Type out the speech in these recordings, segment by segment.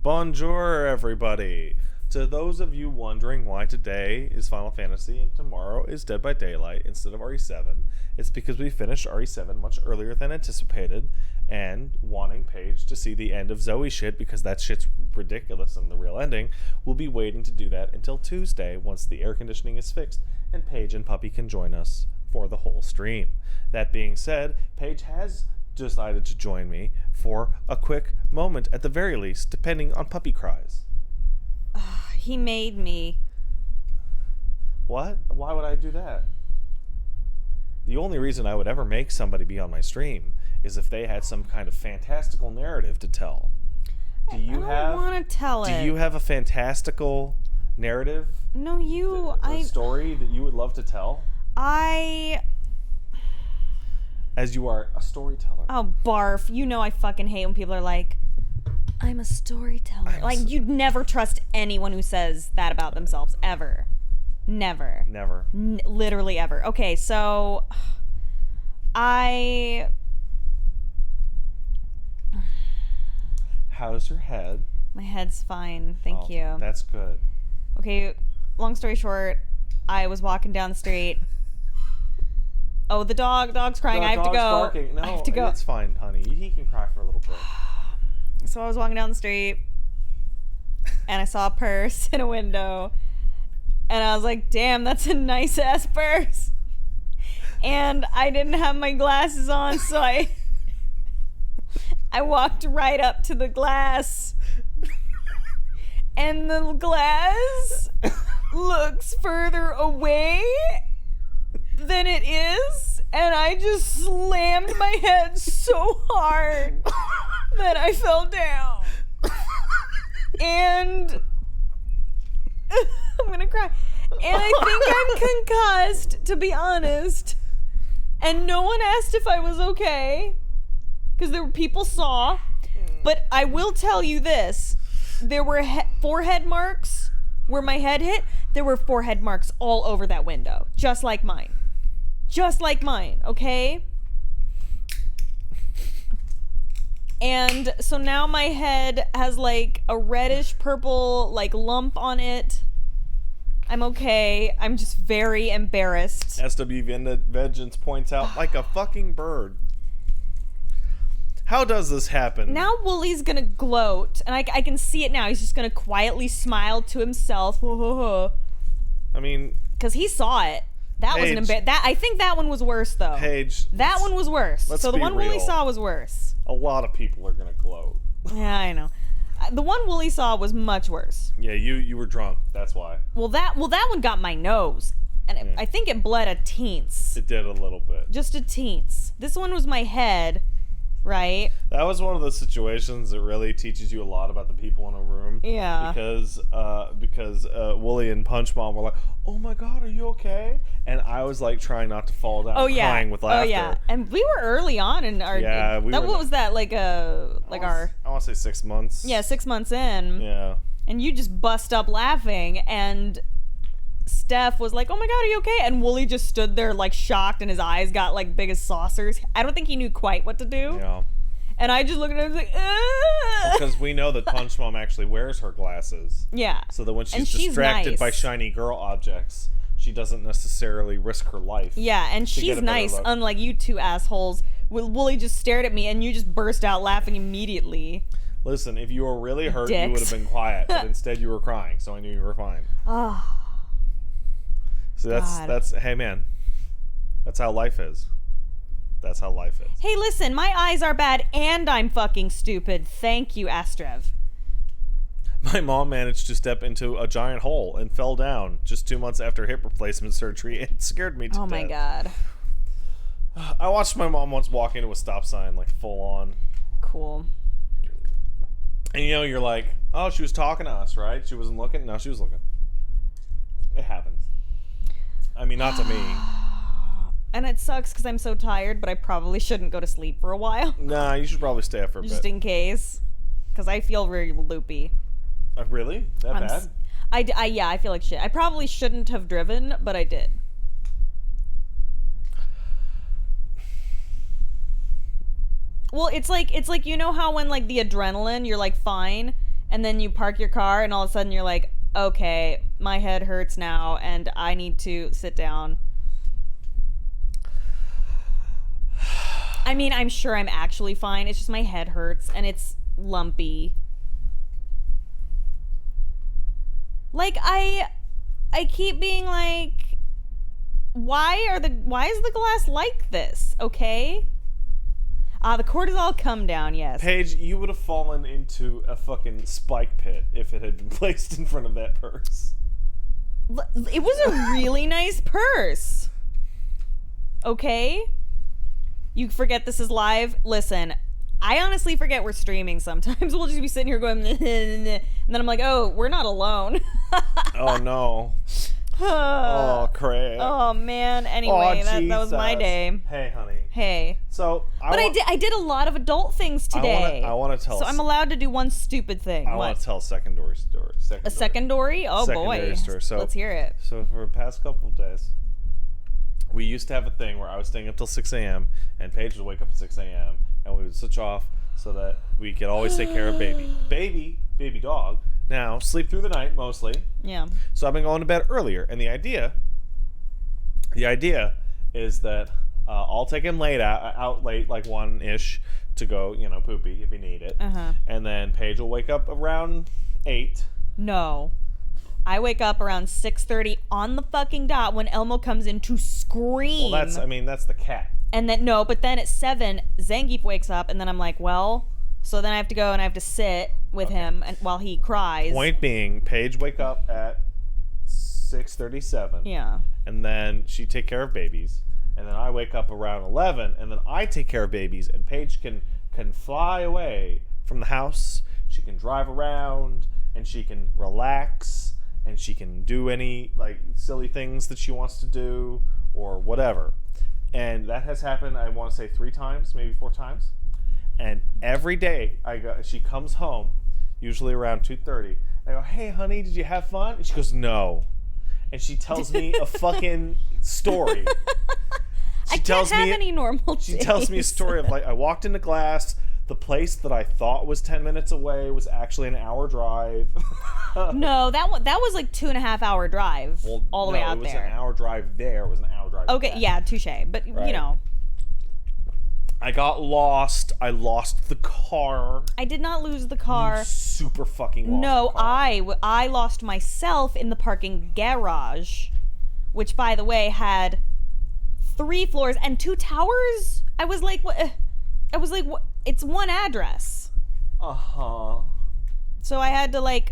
Bonjour, everybody. To those of you wondering why today is Final Fantasy and tomorrow is Dead by Daylight instead of RE7, it's because we finished RE7 much earlier than anticipated, and wanting Paige to see the end of Zoe shit because that shit's ridiculous and the real ending, we'll be waiting to do that until Tuesday once the air conditioning is fixed and Paige and Puppy can join us for the whole stream. That being said, Paige has decided to join me for a quick moment at the very least, depending on puppy cries. He made me. What? Why would I do that? The only reason I would ever make somebody be on my stream is if they had some kind of fantastical narrative to tell. I don't want to tell it. Do you have a fantastical narrative? No, A story that you would love to tell? As you are a storyteller. Oh, barf. You know I fucking hate when people are like, I'm a storyteller. You'd never trust anyone who says that about themselves, ever. Never. Never. Literally ever. Okay, so How's your head? My head's fine, thank you. That's good. Okay, long story short, I was walking down the street. Oh, the dog's crying. I have to go. Barking. No, I have to go. It's fine, honey. He can cry for a little bit. So I was walking down the street, and I saw a purse in a window, and I was like, damn, that's a nice-ass purse. And I didn't have my glasses on, so I walked right up to the glass, and the glass looks further away than it is, and I just slammed my head so hard that I fell down. And I'm gonna cry. And I think I'm concussed, to be honest. And no one asked if I was okay, because there were people saw. But I will tell you this: there were forehead marks where my head hit. There were forehead marks all over that window, just like mine. Just like mine, okay? And so now my head has like a reddish purple like lump on it. I'm okay. I'm just very embarrassed. SW Vengeance points out, like a fucking bird. How does this happen? Now Woolie's gonna gloat, and I can see it now. He's just gonna quietly smile to himself. I mean, because he saw it. That was an I think that one was worse, though. Paige. That one was worse. So the one real. Woolie saw was worse. A lot of people are going to gloat. Yeah, I know. The one Woolie saw was much worse. Yeah, you were drunk. That's why. Well, that one got my nose. And I think it bled a teens. It did a little bit. Just a teens. This one was my head, right? That was one of those situations that really teaches you a lot about the people in a room. Yeah. Because Woolie and Punch Mom were like, "Oh my God, are you okay?" And I was like trying not to fall down, crying with laughter. Oh yeah. And we were early on in our. Yeah, what was that like? I want to say 6 months. Yeah, 6 months in. Yeah. And you just bust up laughing, and Steph was like, "Oh my God, are you okay?" And Woolie just stood there like shocked, and his eyes got like big as saucers. I don't think he knew quite what to do. Yeah. And I just looked at him and was like, "Ugh." Because we know that Punch Mom actually wears her glasses. Yeah. So that when she's distracted by shiny girl objects, she doesn't necessarily risk her life. Yeah, and she's nice, unlike you two assholes. Woolie just stared at me, and you just burst out laughing immediately. Listen, if you were really hurt, you would have been quiet. But instead, you were crying, so I knew you were fine. Oh. So that's hey man, that's how life is. That's how life is. Hey, listen, my eyes are bad, and I'm fucking stupid. Thank you, Astrev. My mom managed to step into a giant hole and fell down just 2 months after hip replacement surgery. It scared me to death. Oh my God. I watched my mom once walk into a stop sign, like full on. Cool. And you're like, oh, she was talking to us, right? She wasn't looking? No, she was looking. It happens. I mean, not to me. And it sucks because I'm so tired, but I probably shouldn't go to sleep for a while. Nah, you should probably stay up for a bit. Just in case. Because I feel very loopy. Really? That bad? Yeah, I feel like shit. I probably shouldn't have driven, but I did. Well, it's like you know how when like the adrenaline, you're like fine, and then you park your car, and all of a sudden you're like, okay, my head hurts now, and I need to sit down. I mean, I'm sure I'm actually fine. It's just my head hurts, and it's lumpy. Like, I keep being like, why is the glass like this? Okay? The cortisol come down, yes. Paige, you would have fallen into a fucking spike pit if it had been placed in front of that purse. It was a really nice purse. Okay? You forget this is live? Listen, I honestly forget we're streaming sometimes. We'll just be sitting here going, and then I'm like, oh, we're not alone. Oh, no. Oh, crap. Oh, man. Anyway, that was my day. Hey, honey. Hey. So, I did a lot of adult things today. I want to tell. So I'm allowed to do one stupid thing. I want to tell a secondary story. A secondary? Oh, secondary boy. Story. So, let's hear it. So for the past couple of days, we used to have a thing where I was staying up till 6 a.m. and Paige would wake up at 6 a.m. and we would switch off so that we could always take care of baby dog. Now, sleep through the night mostly. Yeah. So I've been going to bed earlier, and the idea is that I'll take him out late, like 1-ish, to go, poopy if he need it. Uh-huh. And then Paige will wake up around 8. No. I wake up around 6:30 on the fucking dot when Elmo comes in to scream. Well, that's the cat. And then, no, but then at 7, Zangief wakes up, and then I'm like, well, so then I have to go and I have to sit with him while he cries. Point being, Paige wake up at 6:37. Yeah. And then she take care of babies. And then I wake up around 11, and then I take care of babies, and Paige can fly away from the house. She can drive around, and she can relax, and she can do any silly things that she wants to do or whatever. And that has happened, I want to say 3 times, maybe 4 times. And every day she comes home, usually around 2:30. I go, "Hey, honey, did you have fun?" And she goes, "No." And she tells me a fucking story. I can't have any normal days. She tells me a story of I walked into class. The place that I thought was 10 minutes away was actually an hour drive. No, that was like 2.5 hour drive all the way out there. It was an hour drive there. It was an hour drive Okay, back. yeah, touche. But, Right. I got lost. I lost the car. I did not lose the car. You super fucking lost No, the car. I lost myself in the parking garage, which, by the way, had 3 floors and 2 towers. I was like, what? What? It's one address. Uh-huh. So I had to it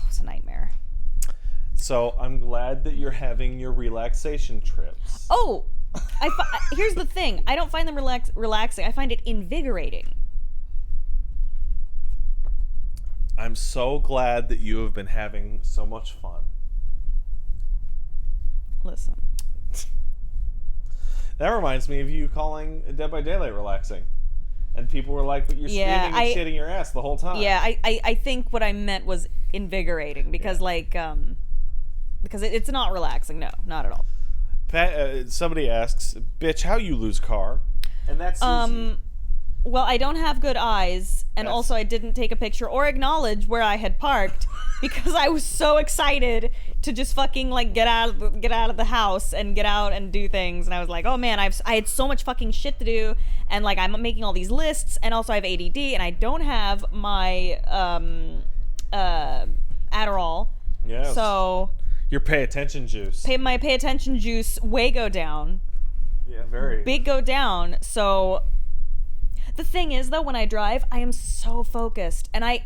was a nightmare. So I'm glad that you're having your relaxation trips. Oh, here's the thing. I don't find them relaxing. I find it invigorating. I'm so glad that you have been having so much fun. Listen. That reminds me of you calling Dead by Daylight relaxing. And people were like, but you're screaming and shitting your ass the whole time. Yeah, I think what I meant was invigorating because because it's not relaxing. No, not at all. Somebody asks, bitch, how you lose car? And that's easy. Well, I don't have good eyes, and also I didn't take a picture or acknowledge where I had parked because I was so excited to just fucking get out of the house and get out and do things. And I was like, oh man, I had so much fucking shit to do, and I'm making all these lists, and also I have ADD, and I don't have my Adderall. Yes. So your pay attention juice. My pay attention juice way go down. Yeah, very. Big go down. So the thing is, though, when I drive, I am so focused, and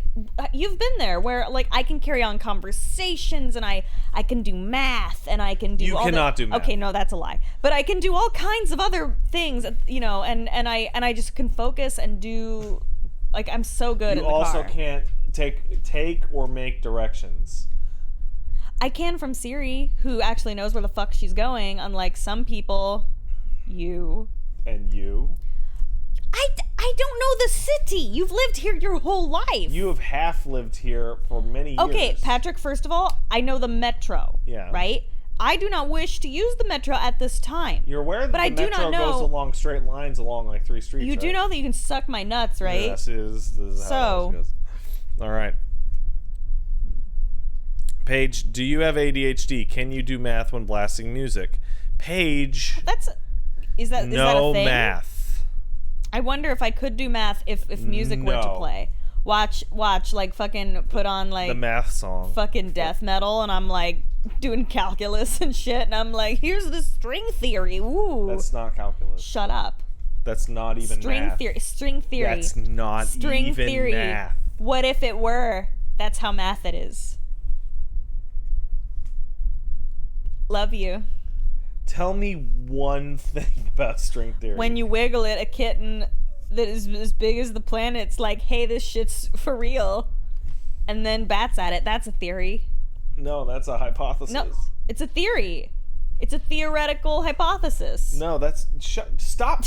you've been there where I can carry on conversations, and I can do math, and I can do. You cannot do math. Okay, no, that's a lie. But I can do all kinds of other things, and I just can focus and do. I'm so good in the car. You also can't take or make directions. I can from Siri, who actually knows where the fuck she's going, unlike some people. You. And you. I don't know the city. You've lived here your whole life. You have half lived here for many years. Okay, Patrick, first of all, I know the metro. Yeah. Right? I do not wish to use the metro at this time. You're aware that the metro goes along straight lines along 3 streets, You do know that you can suck my nuts, right? Yeah, this is how it goes. All right. Paige, do you have ADHD? Can you do math when blasting music? Paige, Is that a no thing? math. I wonder if I could do math if music were to No. play. Watch, like fucking put on like The math song. fucking death metal, and I'm like doing calculus and shit, and I'm like, here's the string theory. Ooh. That's not calculus. Shut up. That's not even String math. theory. String theory. That's not String even theory. math. What if it were? That's how math it is. Love you. Tell me one thing about string theory. When you wiggle it, a kitten that is as big as the planet's like, hey, this shit's for real. And then bats at it. That's a theory. No, that's a hypothesis. No, it's a theory. It's a theoretical hypothesis. No, that's... Stop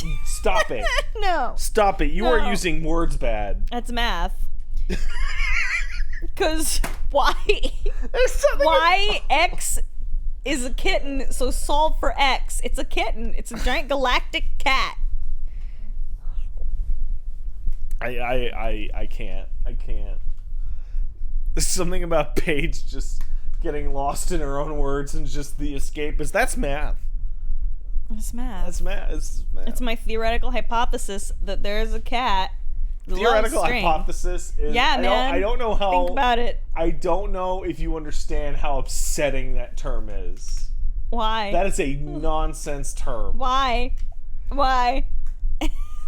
it. No. Stop it. You No. are using words bad. That's math. Because why? There's something... Why X is a kitten, so solve for X. It's a kitten. It's a giant galactic cat. I can't. There's something about Paige just getting lost in her own words and just the escape is that's math. It's math. That's math. It's math. It's my theoretical hypothesis that there's a cat. that Theoretical loves string. hypothesis is Yeah, man. I don't know how Think about it. I don't know if you understand how upsetting that term is. Why? That is a nonsense term. Why? Why?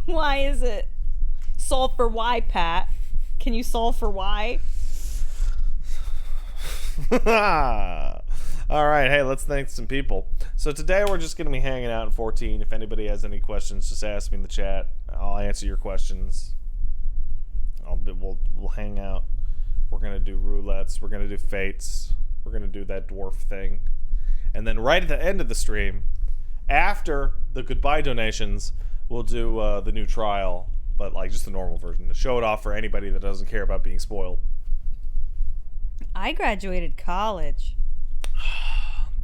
Why is it? Solve for Y, Pat. Can you solve for Y? All right, hey, let's thank some people. So today we're just going to be hanging out in 14. If anybody has any questions, just ask me in the chat. I'll answer your questions. We'll hang out. We're going to do roulettes. We're going to do fates. We're going to do that dwarf thing. And then right at the end of the stream, after the goodbye donations, we'll do the new trial, but like just the normal version to show it off for anybody that doesn't care about being spoiled. I graduated college.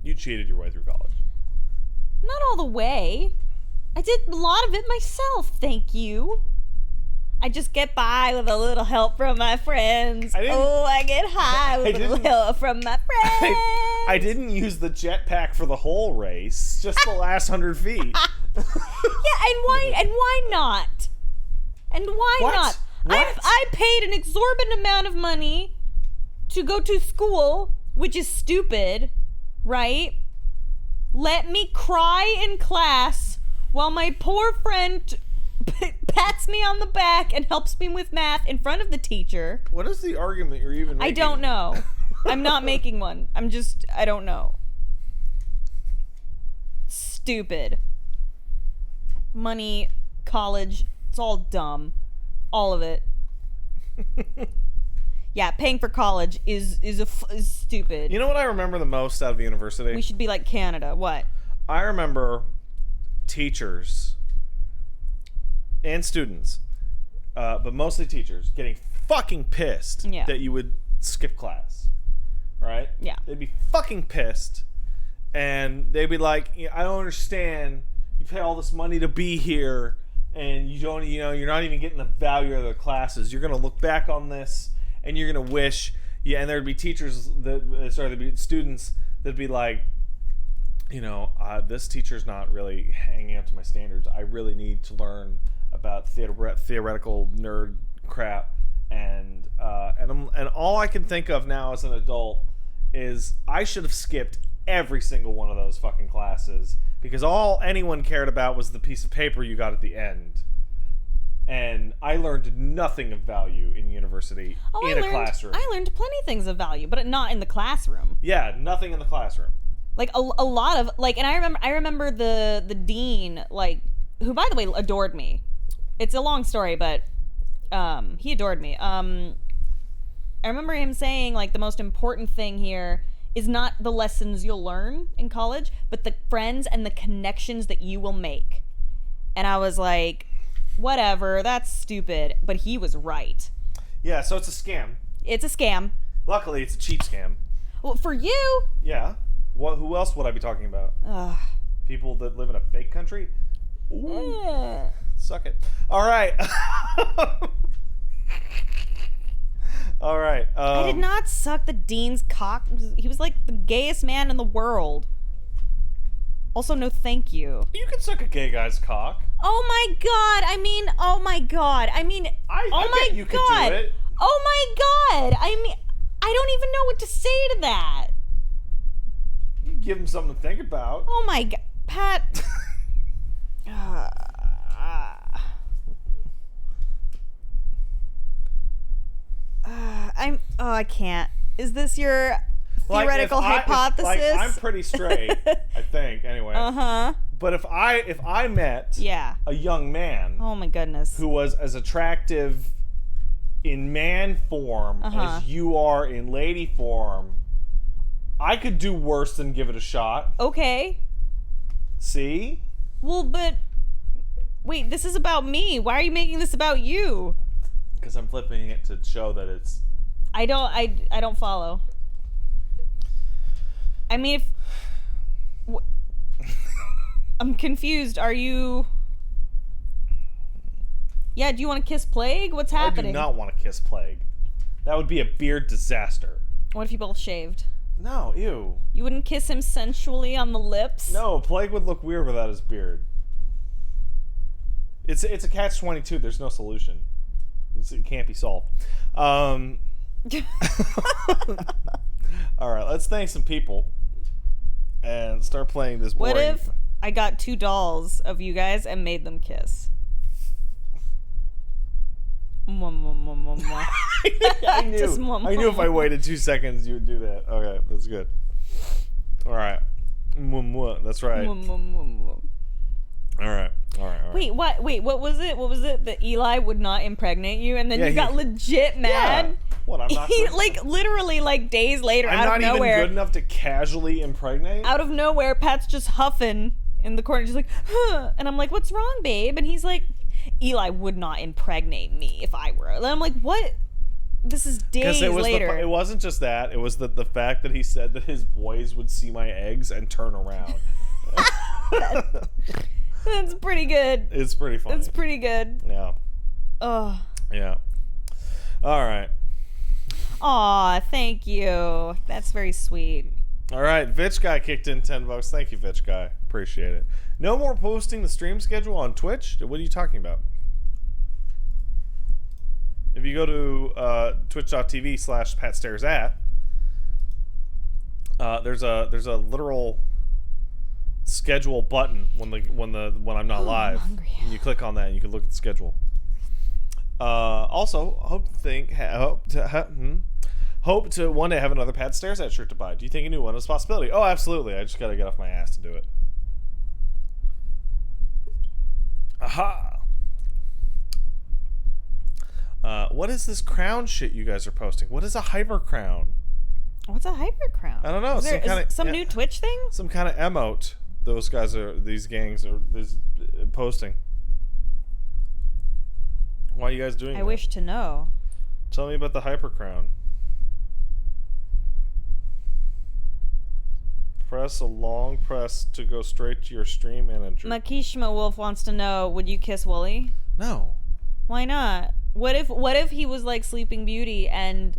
You cheated your way through college. Not all the way. I did a lot of it myself, thank you. I just get by with a little help from my friends. I get high with a little help from my friends. I didn't use the jetpack for the whole race, just the last 100 feet. Yeah, and why not? And why What? not? What? I paid an exorbitant amount of money to go to school, which is stupid, right? Let me cry in class while my poor friend pats me on the back and helps me with math in front of the teacher. What is the argument you're even making? I don't know. I'm not making one. I don't know. Stupid. Money, college, it's all dumb. All of it. Yeah, paying for college is stupid. You know what I remember the most out of the university? We should be like Canada. What? I remember teachers and students, but mostly teachers, getting fucking pissed Yeah. that you would skip class, right? Yeah. They'd be fucking pissed, and they'd be like, I don't understand. You pay all this money to be here, and you don't, you're not even getting the value of the classes. You're gonna look back on this, and you're gonna wish, and there'd be there'd be students that'd be like, this teacher's not really hanging up to my standards. I really need to learn about theoretical nerd crap, and all I can think of now as an adult is I should have skipped every single one of those fucking classes because all anyone cared about was the piece of paper you got at the end. And I learned nothing of value in university in a classroom. I learned plenty of things of value, but not in the classroom. Yeah, nothing in the classroom. Like a lot of and I remember the dean, like, who by the way adored me. It's a long story, but he adored me. I remember him saying like the most important thing here is not the lessons you'll learn in college, but the friends and the connections that you will make. And I was like, whatever, that's stupid. But he was right. Yeah, so it's a scam. It's a scam. Luckily, it's a cheap scam. Well, for you. Yeah. Who else would I be talking about? Ugh. People that live in a fake country? Ooh. Suck it. All right. All right. I did not suck the dean's cock. He was like the gayest man in the world. Also, no thank you. You can suck a gay guy's cock. Oh my god. I mean, oh my god. I mean, I oh my bet you could god. do it. Oh my god. I mean, I don't even know what to say to that. You can give him something to think about. Oh my god. Pat. I can't. Is this your theoretical hypothesis? I'm pretty straight, I think, anyway. Uh-huh. But if I met Yeah. a young man Oh my goodness. who was as attractive in man form as you are in lady form, I could do worse than give it a shot. Okay. See? Well, but wait, this is about me. Why are you making this about you? Because I'm flipping it to show that it's... I don't follow. I mean, I'm confused. Are you... Yeah, do you want to kiss Plague? What's happening? I do not want to kiss Plague. That would be a beard disaster. What if you both shaved? No, ew. You wouldn't kiss him sensually on the lips? No, Plague would look weird without his beard. It's a catch-22. There's no solution. It can't be solved. All right, let's thank some people and start playing this boring... What if I got 2 dolls of you guys and made them kiss? I knew if I waited 2 seconds you would do that. Okay, that's good. All right. That's right. All right. Wait, what? Wait, what was it? What was it? That Eli would not impregnate you, and then you got legit mad. Yeah. What? I'm not. He literally days later, I'm out of nowhere. not even good enough to casually impregnate. Out of nowhere, Pat's just huffing in the corner, just like, huh. And I'm like, "What's wrong, babe?" And he's like, "Eli would not impregnate me if I were." And I'm like, "What?" This is days later. It wasn't just that. It was the fact that he said that his boys would see my eggs and turn around. That's pretty good. It's pretty funny. It's pretty good. Yeah. Ugh. Yeah. All right. Aw, thank you. That's very sweet. All right. Vitch Guy kicked in $10. Thank you, Vitch Guy. Appreciate it. No more posting the stream schedule on Twitch? What are you talking about? If you go to twitch.tv/PatStaresAt, there's a literal schedule button when I'm not live. And you click on that and you can look at the schedule. Also, hope to one day have another Pat Stares At shirt to buy. Do you think a new one is a possibility? Oh, absolutely. I just gotta get off my ass to do it. Aha! What is this crown shit you guys are posting? What is a hyper crown? What's a hyper crown? I don't know. Is some new Twitch thing? Some kind of emote. These gangs are posting. Why are you guys doing that? I wish to know. Tell me about the hyper crown. Press a long press to go straight to your stream manager. Makishma Wolf wants to know, would you kiss Wooly? No. Why not? What if he was like Sleeping Beauty and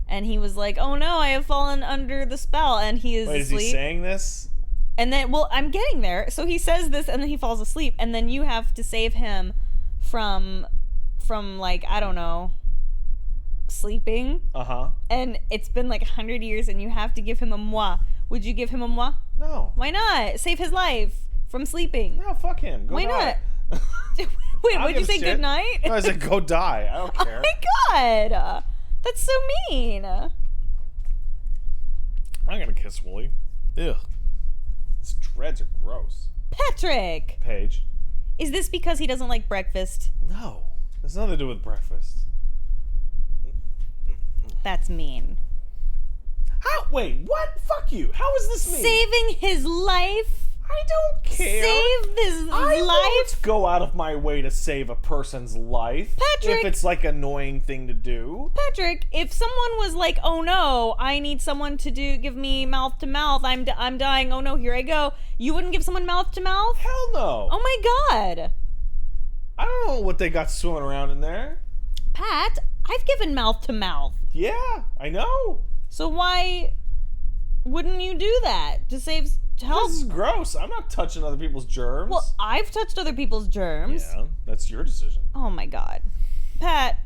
he was like, oh no, I have fallen under the spell, and he is asleep. Is he saying this? And then, well, I'm getting there. So he says this, and then he falls asleep, and then you have to save him from like, I don't know, sleeping. And it's been like 100 years, and you have to give him a moi. Would you give him a moi? No. Why not? Save his life from sleeping. No, fuck him. Go Why die. not? Wait, would you say good night? No, I said go die. I don't care. Oh my god, that's so mean. I'm gonna kiss Wooly. Ew. His dreads are gross. Patrick! Paige. Is this because he doesn't like breakfast? No. There's nothing to do with breakfast. That's mean. How? Wait, what? Fuck you. How is this mean? Saving his life? I don't care. Save his life? I won't go out of my way to save a person's life. Patrick! If it's like an annoying thing to do. Patrick, if someone was like, oh no, I need someone to give me mouth to mouth, I'm dying, oh no, here I go, you wouldn't give someone mouth to mouth? Hell no. Oh my god. I don't know what they got swimming around in there. Pat, I've given mouth to mouth. Yeah, I know. So why wouldn't you do that to save health? This is gross. I'm not touching other people's germs. Well, I've touched other people's germs. Yeah, that's your decision. Oh my god. Pat,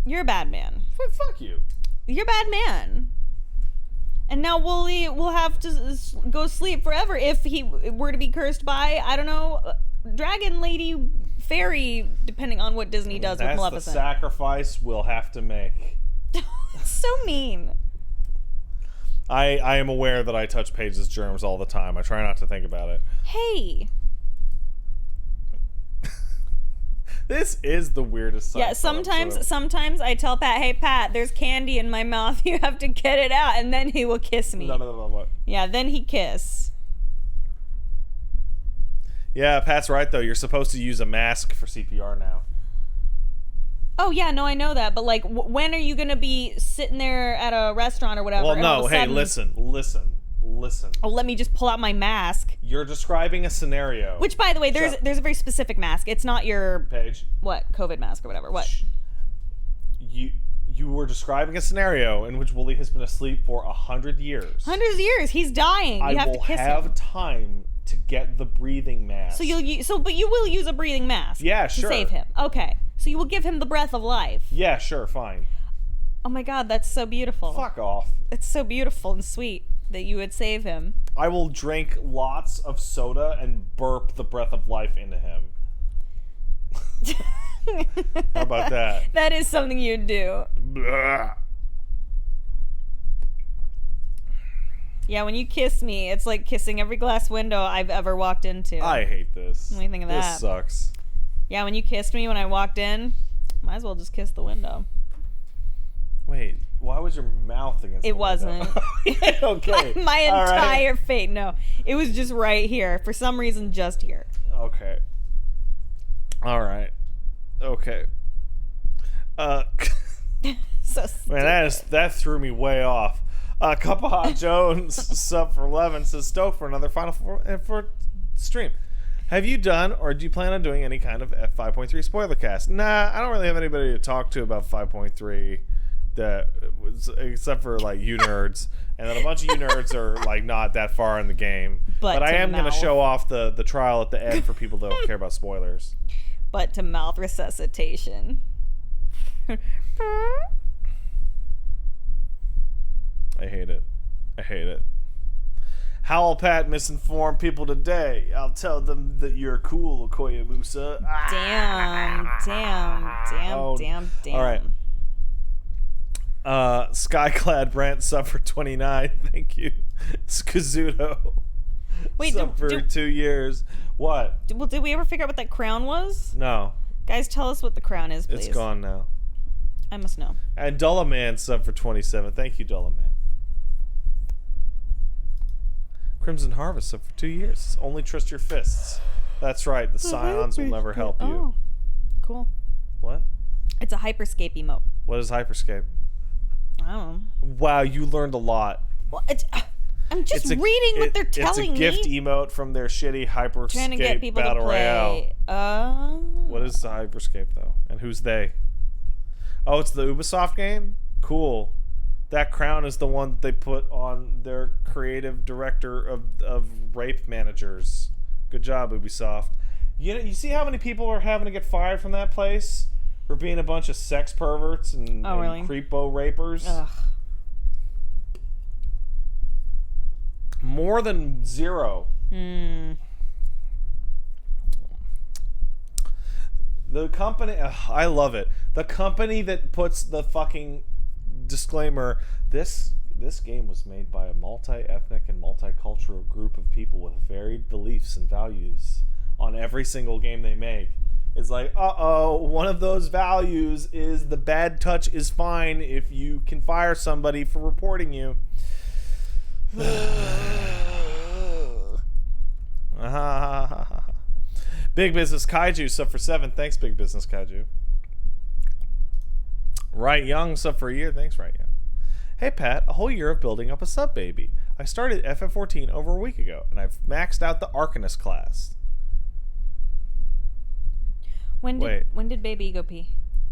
you're a bad man. Fuck you. You're a bad man. And now Wooly will have to go sleep forever if he were to be cursed by, I don't know, dragon lady, fairy, depending on what Disney does with Maleficent. That's the sacrifice we'll have to make. So mean. I am aware that I touch Paige's germs all the time. I try not to think about it. Hey. This is the weirdest side. Yeah, sometimes I tell Pat, hey Pat, there's candy in my mouth. You have to get it out, and then he will kiss me. No. Yeah, then he kiss. Yeah, Pat's right though. You're supposed to use a mask for CPR now. Oh yeah, no, I know that, but like, when are you gonna be sitting there at a restaurant or whatever? Well, and all no. of a Hey, sudden, listen. Oh, let me just pull out my mask. You're describing a scenario. Which, by the way, there's a very specific mask. It's not your Paige. What COVID mask or whatever. What? You were describing a scenario in which Wooly has been asleep for 100 years. 100 years. He's dying. You have to kiss him. I will have time to get the breathing mask. But you will use a breathing mask. Yeah, sure. To save him. Okay. So you will give him the breath of life. Yeah, sure, fine. Oh my God, that's so beautiful. Fuck off. It's so beautiful and sweet that you would save him. I will drink lots of soda and burp the breath of life into him. How about that? That is something you'd do. Blah. Yeah, when you kiss me, it's like kissing every glass window I've ever walked into. I hate this. What do you think of that? This sucks. Yeah, when you kissed me when I walked in, might as well just kiss the window. Wait, why was your mouth against the It window? wasn't. Okay. My All right. entire face. No, it was just right here. For some reason, just here. Okay. All right. Okay. So stupid. Man, that threw me way off. Cup of Hot Jones sub for 11 says stoked for another Final Four stream. Have you done or do you plan on doing any kind of F5.3 spoiler cast? Nah, I don't really have anybody to talk to about 5.3 except for like you nerds, and then a bunch of you nerds are like not that far in the game. But I am going to show off the trial at the end for people that don't care about spoilers. But to mouth resuscitation. I hate it. I hate it. Howl Pat misinformed people today. I'll tell them that you're cool, Okoye Musa. Damn. All right. Skyclad Brant suffered 29. Thank you. Skazuto. Wait, for 2 years. What? Did we ever figure out what that crown was? No. Guys, tell us what the crown is, please. It's gone now. I must know. And Dullaman subbed for 27. Thank you, Dullaman. Crimson Harvest subbed for 2 years. Only trust your fists. That's right. The Scions will never help you. Oh, cool. What? It's a hyperscape emote. What is Hyperscape? I don't know. Wow, you learned a lot. Well, I'm just reading what they're telling me. It's a gift emote from their shitty Hyperscape trying to get people Battle to play. Royale. What is the Hyperscape, though? And who's they? Oh, it's the Ubisoft game? Cool. That crown is the one that they put on their creative director of rape managers. Good job, Ubisoft. You see how many people are having to get fired from that place for being a bunch of sex perverts and creepo rapers? Ugh. More than 0. The company, I love it. The company that puts the fucking disclaimer, this game was made by a multi-ethnic and multicultural group of people with varied beliefs and values on every single game they make. It's like, one of those values is the bad touch is fine if you can fire somebody for reporting you. Big Business Kaiju sub for 7. Thanks, Big Business Kaiju. Right Young sub for a year. Thanks, Right Young. Hey Pat, a whole year of building up a sub baby. I started FF14 over a week ago, and I've maxed out the Arcanist class. When did baby go pee?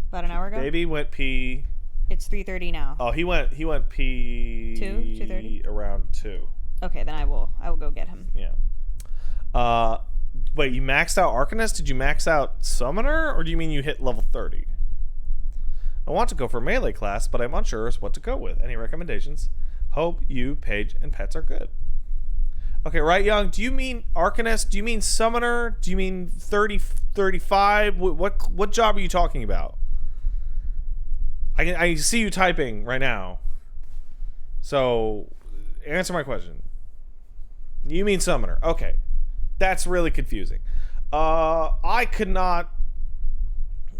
About an hour ago. Baby went pee. It's 3:30 now. Oh, he went pee. 2:30? Around 2. Okay, then I will go get him. Yeah. Wait, you maxed out Arcanist? Did you max out Summoner, or do you mean you hit level 30? I want to go for melee class, but I'm unsure as what to go with. Any recommendations? Hope you, Paige, and Pets are good. Okay, right, Young. Do you mean Arcanist? Do you mean Summoner? Do you mean 30, 35? What job are you talking about? I see you typing right now. So, answer my question. You mean Summoner? Okay, that's really confusing. I could not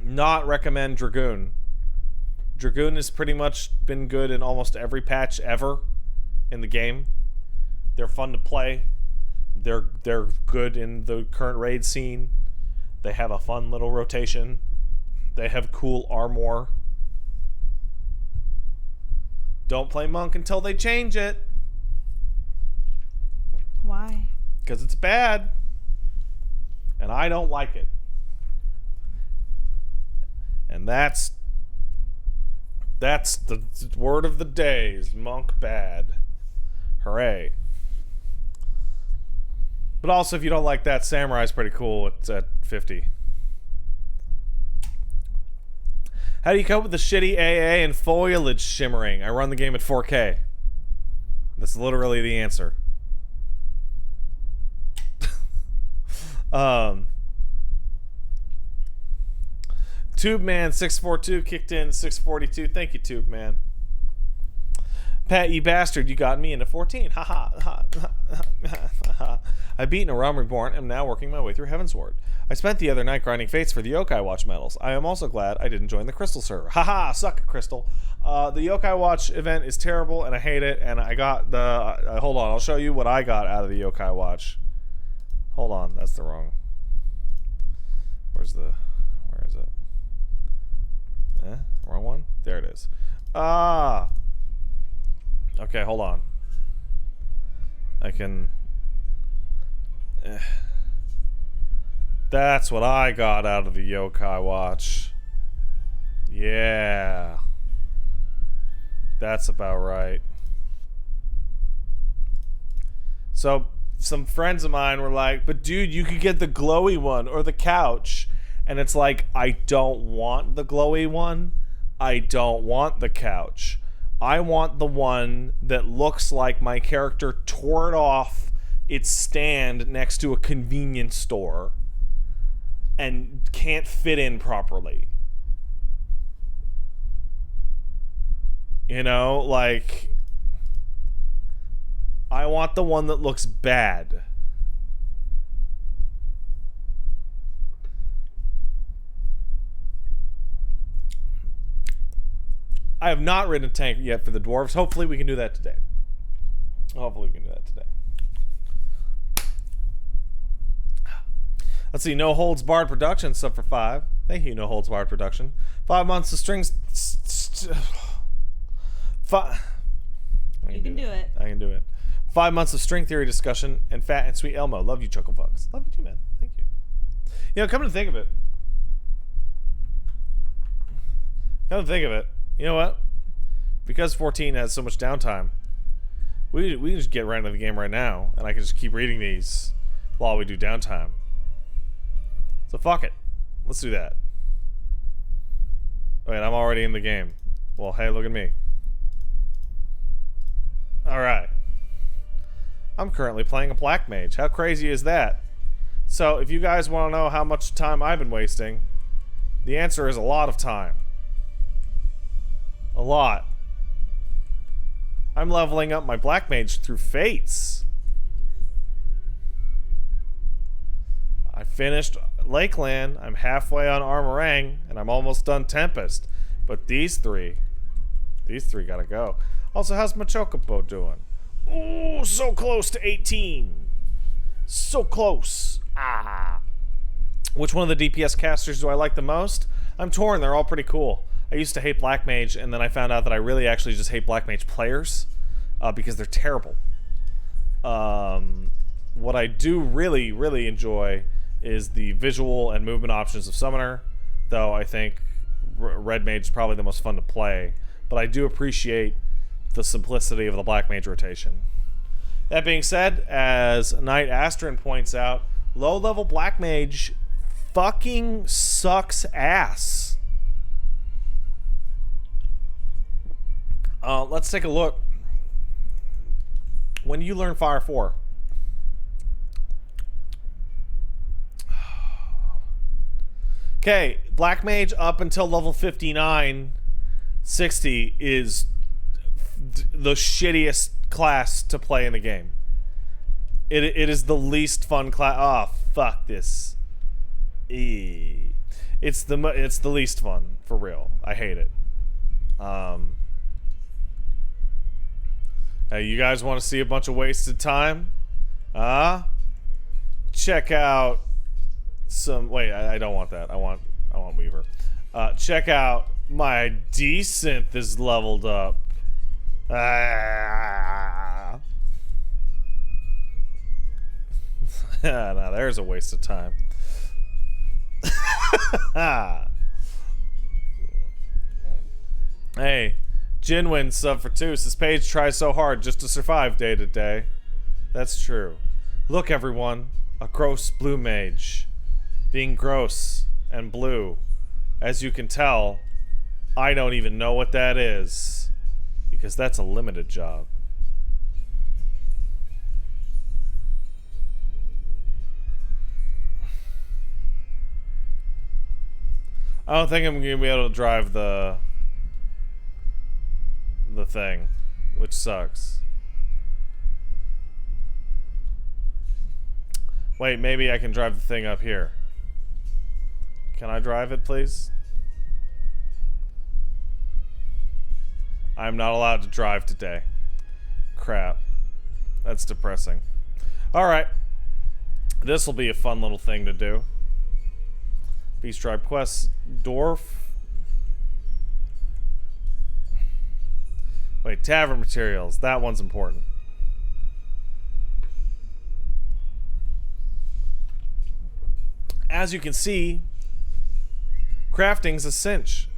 recommend Dragoon. Dragoon has pretty much been good in almost every patch ever in the game. They're fun to play. They're good in the current raid scene. They have a fun little rotation. They have cool armor. Don't play Monk until they change it. Why? Because it's bad. And I don't like it. And that's the word of the day is Monk bad. Hooray. But also, if you don't like that, Samurai's pretty cool. It's at 50. How do you cope with the shitty AA and foliage shimmering? I run the game at 4K. That's literally the answer. TubeMan642 kicked in 642. Thank you, TubeMan. Pat, you bastard, you got me into 14. Ha ha ha ha ha. I've beaten a Realm Reborn and am now working my way through Heavensward. I spent the other night grinding fates for the Yokai Watch medals. I am also glad I didn't join the Crystal server. Haha, suck it, Crystal. The Yokai Watch event is terrible and I hate it, and I got the hold on, I'll show you what I got out of the Yokai Watch. Hold on, that's the wrong. Where is it? Wrong one? There it is. Ah. Okay, hold on. I can... That's what I got out of the Yokai Watch. Yeah. That's about right. So, some friends of mine were like, but dude, you could get the glowy one or the couch. And it's like, I don't want the glowy one. I don't want the couch. I want the one that looks like my character tore it off its stand next to a convenience store and can't fit in properly. You know, like, I want the one that looks bad. I have not ridden a tank yet for the dwarves. Hopefully we can do that today. Let's see. No Holds Barred Production sub for 5. Thank you, No Holds Barred Production. 5 months of strings. You can do it. I can do it. 5 months of string theory discussion and Fat and Sweet Elmo. Love you, Chucklebugs. Love you too, man. Thank you. You know, come to think of it. You know what? Because 14 has so much downtime, we can just get right into the game right now, and I can just keep reading these while we do downtime. So fuck it. Let's do that. Wait, I'm already in the game. Well, hey, look at me. Alright. I'm currently playing a Black Mage. How crazy is that? So, if you guys want to know how much time I've been wasting, the answer is a lot of time. A lot. I'm leveling up my Black Mage through Fates. I finished Lakeland, I'm halfway on Armorang, and I'm almost done Tempest. But these three gotta go. Also, how's my Chocobo doing? Ooh, so close to 18. So close. Ah. Which one of the DPS casters do I like the most? I'm torn, they're all pretty cool. I used to hate Black Mage, and then I found out that I really actually just hate Black Mage players because they're terrible. What I do really, really enjoy is the visual and movement options of Summoner, though I think red mage is probably the most fun to play, but I do appreciate the simplicity of the black mage rotation. That being said, as Knight Astron points out, low-level black mage fucking sucks ass. Let's take a look. When do you learn Fire 4? Okay, black mage up until level 59, 60 is the shittiest class to play in the game. It is the least fun class. Oh, fuck this. It's the least fun, for real. I hate it. Hey, you guys want to see a bunch of wasted time? Check out some. Wait, I don't want that. I want Weaver. Check out my D-synth is leveled up. Now there's a waste of time. Hey, Jinwin sub for 2 says Paige tries so hard just to survive day to day. That's true. Look, everyone, a gross blue mage. Being gross and blue. As you can tell, I don't even know what that is. Because that's a limited job. I don't think I'm gonna be able to drive the thing, which sucks. Wait, maybe I can drive the thing up here. Can I drive it, please? I'm not allowed to drive today. Crap. That's depressing. Alright. This will be a fun little thing to do. Beast Tribe Quest. Dwarf. Wait, tavern materials. That one's important. As you can see, crafting's a cinch.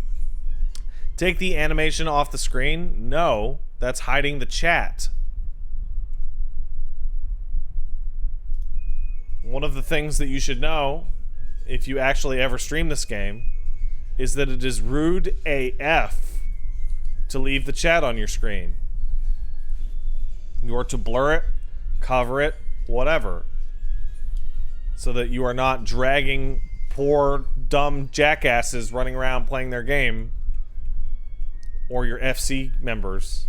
Take the animation off the screen? No, that's hiding the chat. One of the things that you should know, if you actually ever stream this game, is that it is rude AF to leave the chat on your screen. You are to blur it, cover it, whatever, so that you are not dragging poor, dumb jackasses running around playing their game, or your FC members,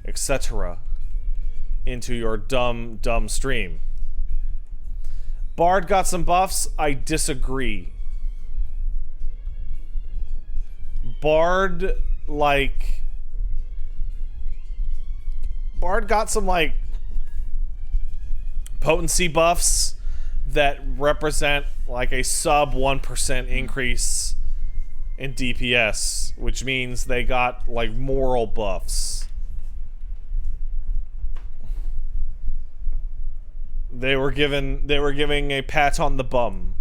etc., into your dumb stream. Bard got some buffs. I disagree. Bard got some, like, potency buffs that represent, like, a sub 1% increase in DPS, which means they got, like, moral buffs. They were giving a pat on the bum.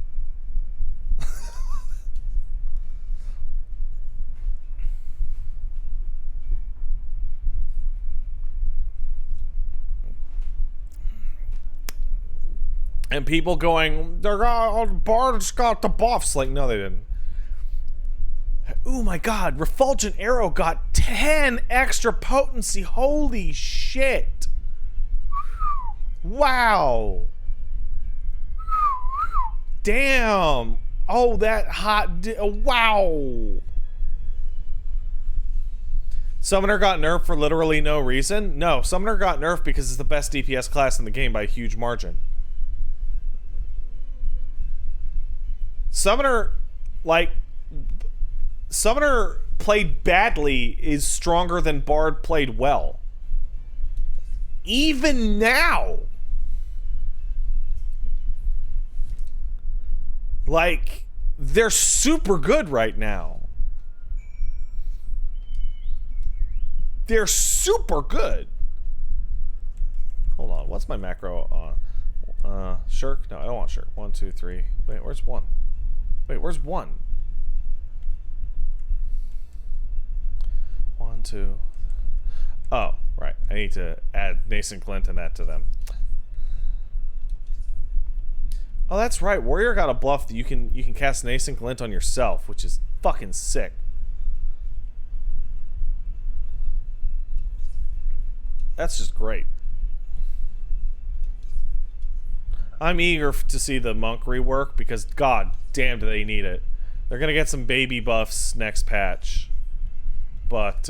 And people going, Bard's got the buffs. Like, no, they didn't. Oh my god, Refulgent Arrow got 10 extra potency. Holy shit. Wow. Damn. Oh, that hot. Wow. Summoner got nerfed for literally no reason? No, Summoner got nerfed because it's the best DPS class in the game by a huge margin. Summoner played badly is stronger than Bard played well. Even now. Like, they're super good right now. They're super good. Hold on, what's my macro on? Shirk? No, I don't want Shirk. 1, 2, 3. Wait, where's 1? Wait, where's 1? 1, 2. Oh, right. I need to add Nascent Glint and that to them. Oh, that's right. Warrior got a buff that you can cast Nascent Glint on yourself, which is fucking sick. That's just great. I'm eager to see the monk rework because god damn do they need it. They're gonna get some baby buffs next patch. But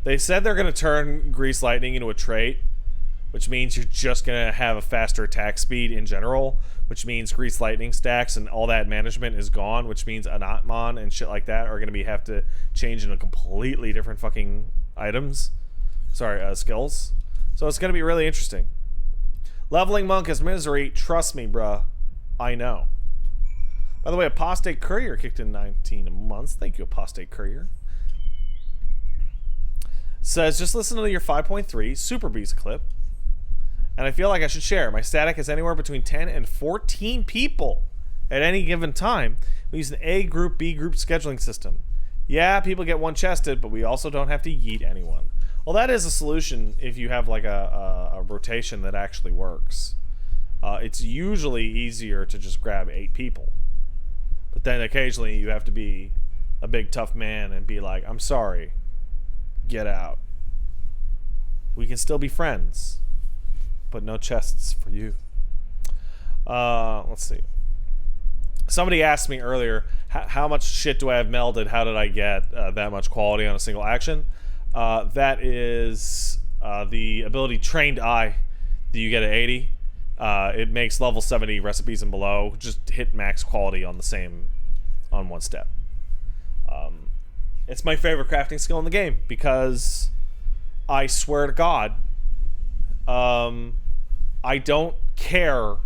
they said they're gonna turn Grease Lightning into a trait, which means you're just gonna have a faster attack speed in general, which means Grease Lightning stacks and all that management is gone, which means Anatmon and shit like that are gonna have to change into completely different fucking items. Sorry, skills. So it's gonna be really interesting. Leveling Monk is misery. Trust me, bruh. I know. By the way, Apostate Courier kicked in 19 months. Thank you, Apostate Courier. Says, just listen to your 5.3 Super Beast clip. And I feel like I should share. My static is anywhere between 10 and 14 people at any given time. We use an A group, B group scheduling system. Yeah, people get one chested, but we also don't have to yeet anyone. Well, that is a solution if you have like a rotation that actually works. It's usually easier to just grab 8 people. But then occasionally you have to be a big tough man and be like, I'm sorry, get out. We can still be friends, but no chests for you. Let's see. Somebody asked me earlier, how much shit do I have melded? How did I get that much quality on a single action? That is the ability Trained Eye that you get at 80. It makes level 70 recipes and below just hit max quality on one step. It's my favorite crafting skill in the game because I swear to God, I don't care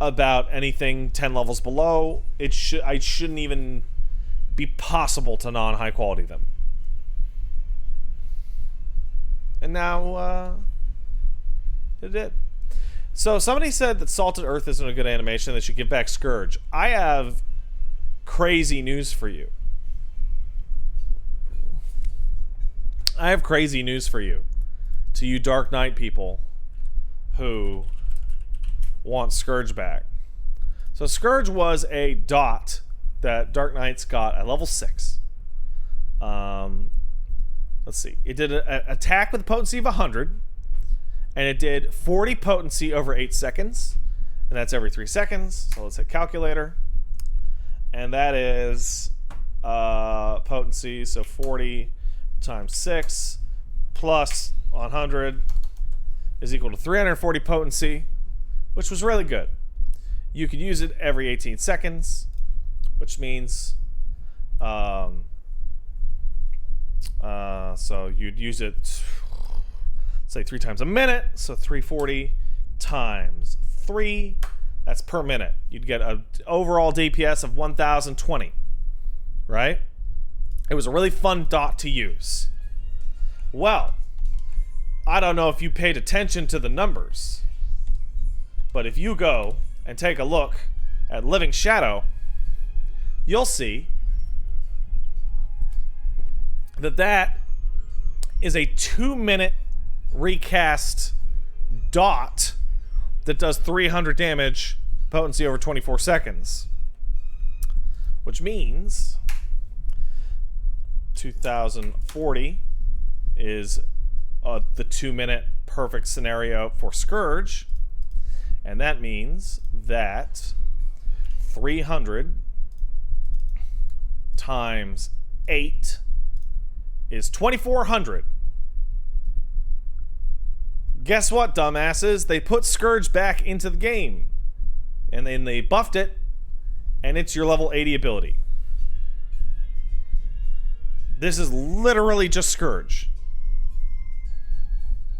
about anything 10 levels below. I shouldn't even be possible to non-high quality them. And now, it did. So somebody said that Salted Earth isn't a good animation. They should give back Scourge. I have crazy news for you. I have crazy news for you. To you Dark Knight people who want Scourge back. So Scourge was a dot that Dark Knights got at level 6. Let's see. It did an attack with a potency of 100. And it did 40 potency over 8 seconds. And that's every 3 seconds. So let's hit calculator. And that is potency. So 40 times 6 plus 100 is equal to 340 potency, which was really good. You could use it every 18 seconds, which means so you'd use it, say, 3 times a minute. So 340 times 3, that's per minute. You'd get an overall DPS of 1020, right? It was a really fun dot to use. Well, I don't know if you paid attention to the numbers, but if you go and take a look at Living Shadow, you'll see that is a 2-minute recast dot that does 300 damage, potency over 24 seconds. Which means 2040 is the 2-minute perfect scenario for Scourge. And that means that 300 times 8 is 2400. Guess what, dumbasses? They put Scourge back into the game. And then they buffed it, and it's your level 80 ability. This is literally just Scourge.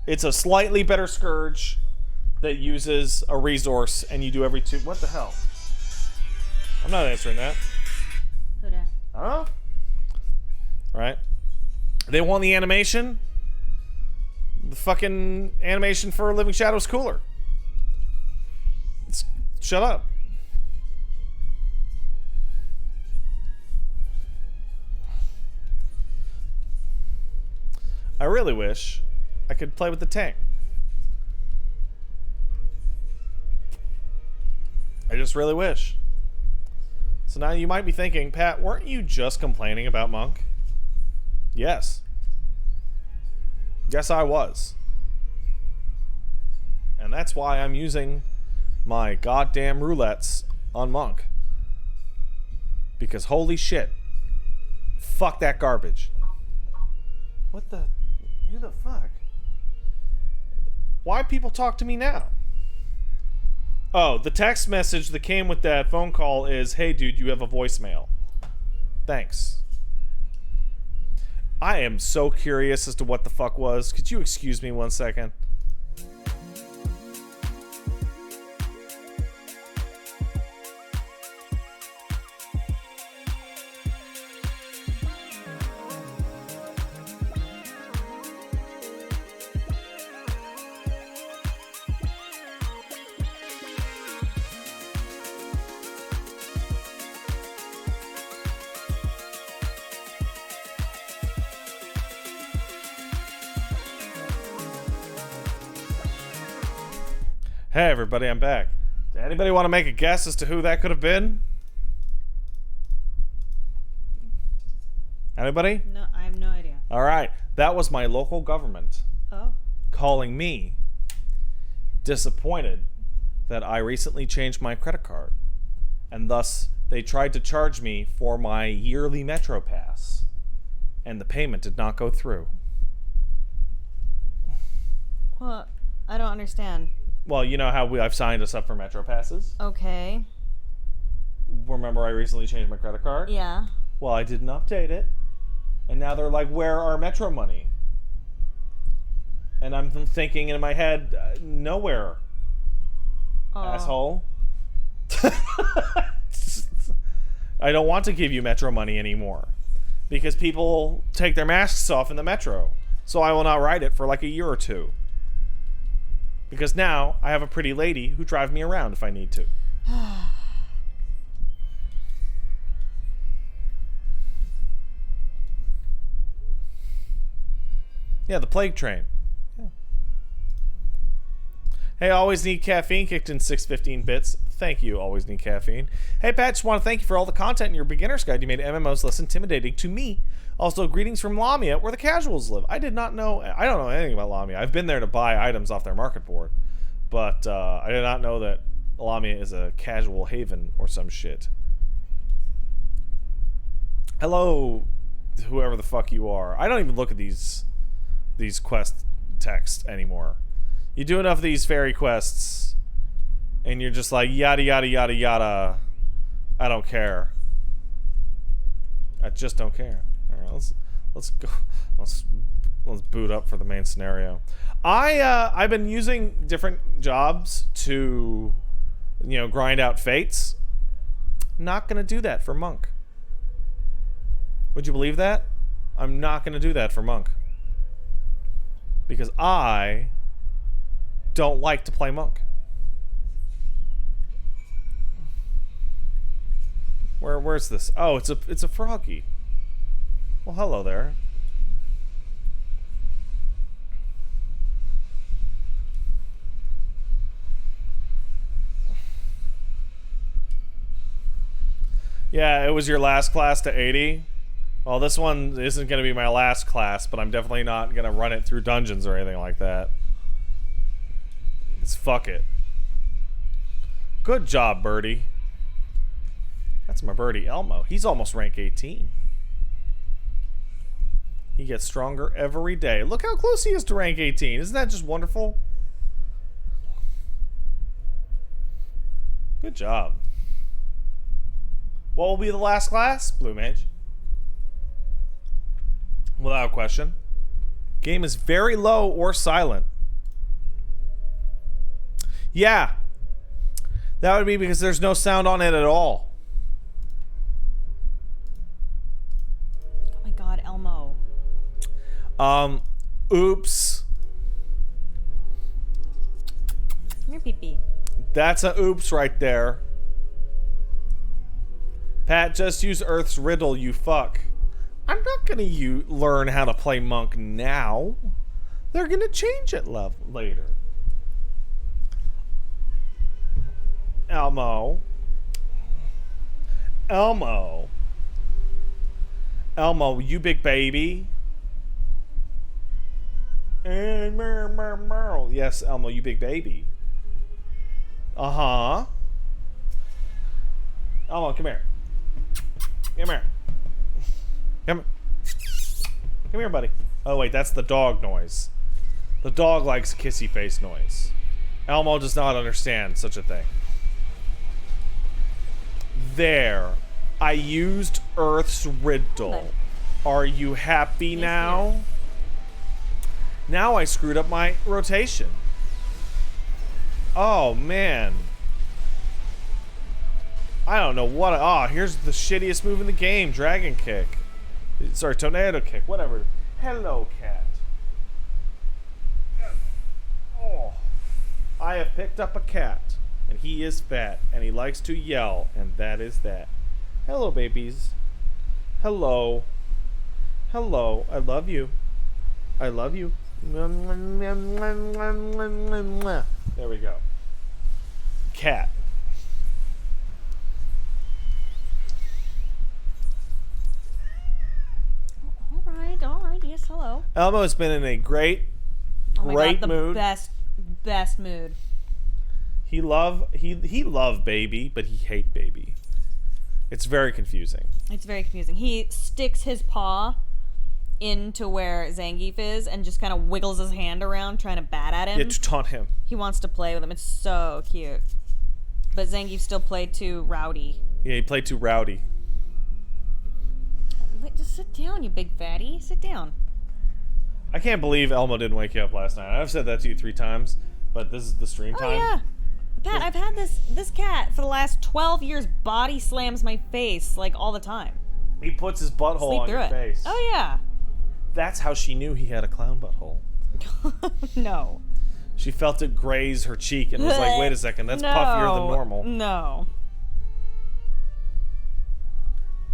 It's a slightly better Scourge that uses a resource, and you do every 2... What the hell? I'm not answering that. Who dat? Huh? Alright. They want the animation. The fucking animation for Living Shadow is cooler. Shut up. I really wish I could play with the tank. I just really wish. So now you might be thinking, Pat, weren't you just complaining about Monk? Yes. Yes, I was. And that's why I'm using my goddamn roulettes on Monk. Because holy shit. Fuck that garbage. What the... Who the fuck? Why people talk to me now? Oh, the text message that came with that phone call is, hey dude, you have a voicemail. Thanks. I am so curious as to what the fuck was. Could you excuse me 1 second? Hey everybody, I'm back. Does anybody want to make a guess as to who that could have been? Anybody? No, I have no idea. Alright, that was my local government Oh. calling me disappointed that I recently changed my credit card. And thus, they tried to charge me for my yearly Metro Pass. And the payment did not go through. Well, I don't understand. Well, you know how I've signed us up for Metro Passes? Okay. Remember I recently changed my credit card? Yeah. Well, I didn't update it. And now they're like, where are Metro money? And I'm thinking in my head, nowhere. Asshole. I don't want to give you Metro money anymore. Because people take their masks off in the Metro. So I will not ride it for like a year or two. Because now I have a pretty lady who drives me around if I need to. Yeah, the plague train. Yeah. Hey, always need caffeine kicked in 615 bits. Thank you, always need caffeine. Hey, Pat, just want to thank you for all the content in your beginner's guide. You made MMOs less intimidating to me. Also, greetings from Lamia, where the casuals live. I don't know anything about Lamia. I've been there to buy items off their market board. But I did not know that Lamia is a casual haven or some shit. Hello, whoever the fuck you are. I don't even look at these quest texts anymore. You do enough of these fairy quests, and you're just like, yada, yada, yada, yada. I don't care. I just don't care. Alright, let's go. Let's boot up for the main scenario. I've been using different jobs to, grind out fates. Not gonna do that for Monk. Would you believe that? I'm not gonna do that for Monk. Because I don't like to play Monk. Where's this? Oh, it's a froggy. Well, hello there. Yeah, it was your last class to 80. Well, this one isn't going to be my last class, but I'm definitely not going to run it through dungeons or anything like that. It's fuck it. Good job, birdie. That's my birdie, Elmo. He's almost rank 18. He gets stronger every day. Look how close he is to rank 18. Isn't that just wonderful? Good job. What will be the last class? Blue Mage. Without question. Game is very low or silent. Yeah. That would be because there's no sound on it at all. Oh my god, Elmo. Oops. Come here, pee-pee. That's a oops right there. Pat, just use Earth's riddle, you fuck. I'm not gonna learn how to play monk now. They're gonna change it later. Elmo, you big baby. Yes, Elmo, you big baby. Uh-huh. Elmo, come here. Come here. Come here, buddy. Oh, wait, that's the dog noise. The dog likes kissy face noise. Elmo does not understand such a thing. There. I used Earth's riddle. Are you happy now? Now I screwed up my rotation. Oh, man. I don't know what... Oh, here's the shittiest move in the game. Dragon kick. Sorry, tornado kick. Whatever. Hello, cat. Oh. I have picked up a cat. And he is fat. And he likes to yell. And that is that. Hello, babies. Hello. Hello. I love you. I love you. There we go. Cat. All right, yes, hello. Elmo has been in a great mood. Best mood. He love baby, but he hate baby. It's very confusing. He sticks his paw into where Zangief is and just kind of wiggles his hand around trying to bat at him. Yeah, to taunt him. He wants to play with him. It's so cute. But Zangief still played too rowdy. Yeah, he played too rowdy. Wait, just sit down, you big fatty. Sit down. I can't believe Elmo didn't wake you up last night. I've said that to you 3 times, but this is the stream time. Oh, yeah. Pat, I've had this cat for the last 12 years body slams my face, like, all the time. He puts his butthole on your face. Oh, yeah. That's how she knew he had a clown butthole. No. She felt it graze her cheek and was like, wait a second, that's puffier than normal. No.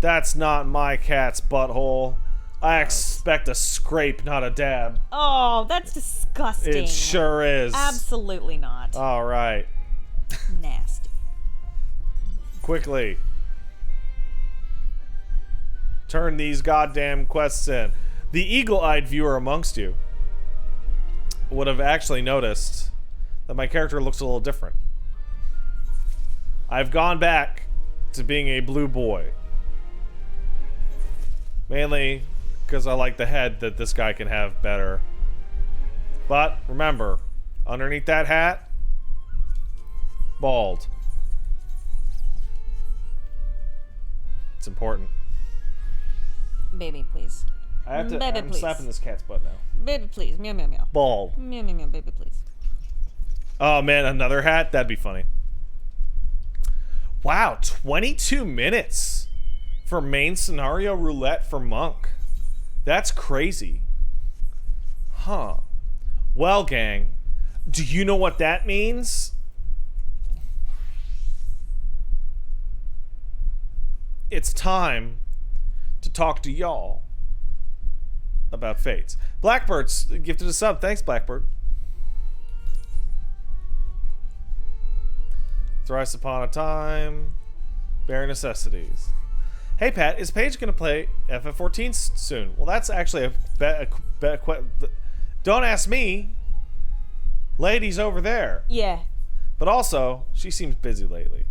That's not my cat's butthole. I expect a scrape, not a dab. Oh, that's disgusting. It sure is. Absolutely not. All right. Nasty. Quickly. Turn these goddamn quests in. The eagle-eyed viewer amongst you would have actually noticed that my character looks a little different. I've gone back to being a blue boy. Mainly because I like the head that this guy can have better. But remember, underneath that hat, bald. It's important. Baby, please. I'm please. slapping this cat's butt now. Baby, please. Meow, meow, meow. Bald. Meow, meow, meow. Baby, please. Oh, man, another hat? That'd be funny. Wow, 22 minutes for main scenario roulette for Monk. That's crazy. Huh. Well, gang, do you know what that means? It's time to talk to y'all about Fates. Blackbird's gifted a sub. Thanks, Blackbird. Thrice Upon a Time. Bare Necessities. Hey, Pat, is Paige going to play FF14 soon? Well, that's actually don't ask me. Lady's over there. Yeah. But also, she seems busy lately.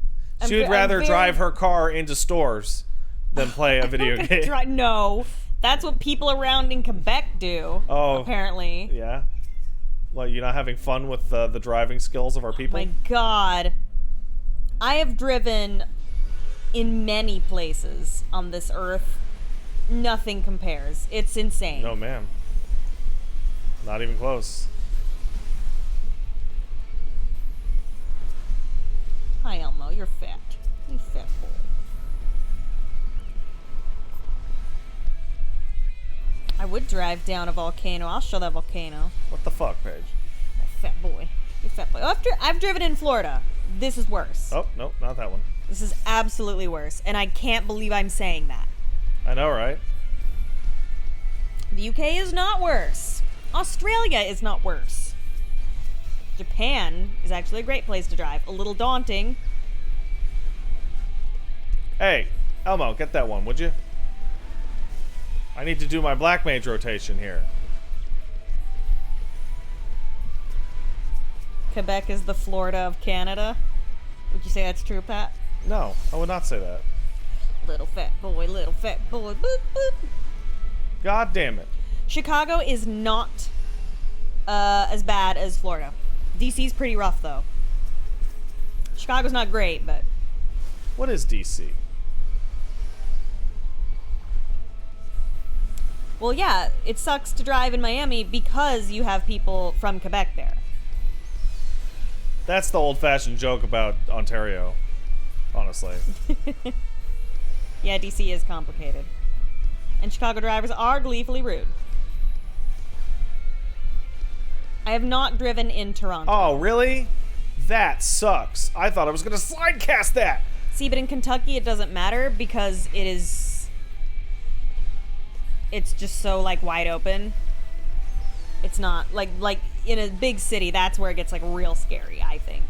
She would rather drive her car into stores than play a video game. No. That's what people around in Quebec do, apparently. Yeah? Well, you're not having fun with the driving skills of our people? Oh my God. I have driven in many places on this earth. Nothing compares. It's insane. No, ma'am. Not even close. Hi, Elmo. You're fat. You fat boy. I would drive down a volcano. I'll show that volcano. What the fuck, Paige? My fat boy. You fat boy. I've driven in Florida. This is worse. Oh, no, not that one. This is absolutely worse. And I can't believe I'm saying that. I know, right? The UK is not worse. Australia is not worse. Japan is actually a great place to drive. A little daunting. Hey, Elmo, get that one, would you? I need to do my black mage rotation here. Quebec is the Florida of Canada. Would you say that's true, Pat? No, I would not say that. Little fat boy, boop, boop. God damn it. Chicago is not as bad as Florida. DC's pretty rough, though. Chicago's not great, but... What is DC? Well, yeah, it sucks to drive in Miami because you have people from Quebec there. That's the old-fashioned joke about Ontario, honestly. Yeah, DC is complicated. And Chicago drivers are gleefully rude. I have not driven in Toronto. Oh, really? That sucks. I thought I was going to slide cast that. See, but in Kentucky it doesn't matter because it's just so, like, wide open. It's not, like in a big city, that's where it gets, like, real scary, I think.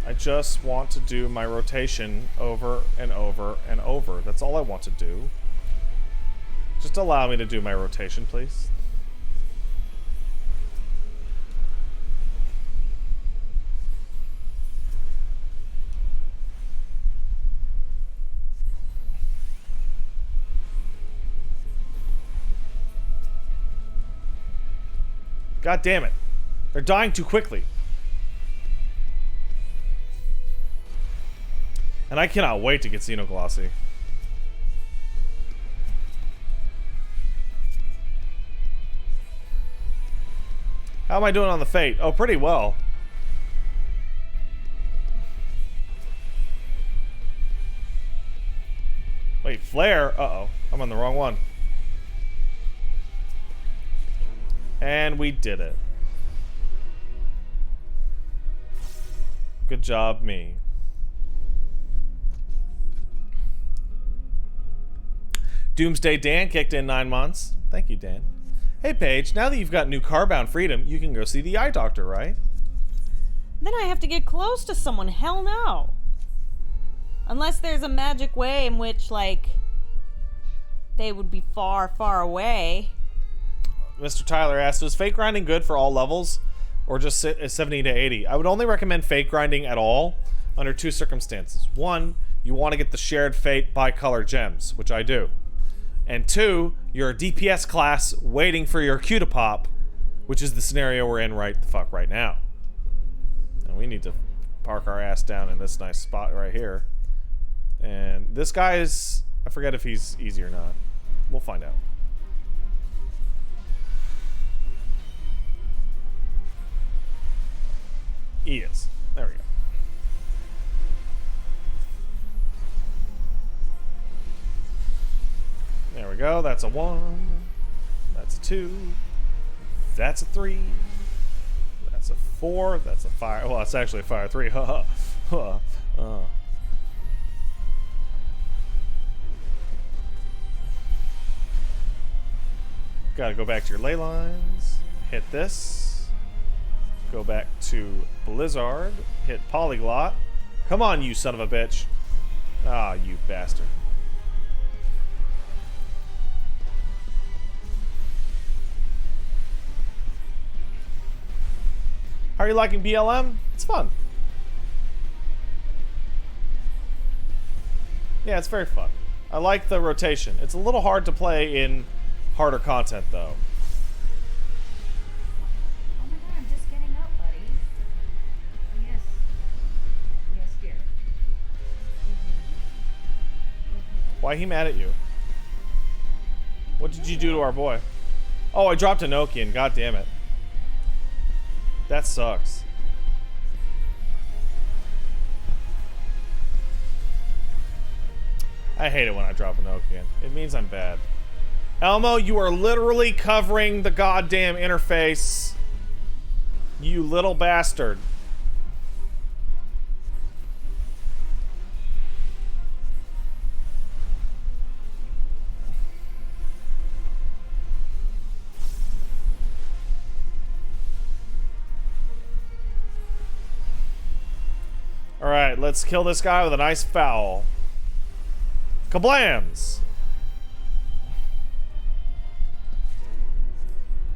I just want to do my rotation over and over and over. That's all I want to do. Just allow me to do my rotation, please. God damn it. They're dying too quickly. And I cannot wait to get Xenoglossy. How am I doing on the Fate? Oh, pretty well. Wait, Flare? Uh-oh. I'm on the wrong one. And we did it. Good job, me. Doomsday Dan kicked in 9 months. Thank you, Dan. Hey, Paige, now that you've got new Carbound Freedom, you can go see the eye doctor, right? Then I have to get close to someone. Hell no. Unless there's a magic way in which, like, they would be far, far away. Mr. Tyler asked, is fake grinding good for all levels or just 70 to 80? I would only recommend fake grinding at all under 2 circumstances. 1, you want to get the shared fate bicolor gems, which I do. And 2, you're a DPS class waiting for your Q to pop, which is the scenario we're in right now. And we need to park our ass down in this nice spot right here. And this guy is... I forget if he's easy or not. We'll find out. He is. There we go. There we go. That's a 1. That's a 2. That's a 3. That's a 4. That's a 5. Well, it's actually a fire 3. Gotta go back to your ley lines. Hit this. Go back to Blizzard. Hit Polyglot. Come on, you son of a bitch. Ah, you bastard. How are you liking BLM? It's fun. Yeah, it's very fun. I like the rotation. It's a little hard to play in harder content, though. Oh my god, I'm just getting up, buddy. Yes. Yes, dear. Why he mad at you? What did you do to our boy? Oh, I dropped a Nokian. God damn it. That sucks. I hate it when I drop a Nokian. It means I'm bad. Elmo, you are literally covering the goddamn interface. You little bastard. Alright, let's kill this guy with a nice foul. Kablams!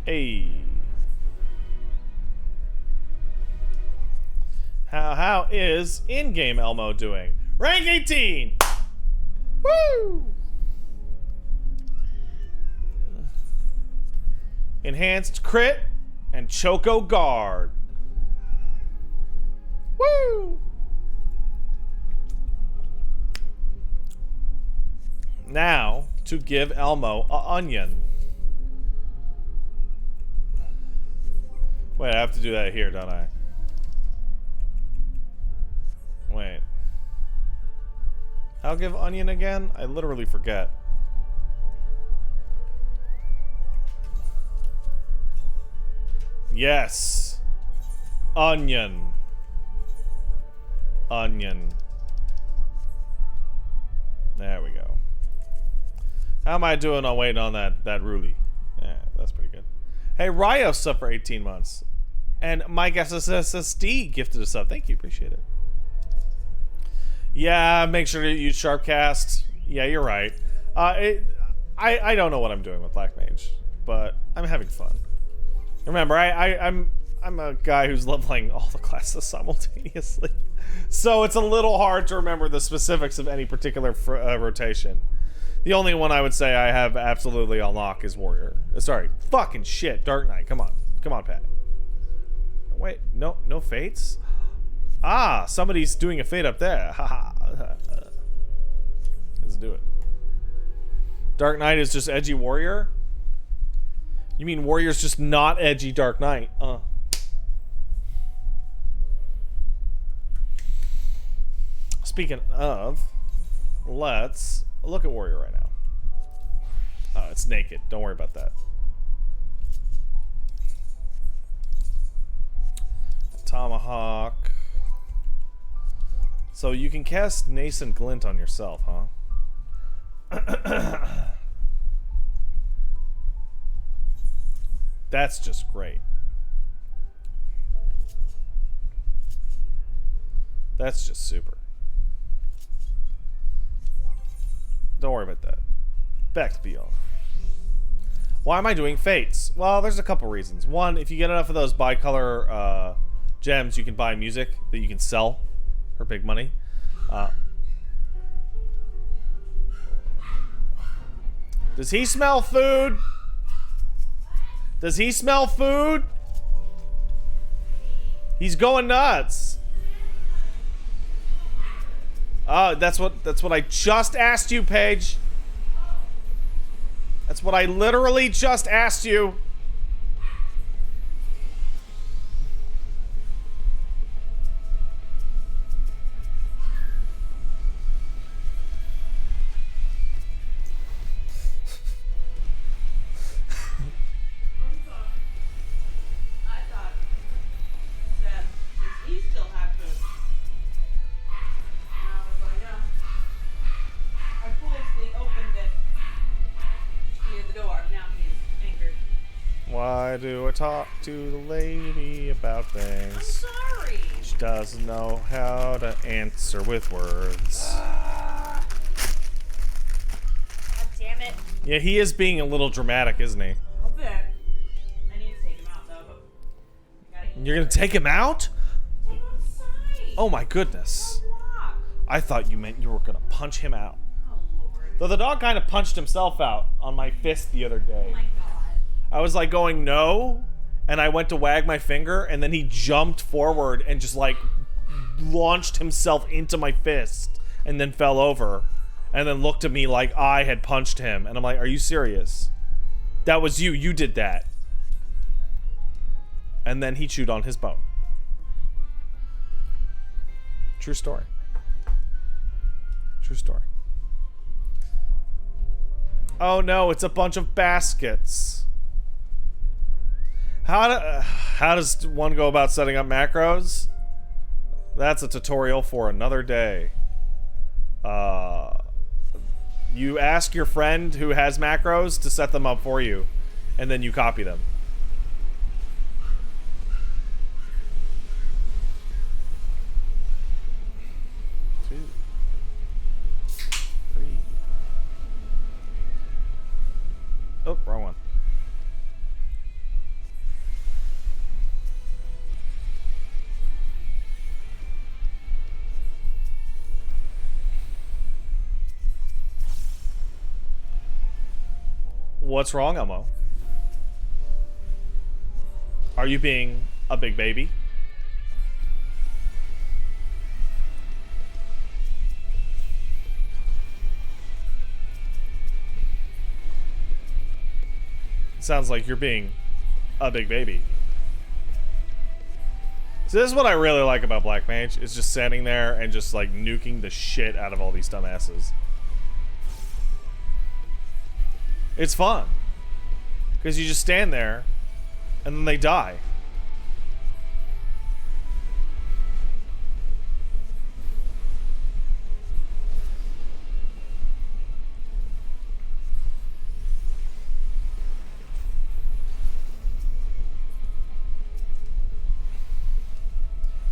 Hey. How is in-game Elmo doing? Rank 18! Woo! Enhanced crit and Choco Guard. Woo! Now, to give Elmo a onion. Wait, I have to do that here, don't I? Wait. I'll give onion again? I literally forget. Yes. Onion. Onion. There we go. How am I doing on waiting on that Ruli? Yeah, that's pretty good. Hey, Ryo sub for 18 months. And Mike SSSD gifted us up. Thank you, appreciate it. Yeah, make sure to use Sharpcast. Yeah, you're right. I don't know what I'm doing with Black Mage, but I'm having fun. Remember, I'm a guy who's leveling all the classes simultaneously, so it's a little hard to remember the specifics of any particular rotation. The only one I would say I have absolutely on lock is Warrior. Sorry, fucking shit, Dark Knight. Come on, Pat. Wait, no fates. Ah, somebody's doing a fate up there. Haha. Let's do it. Dark Knight is just edgy Warrior? You mean Warrior's just not edgy Dark Knight? Speaking of, let's look at Warrior right now. Oh, it's naked. Don't worry about that. Tomahawk. So you can cast Nascent Glint on yourself, huh? That's just great. That's just super. Don't worry about that. Back to Beyond. Why am I doing fates? Well, there's a couple reasons. One, if you get enough of those bicolor gems, you can buy music that you can sell for big money. Does he smell food? Does he smell food? He's going nuts. Oh, that's what I just asked you, Paige. That's what I literally just asked you. Why do I talk to the lady about things? I'm sorry. She doesn't know how to answer with words. God damn it. Yeah, he is being a little dramatic, isn't he? I'll bet. I need to take him out, though. But You're gonna take him out? take him outside. Oh my goodness. Block. I thought you meant you were gonna punch him out. Oh, Lord. Though the dog kind of punched himself out on my fist the other day. Oh, my God. I was like going no, and I went to wag my finger, and then he jumped forward and just like launched himself into my fist and then fell over and then looked at me like I had punched him. And I'm like, are you serious? That was you. You did that. And then he chewed on his bone. True story. True story. Oh no, it's a bunch of baskets. How does one go about setting up macros? That's a tutorial for another day. You ask your friend who has macros to set them up for you, and then you copy them. What's wrong, Elmo? Are you being a big baby? Sounds like you're being a big baby. So this is what I really like about Black Mage, is just standing there and just like nuking the shit out of all these dumbasses. It's fun. Because you just stand there and then they die.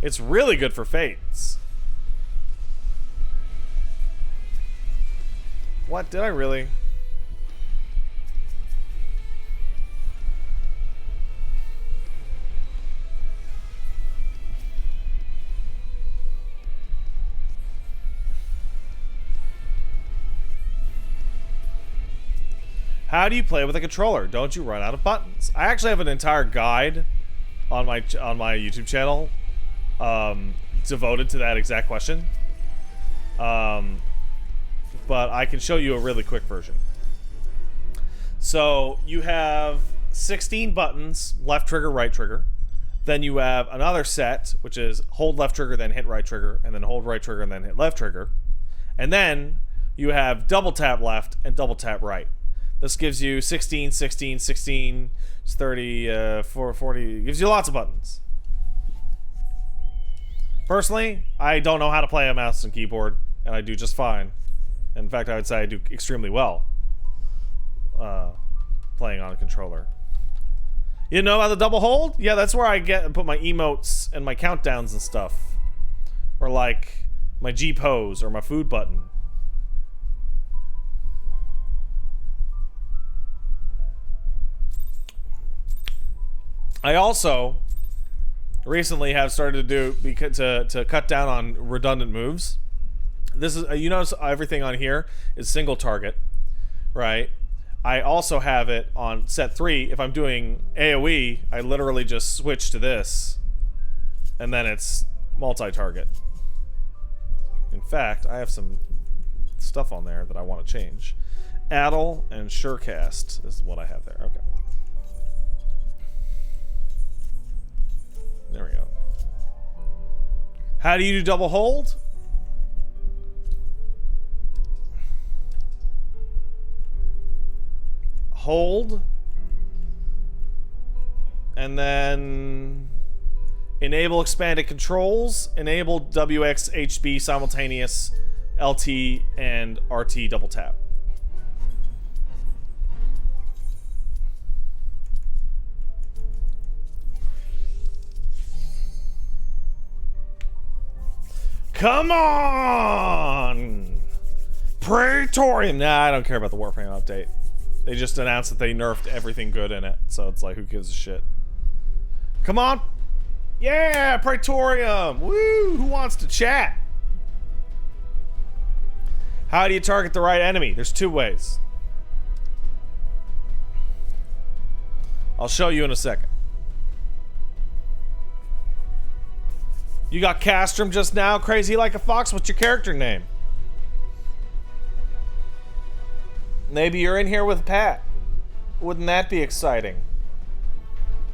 It's really good for fates. What? Did I really? How do you play with a controller? Don't you run out of buttons? I actually have an entire guide on my YouTube channel devoted to that exact question. But I can show you a really quick version. So you have 16 buttons, left trigger, right trigger. Then you have another set, which is hold left trigger, then hit right trigger, and then hold right trigger, and then hit left trigger. And then you have double tap left and double tap right. This gives you 16, 16, 16, 30, 40, gives you lots of buttons. Personally, I don't know how to play a mouse and keyboard, and I do just fine. In fact, I would say I do extremely well playing on a controller. You know about the double hold? Yeah, that's where I put my emotes and my countdowns and stuff. Or like my G pose or my food button. I also recently have started to do to cut down on redundant moves. This is you notice everything on here is single target, right? I also have it on set 3. If I'm doing AoE, I literally just switch to this, and then it's multi-target. In fact, I have some stuff on there that I want to change. Addle and Surecast is what I have there. Okay. There we go. How do you do double hold? Hold. And then enable expanded controls. Enable WXHB simultaneous LT and RT double tap. Come on! Praetorium! Nah, I don't care about the Warframe update. They just announced that they nerfed everything good in it, so it's like, who gives a shit? Come on! Yeah! Praetorium! Woo! Who wants to chat? How do you target the right enemy? There's 2 ways. I'll show you in a second. You got Castrum just now, crazy like a fox. What's your character name? Maybe you're in here with Pat. Wouldn't that be exciting?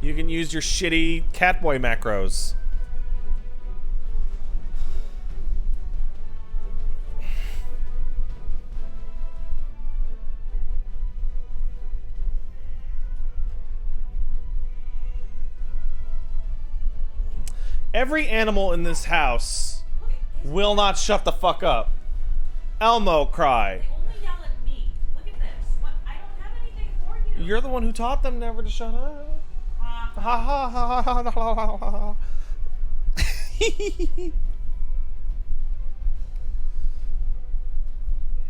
You can use your shitty Catboy macros. Every animal in this house will not shut the fuck up. Elmo cry. Only yell at me. Look at this. What? I don't have anything for you. You're the one who taught them never to shut up. Ha ha ha ha ha ha.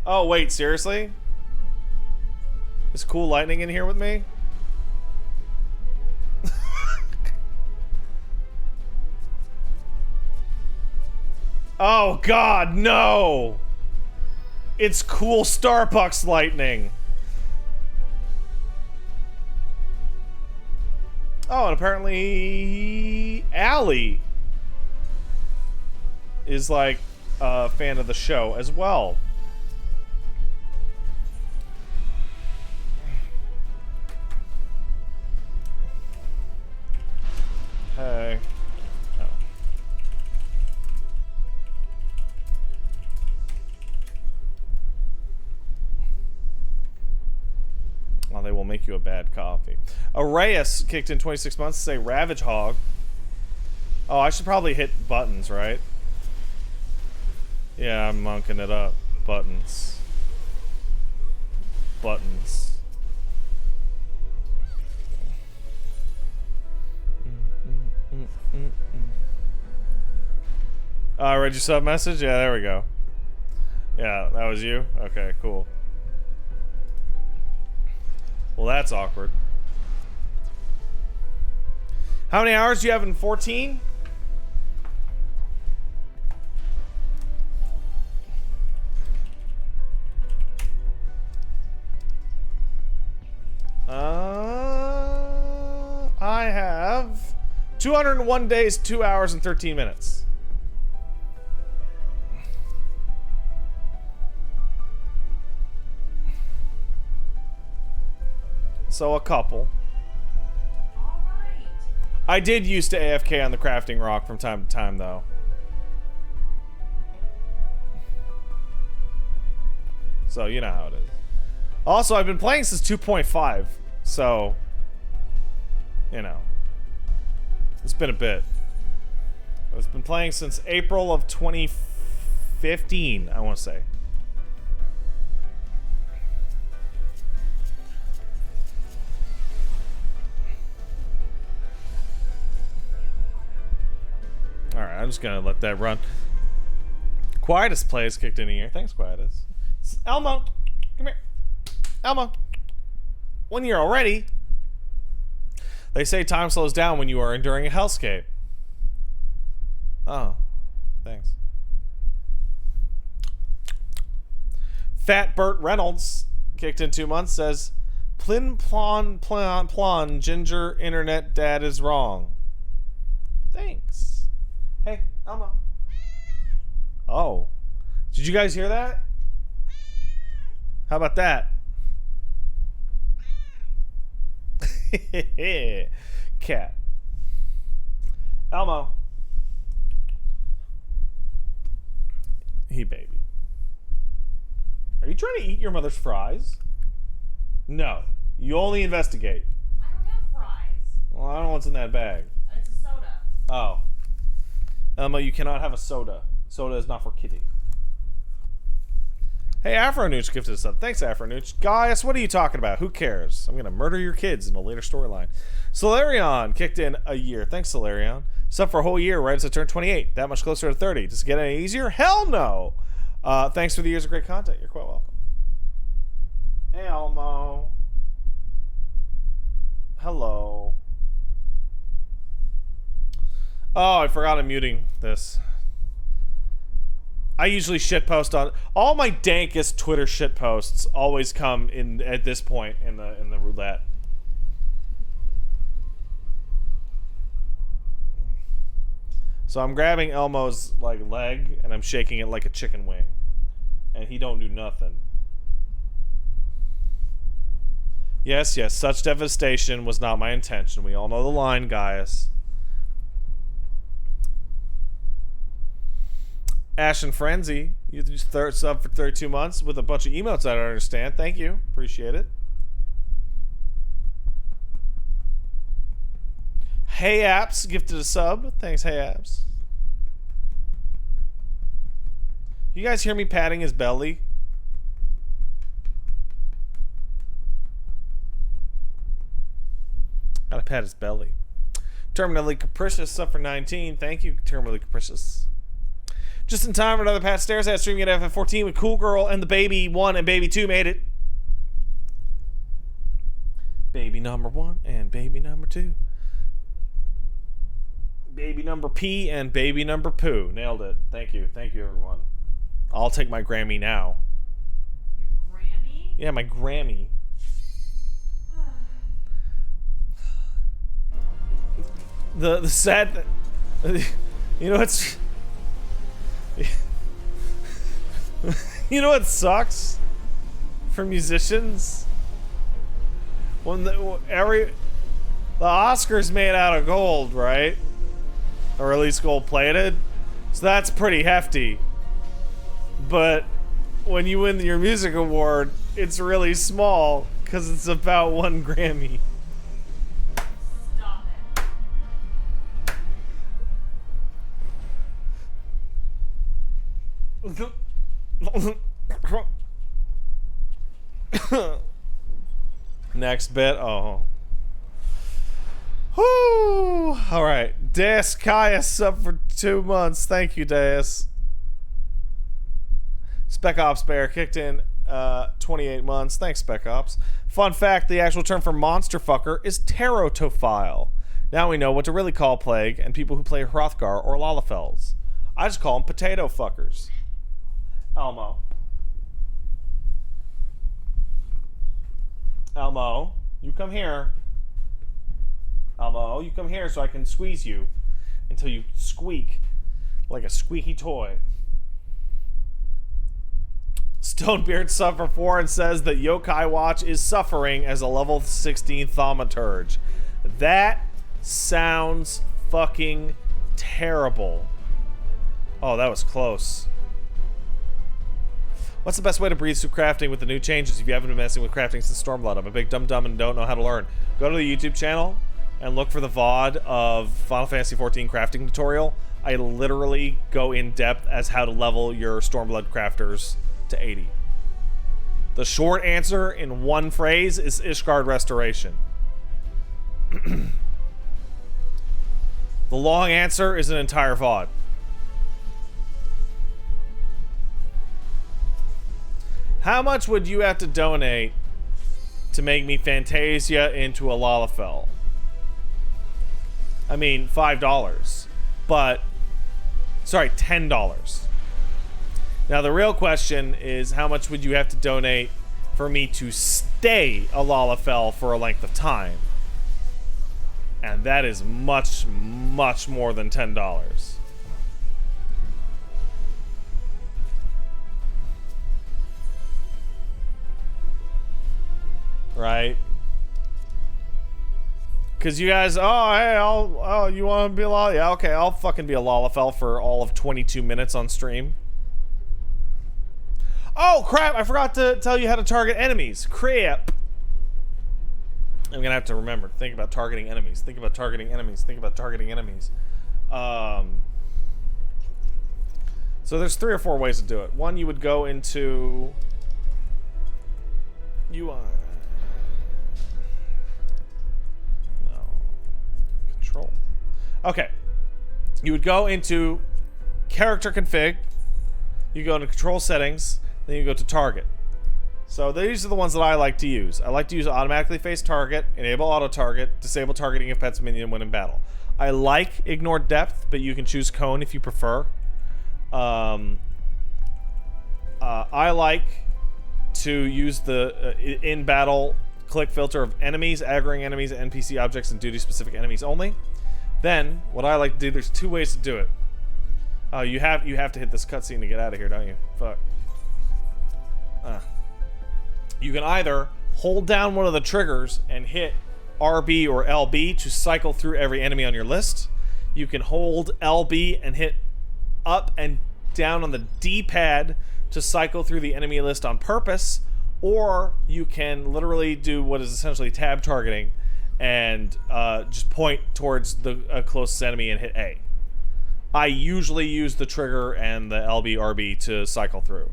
Oh wait, seriously? Is Cool Lightning in here with me? Oh god, no! It's Cool Starbucks Lightning. Oh, and apparently Allie is like a fan of the show as well. Hey. Oh. Well, they will make you a bad coffee. Arrayus kicked in 26 months to say Ravage Hog. Oh, I should probably hit buttons, right? Yeah, I'm monking it up. Buttons. Buttons. I read your sub message? Yeah, there we go. Yeah, that was you? Okay, cool. Well, that's awkward. How many hours do you have in 14? I have 201 days, 2 hours, and 13 minutes. So a couple. All right. I did used to AFK on the crafting rock from time to time, though. So you know how it is. Also, I've been playing since 2.5, so you know, it's been a bit. I've been playing since April of 2015, I want to say. Alright, I'm just gonna let that run. Quietus plays kicked in here. Thanks, Quietus. Elmo, come here. Elmo. 1 year already. They say time slows down when you are enduring a hellscape. Oh, thanks. Fat Burt Reynolds kicked in 2 months says, Plin plon plon plon ginger internet dad is wrong. Thanks. Hey, Elmo. Oh. Did you guys hear that? How about that? Cat. Elmo. Hey, baby. Are you trying to eat your mother's fries? No. You only investigate. I don't have fries. Well, I don't know what's in that bag. It's a soda. Oh. Elmo, you cannot have a soda. Soda is not for kitty. Hey, Afronooch gifted us up. Thanks, Afronooch. Gaius, what are you talking about? Who cares? I'm going to murder your kids in a later storyline. Solarion kicked in a year. Thanks, Solarion. Sub for a whole year right as I turned 28. That much closer to 30. Does it get any easier? Hell no! Thanks for the years of great content. You're quite welcome. Hey, Elmo. Hello. Oh, I forgot I'm muting this. I usually shitpost on all my dankest Twitter shitposts. Always come in at this point in the roulette. So I'm grabbing Elmo's like leg and I'm shaking it like a chicken wing, and he don't do nothing. Yes, yes, such devastation was not my intention. We all know the line, Gaius. Ashen Frenzy, you just third sub for 32 months with a bunch of emotes I don't understand. Thank you. Appreciate it. Hey Apps gifted a sub. Thanks, Hey Apps. You guys hear me patting his belly? Gotta pat his belly. Terminally Capricious sub for 19. Thank you, Terminally Capricious. Just in time for another Pat Stairs at streaming at FF14 with Cool Girl and the Baby 1 and Baby 2 made it. Baby number 1 and Baby number 2. Baby number P and Baby number Poo. Nailed it. Thank you. Thank you, everyone. I'll take my Grammy now. Your Grammy? Yeah, my Grammy. The sad you know what's you know what sucks for musicians? When the Oscar's made out of gold, right? Or at least gold plated. So that's pretty hefty. But when you win your music award, it's really small because it's about 1 Grammy. Stop it. Next bit. Oh. Whoo! Alright. Deus Caius up for 2 months. Thank you, Deus. Spec Ops Bear kicked in 28 months. Thanks, Spec Ops. Fun fact, the actual term for monster fucker is terotophile. Now we know what to really call Plague and people who play Hrothgar or Lalafels. I just call them potato fuckers. Elmo. Elmo, you come here. Elmo, you come here so I can squeeze you until you squeak like a squeaky toy. Stonebeard suffer 4 and says that Yokai Watch is suffering as a level 16 thaumaturge. That sounds fucking terrible. Oh, that was close. What's the best way to breeze through crafting with the new changes if you haven't been messing with crafting since Stormblood? I'm a big dum-dum and don't know how to learn. Go to the YouTube channel and look for the VOD of Final Fantasy XIV crafting tutorial. I literally go in depth as how to level your Stormblood crafters to 80. The short answer in one phrase is Ishgard Restoration. The long answer is an entire VOD. How much would you have to donate to make me Fantasia into a Lalafell? I mean, $5. But, sorry, $10. Now, the real question is, how much would you have to donate for me to stay a Lalafell for a length of time? And that is much, much more than $10. Right? Because you guys, oh, hey, you want to be a Lalafell? Yeah, okay, I'll fucking be a Lalafell for all of 22 minutes on stream. Oh, crap, I forgot to tell you how to target enemies. Crap. I'm gonna have to remember. Think about targeting enemies. Think about targeting enemies. Think about targeting enemies. So there's 3 or 4 ways to do it. One, you would go into UI. No. Control. Okay. You would go into character config. You go into control settings. Then you go to target. So these are the ones that I like to use. I like to use automatically face target, enable auto target, disable targeting if pets minion when in battle. I like ignore depth, but you can choose cone if you prefer. I like to use the in battle click filter of enemies, aggroing enemies, NPC objects, and duty specific enemies only. Then what I like to do, there's 2 ways to do it. You have to hit this cutscene to get out of here, don't you? Fuck. You can either hold down one of the triggers and hit RB or LB to cycle through every enemy on your list. You can hold LB and hit up and down on the D-pad to cycle through the enemy list on purpose, or you can literally do what is essentially tab targeting and just point towards the closest enemy and hit A. I usually use the trigger and the LB RB to cycle through.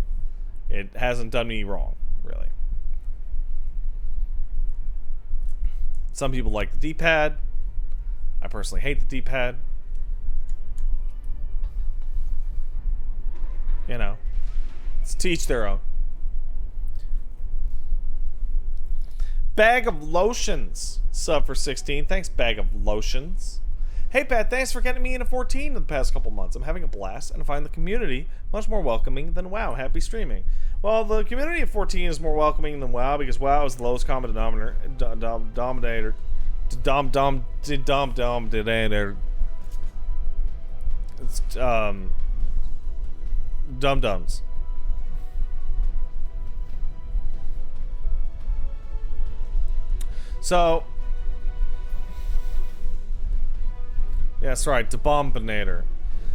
It hasn't done me wrong, really. Some people like the D-pad. I personally hate the D-pad. You know, it's to each their own. Bag of Lotions. Sub for 16. Thanks, Bag of Lotions. Hey, Pat, thanks for getting me into 14 in the past couple months. I'm having a blast, and I find the community much more welcoming than WoW. Happy streaming. Well, the community of 14 is more welcoming than WoW because WoW is the lowest common denominator. Dum dum dum dum dum. It's dum dums. So yeah, that's right, the bombinator.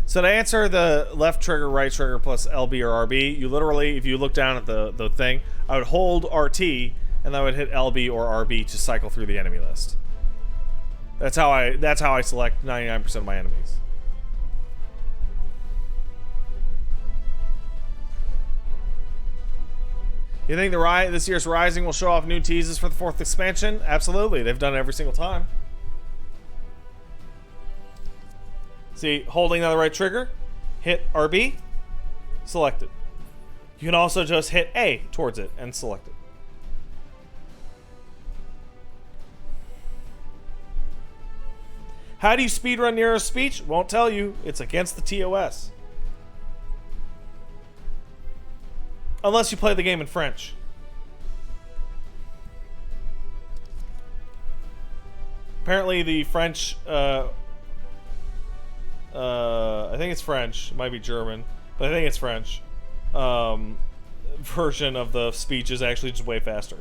So to answer the left trigger, right trigger plus LB or RB, you literally, if you look down at the thing, I would hold RT and I would hit LB or RB to cycle through the enemy list. That's how I select 99% of my enemies. You think this year's Rising will show off new teases for the 4th expansion? Absolutely. They've done it every single time. See, holding down the right trigger, hit RB, select it. You can also just hit A towards it and select it. How do you speedrun Nero's speech? Won't tell you. It's against the TOS. Unless you play the game in French. Apparently the French, I think it's French. It might be German, but I think it's French. Version of the speech is actually just way faster.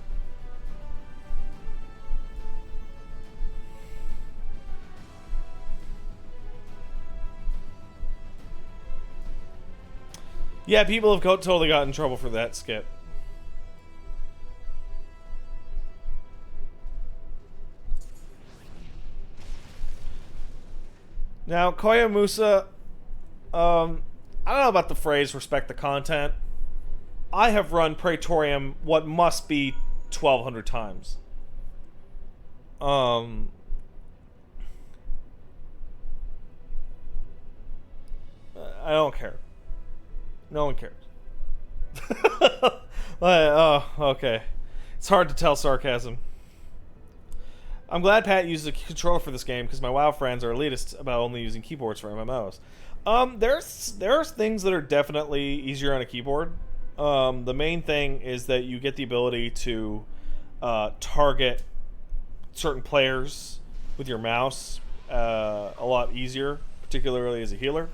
Yeah, people have totally got in trouble for that skip. Now, Koya Musa, I don't know about the phrase respect the content. I have run Praetorium what must be 1,200 times. I don't care. No one cares. Oh, okay. It's hard to tell sarcasm. I'm glad Pat uses a controller for this game because my WoW friends are elitist about only using keyboards for MMOs. There are things that are definitely easier on a keyboard. The main thing is that you get the ability to target certain players with your mouse a lot easier, particularly as a healer.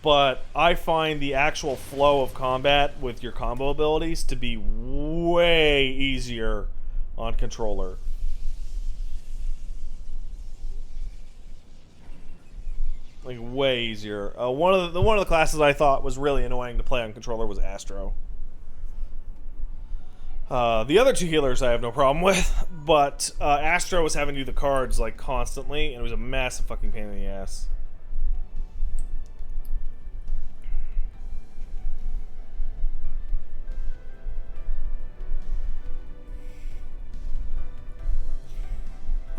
But I find the actual flow of combat with your combo abilities to be way easier on controller. Like way easier. One of the classes I thought was really annoying to play on controller was Astro. The other two healers I have no problem with, but Astro was having to do the cards like constantly, and it was a massive fucking pain in the ass.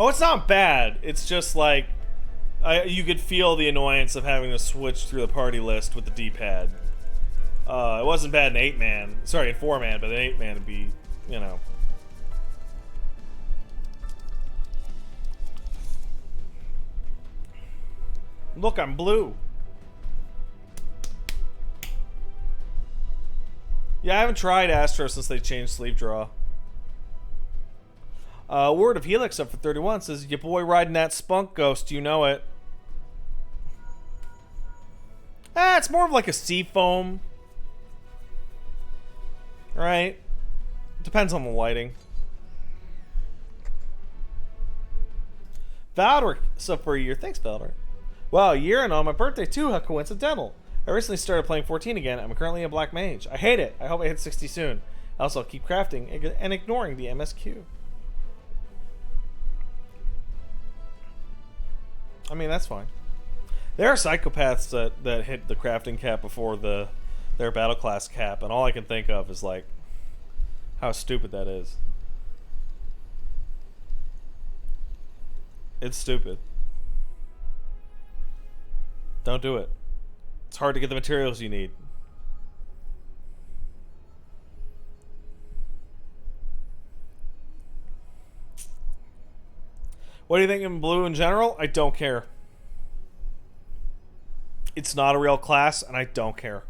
Oh, it's not bad. It's just like you could feel the annoyance of having to switch through the party list with the D-pad. It wasn't bad in 8-man. Sorry, in 4-man, but in 8-man it'd be, you know. Look, I'm blue. Yeah, I haven't tried Astro since they changed sleeve draw. Word of Helix up for 31 says, your boy riding that spunk ghost, you know it. It's more of like a sea foam. Right? Depends on the lighting. Valdrick, up for a year. Thanks, Valdrick. Wow, a year and on my birthday too, how coincidental. I recently started playing 14 again. I'm currently a black mage. I hate it. I hope I hit 60 soon. Also, I'll keep crafting and ignoring the MSQ. I mean, that's fine. There are psychopaths that hit the crafting cap before their battle class cap, and all I can think of is like how stupid that is. It's stupid. Don't do it. It's hard to get the materials you need. What do you think in blue in general? I don't care. It's not a real class, and I don't care.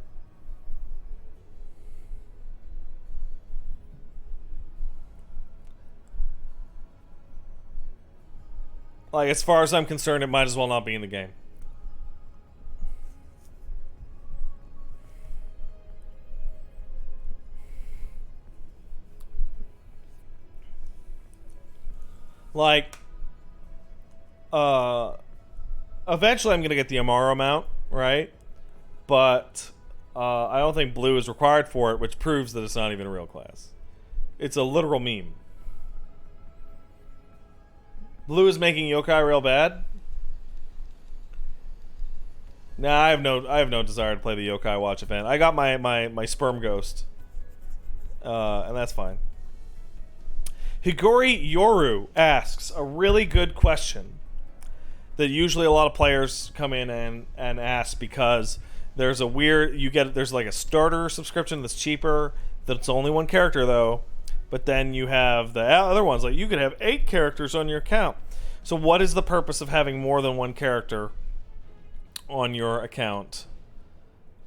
Like, as far as I'm concerned, it might as well not be in the game. Like, eventually I'm going to get the Amaro mount, right? But I don't think blue is required for it, which proves that it's not even a real class. It's a literal meme. Blue is making yokai real bad? Nah, I have no desire to play the Yokai Watch event. I got my sperm ghost. And that's fine. Higori Yoru asks a really good question that usually a lot of players come in and ask, because there's there's like a starter subscription that's cheaper, that's only one character though, but then you have the other ones, like you could have 8 characters on your account. So what is the purpose of having more than one character on your account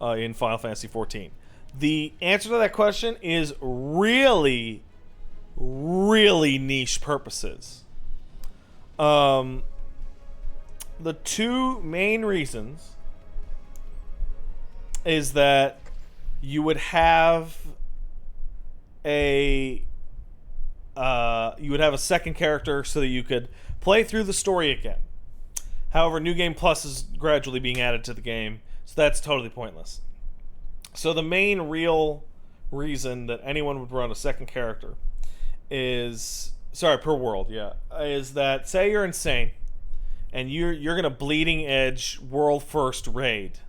in Final Fantasy XIV? The answer to that question is really niche purposes. The 2 main reasons is that you would have a second character so that you could play through the story again. However, New Game Plus is gradually being added to the game, so that's totally pointless. So the main real reason that anyone would run a second character is per world, is that, say you're insane and you're gonna bleeding edge world first raid,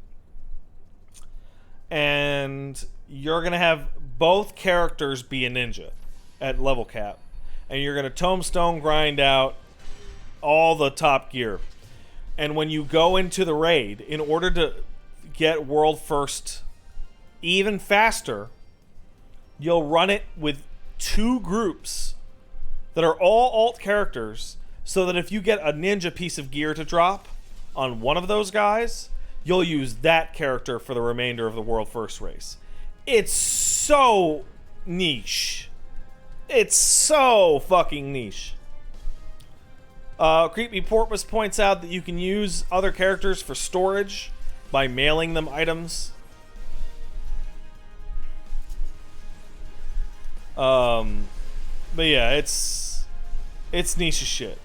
and you're gonna have both characters be a ninja at level cap, and you're gonna tombstone grind out all the top gear, and when you go into the raid, in order to get world first even faster, you'll run it with 2 groups that are all alt characters, so that if you get a ninja piece of gear to drop on one of those guys, you'll use that character for the remainder of the world first race. It's so niche. It's so fucking niche. Creepy Porpoise points out that you can use other characters for storage by mailing them items. But yeah, it's niche as shit.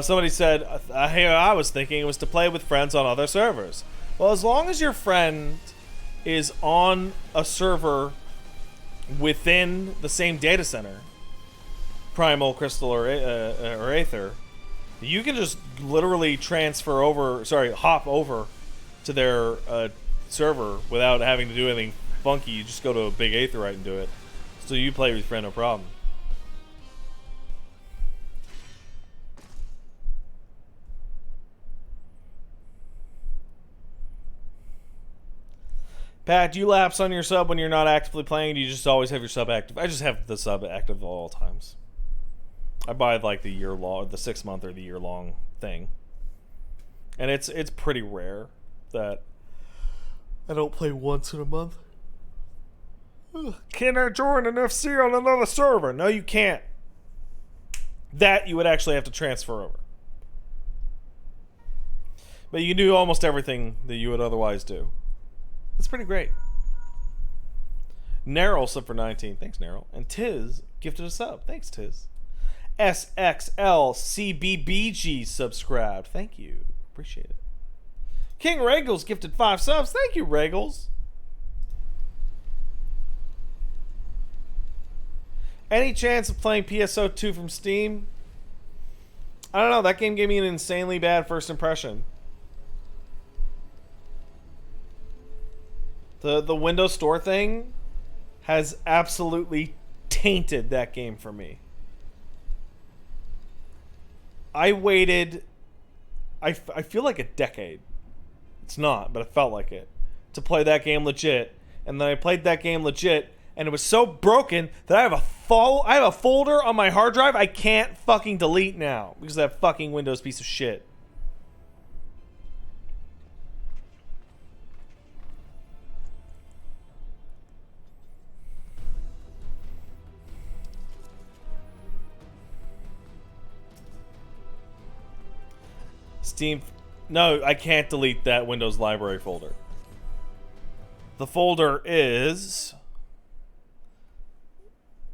Somebody said, I was thinking it was to play with friends on other servers. Well, as long as your friend is on a server within the same data center, Primal, Crystal, or Aether, you can just literally hop over to their server without having to do anything funky. You just go to a big Aetherite and do it. So you play with your friend, no problem. Pat, do you lapse on your sub when you're not actively playing? Do you just always have your sub active? I just have the sub active at all times. I buy like the 6 month or the year long thing, and it's pretty rare that I don't play once in a month. Ugh. Can I join an FC on another server? No, you can't. That you would actually have to transfer over. But you can do almost everything that you would otherwise do. It's pretty great. Neryl sub for 19. Thanks, Neryl. And Tiz gifted a sub. Thanks, Tiz. SXLCBBG subscribed. Thank you. Appreciate it. King Regals gifted 5 subs. Thank you, Regals. Any chance of playing PSO2 from Steam? I don't know. That game gave me an insanely bad first impression. The Windows Store thing has absolutely tainted that game for me. I waited, I feel like a decade. It's not, but it felt like it. To play that game legit. And then I played that game legit, and it was so broken that I have a folder on my hard drive I can't fucking delete now because of that fucking Windows piece of shit. Steam. No, I can't delete that Windows library folder. The folder is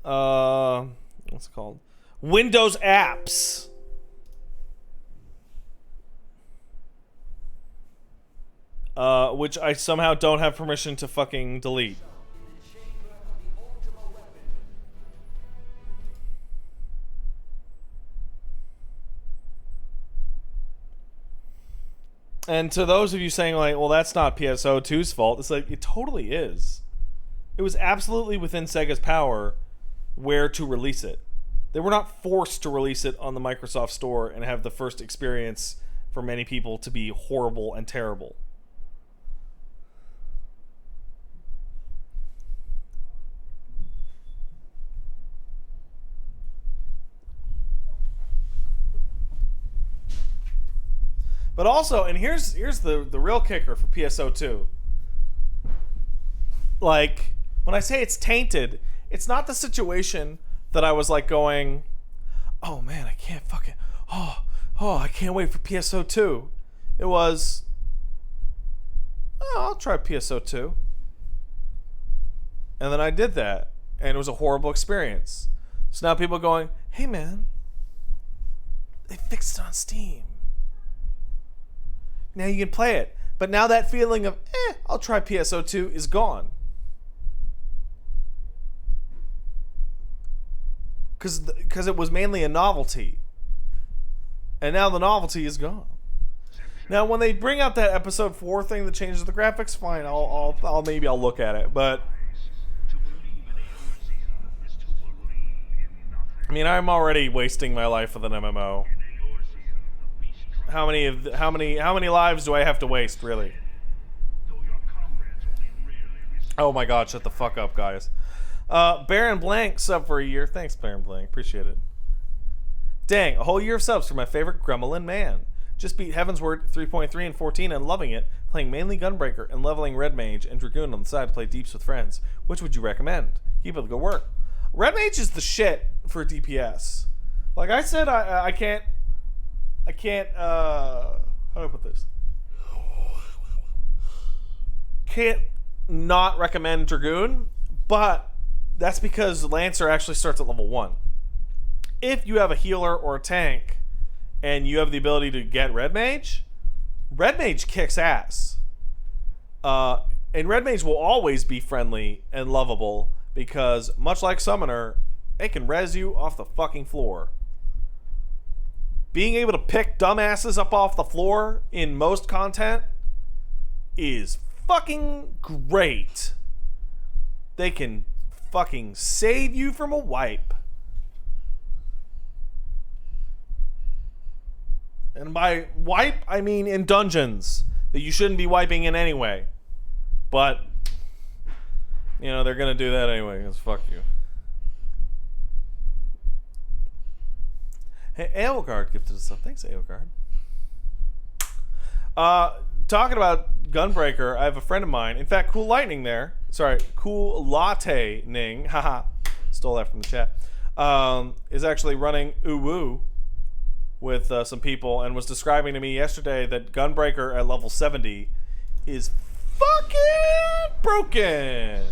what's it called? Windows apps. Which I somehow don't have permission to fucking delete. And to those of you saying, like, well, that's not PSO2's fault, it's like, it totally is. It was absolutely within Sega's power where to release it. They were not forced to release it on the Microsoft Store and have the first experience for many people to be horrible and terrible. But also, and here's the real kicker for PSO2. Like, when I say it's tainted, it's not the situation that I was like going, oh man, I can't fucking, oh, I can't wait for PSO2. It was, oh, I'll try PSO2. And then I did that, and it was a horrible experience. So now people are going, hey man, they fixed it on Steam. Now you can play it. But now that feeling of, I'll try PSO2 is gone. Because it was mainly a novelty. And now the novelty is gone. Now when they bring out that episode 4 thing that changes the graphics, fine, I'll maybe I'll look at it. But I mean, I'm already wasting my life with an MMO. How many lives do I have to waste, really? Oh my god, shut the fuck up, guys. Baron Blank sub for a year. Thanks, Baron Blank. Appreciate it. Dang, a whole year of subs for my favorite Gremlin man. Just beat Heavensward 3.3 and 14 and loving it, playing mainly Gunbreaker and leveling Red Mage and Dragoon on the side to play Deeps with friends. Which would you recommend? Keep up the good work. Red Mage is the shit for DPS. Like I said, I can't, how do I put this? Can't not recommend Dragoon, but that's because Lancer actually starts at level 1. If you have a healer or a tank, and you have the ability to get Red Mage kicks ass. And Red Mage will always be friendly and lovable, because much like Summoner, they can res you off the fucking floor. Being able to pick dumbasses up off the floor in most content is fucking great. They can fucking save you from a wipe. And by wipe, I mean in dungeons that you shouldn't be wiping in anyway. But, you know, they're going to do that anyway, because fuck you. Hey, Aelgard gifted us up. Thanks, Aelgard. Talking about Gunbreaker, I have a friend of mine. In fact, Cool Lightning there. Sorry, Cool Latte Ning. Haha. Stole that from the chat. Is actually running Uwu with some people and was describing to me yesterday that Gunbreaker at level 70 is fucking broken.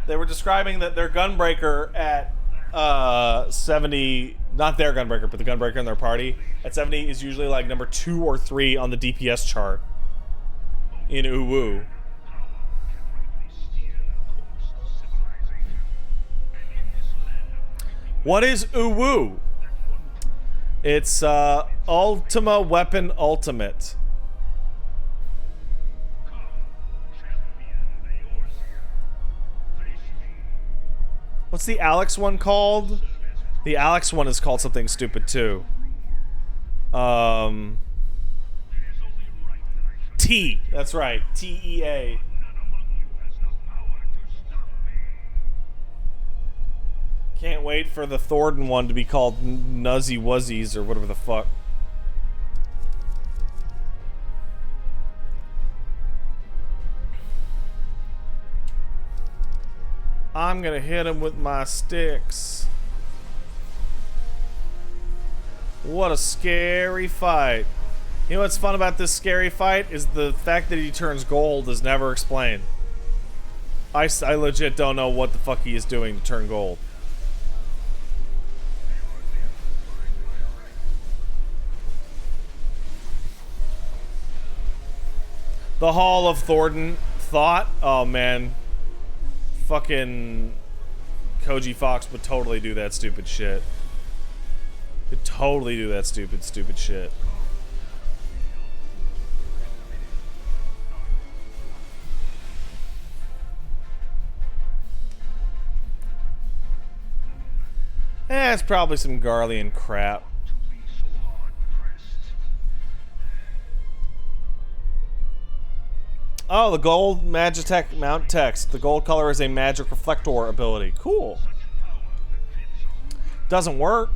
They were describing that their Gunbreaker at 70, not their Gunbreaker, but the Gunbreaker in their party at 70 is usually like number 2 or 3 on the DPS chart in Uwu. What is Uwu? It's Ultima Weapon Ultimate. What's the Alex one called? The Alex one is called something stupid too. T. That's right. TEA. Can't wait for the Thornton one to be called Nuzzy Wuzzies or whatever the fuck. I'm gonna hit him with my sticks. What a scary fight. You know what's fun about this scary fight is the fact that he turns gold is never explained. I legit don't know what the fuck he is doing to turn gold. The Hall of Thornton thought, oh man, fucking Koji Fox would totally do that stupid shit. Could totally do that stupid shit. It's probably some Garlean crap. Oh, the gold Magitech mount text. The gold color is a magic reflector ability. Cool. Doesn't work.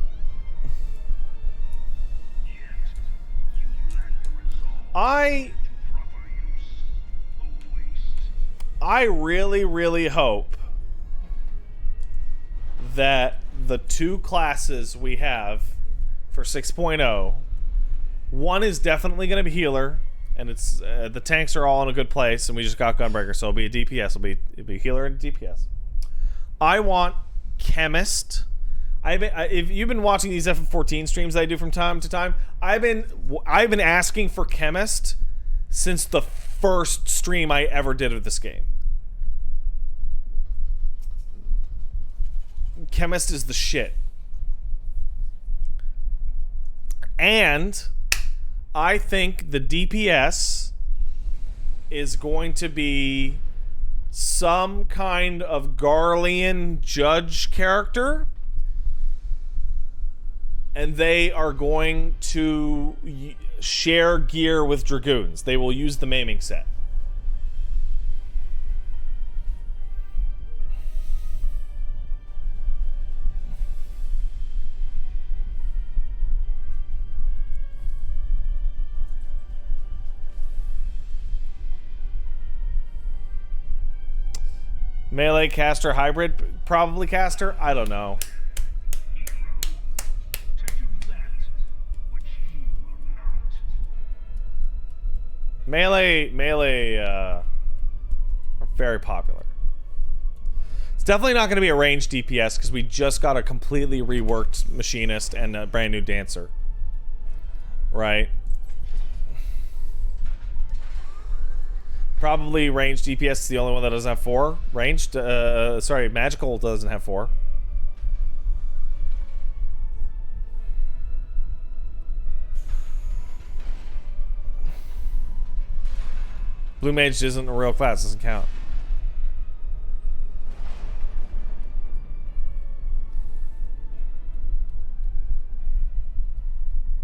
I really hope that the two classes we have for 6.0, one is definitely going to be healer, and it's the tanks are all in a good place, and we just got Gunbreaker, so it'll be a DPS. It'll be healer and DPS. I want chemist. If you've been watching these FF14 streams that I do from time to time, I've been asking for chemist since the first stream I ever did of this game. Chemist is the shit. And I think the DPS is going to be some kind of Garlean judge character. And they are going to share gear with Dragoons. They will use the maiming set. Melee caster hybrid? Probably caster? I don't know. Melee are very popular. It's definitely not going to be a ranged DPS because we just got a completely reworked machinist and a brand new dancer. Right? Probably ranged DPS is the only one that doesn't have 4. Ranged, sorry, magical doesn't have 4. Blue Mage isn't a real class, doesn't count.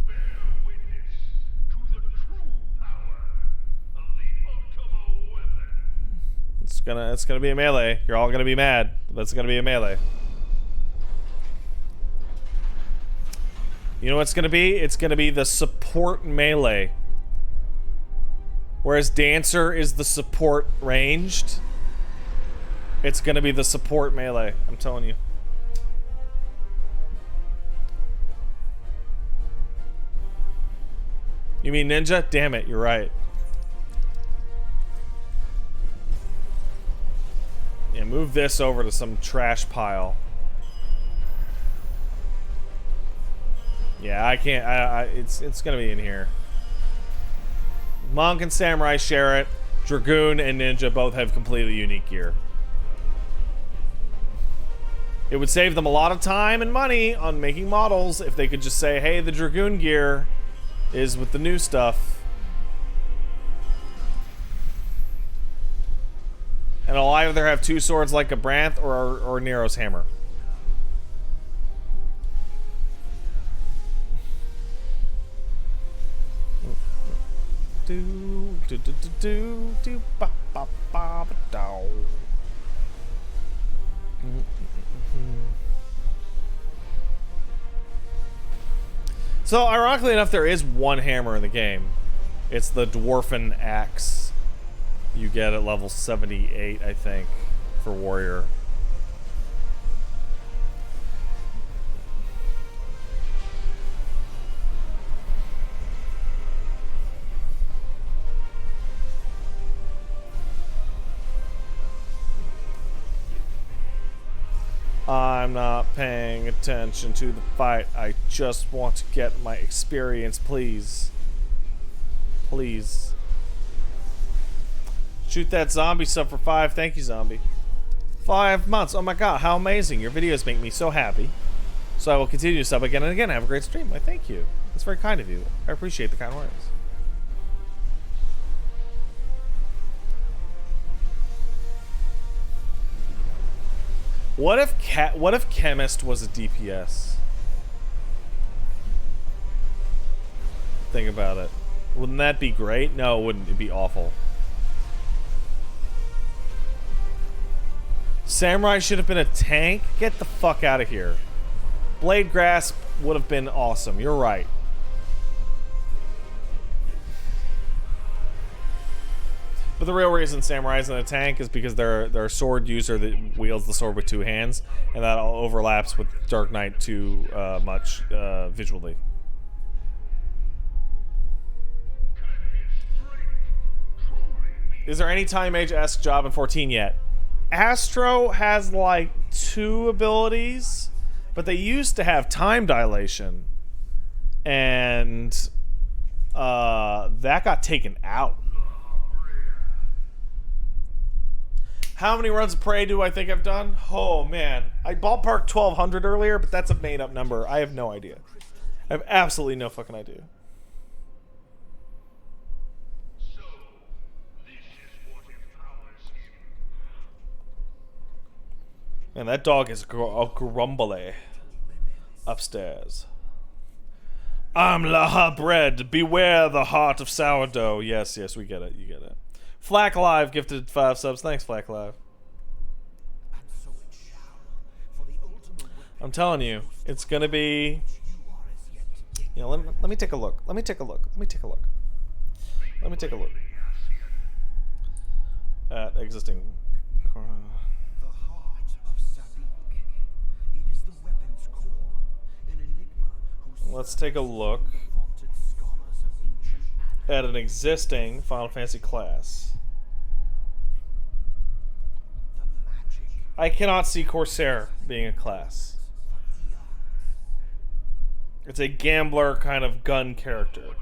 Bear witness to the true power of the Ultimo weapon. It's gonna be a melee. You're all gonna be mad, but it's gonna be a melee. You know what it's gonna be? It's gonna be the support melee. Whereas Dancer is the support ranged, it's gonna be the support melee. I'm telling you. You mean ninja? Damn it, you're right. Yeah, move this over to some trash pile. Yeah, I can't. It's gonna be in here. Monk and Samurai share it. Dragoon and Ninja both have completely unique gear. It would save them a lot of time and money on making models if they could just say, hey, the Dragoon gear is with the new stuff. And I'll either have 2 swords like a Branth or Nero's hammer. Ba ba ba ba do. So, ironically enough, there is one hammer in the game. It's the Dwarfen Axe. You get at level 78, I think, for Warrior. I'm not paying attention to the fight. I just want to get my experience, please. Please. Shoot that zombie sub for 5. Thank you, zombie. 5 months. Oh my god, how amazing. Your videos make me so happy. So I will continue to sub again and again. Have a great stream. Why, thank you. That's very kind of you. I appreciate the kind words. What if Chemist was a DPS? Think about it. Wouldn't that be great? No, it wouldn't. It'd be awful. Samurai should have been a tank? Get the fuck out of here. Blade Grasp would have been awesome. You're right. But the real reason Samurai isn't a tank is because they're a sword user that wields the sword with 2 hands, and that all overlaps with Dark Knight too much visually. Is there any Time Mage-esque job in 14 yet? Astro has like 2 abilities, but they used to have time dilation, and that got taken out. How many runs of Prey do I think I've done? Oh man, I ballparked 1,200 earlier, but that's a made-up number. I have no idea. I have absolutely no fucking idea. So, this is what empowers him. Man, that dog is grumbly upstairs. I'm La Bread. Beware the heart of sourdough. Yes, yes, we get it. You get it. Flack Live gifted 5 subs. Thanks, Flack Live. I'm telling you, it's gonna be. You know, let me take a look. Let me take a look. Let me take a look. Let me take a look at existing. The heart of Sabik. It is the weapon's core, an enigma whose Let's take a look vaulted scholars of ancient at an existing Final Fantasy class. the magic I cannot see Corsair being a class. It's a gambler kind of gun character.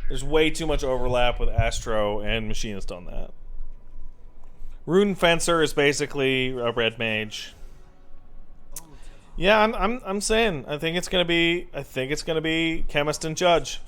There's way too much overlap with Astro and Machinist on that. Rune Fencer is basically a red mage. Yeah, I'm saying I think it's gonna be Chemist and Judge.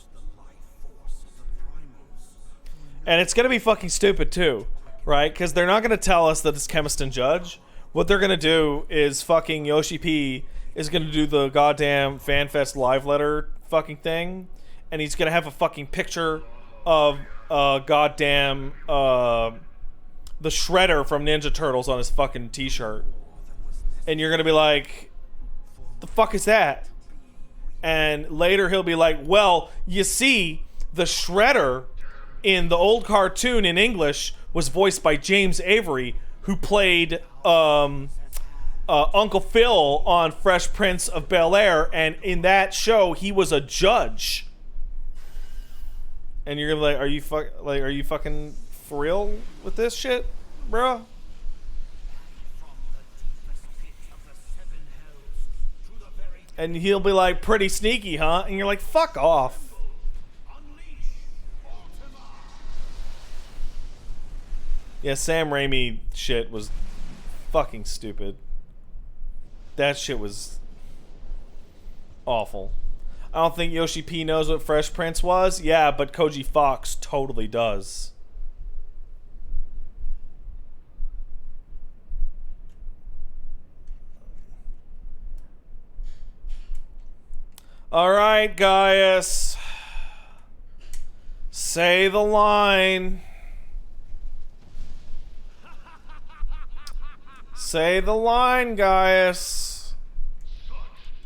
And it's gonna be fucking stupid too, right? Because they're not gonna tell us that it's Chemist and Judge. What they're gonna do is fucking Yoshi P is gonna do the goddamn FanFest live letter fucking thing, and he's gonna have a fucking picture of goddamn the Shredder from Ninja Turtles on his fucking t-shirt, and you're gonna be like, the fuck is that? And later he'll be like, well, you see, the Shredder in the old cartoon in English was voiced by James Avery, who played Uncle Phil on Fresh Prince of Bel-Air, and in that show he was a judge. And you're gonna be like, are you fucking for real with this shit, bro? And he'll be like, pretty sneaky, huh? And you're like, fuck off. Yeah, Sam Raimi shit was fucking stupid. That shit was awful. I don't think Yoshi P knows what Fresh Prince was. Yeah, but Koji Fox totally does. Alright, Gaius. Say the line. Say the line, Gaius. Such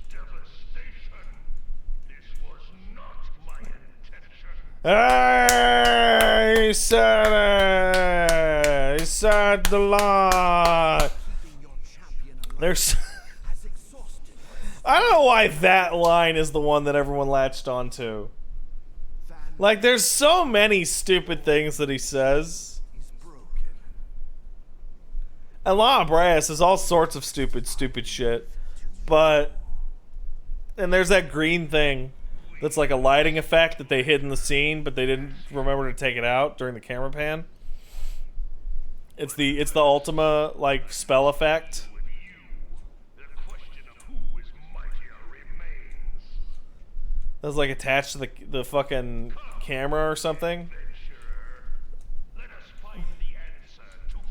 devastation. This was Hey, he said it. He said the line. Keeping your champion alive There's. has exhausted I don't know why that line is the one that everyone latched onto. Van Like, there's so many stupid things that he says. is broken. And La Brea says all sorts of stupid shit. But. And there's that green thing that's like a lighting effect that they hid in the scene, but they didn't remember to take it out during the camera pan. It's the Ultima, like, spell effect. With you, the question of who is mightier remains. That's like attached to the fucking camera or something. Adventurer, let us find the answer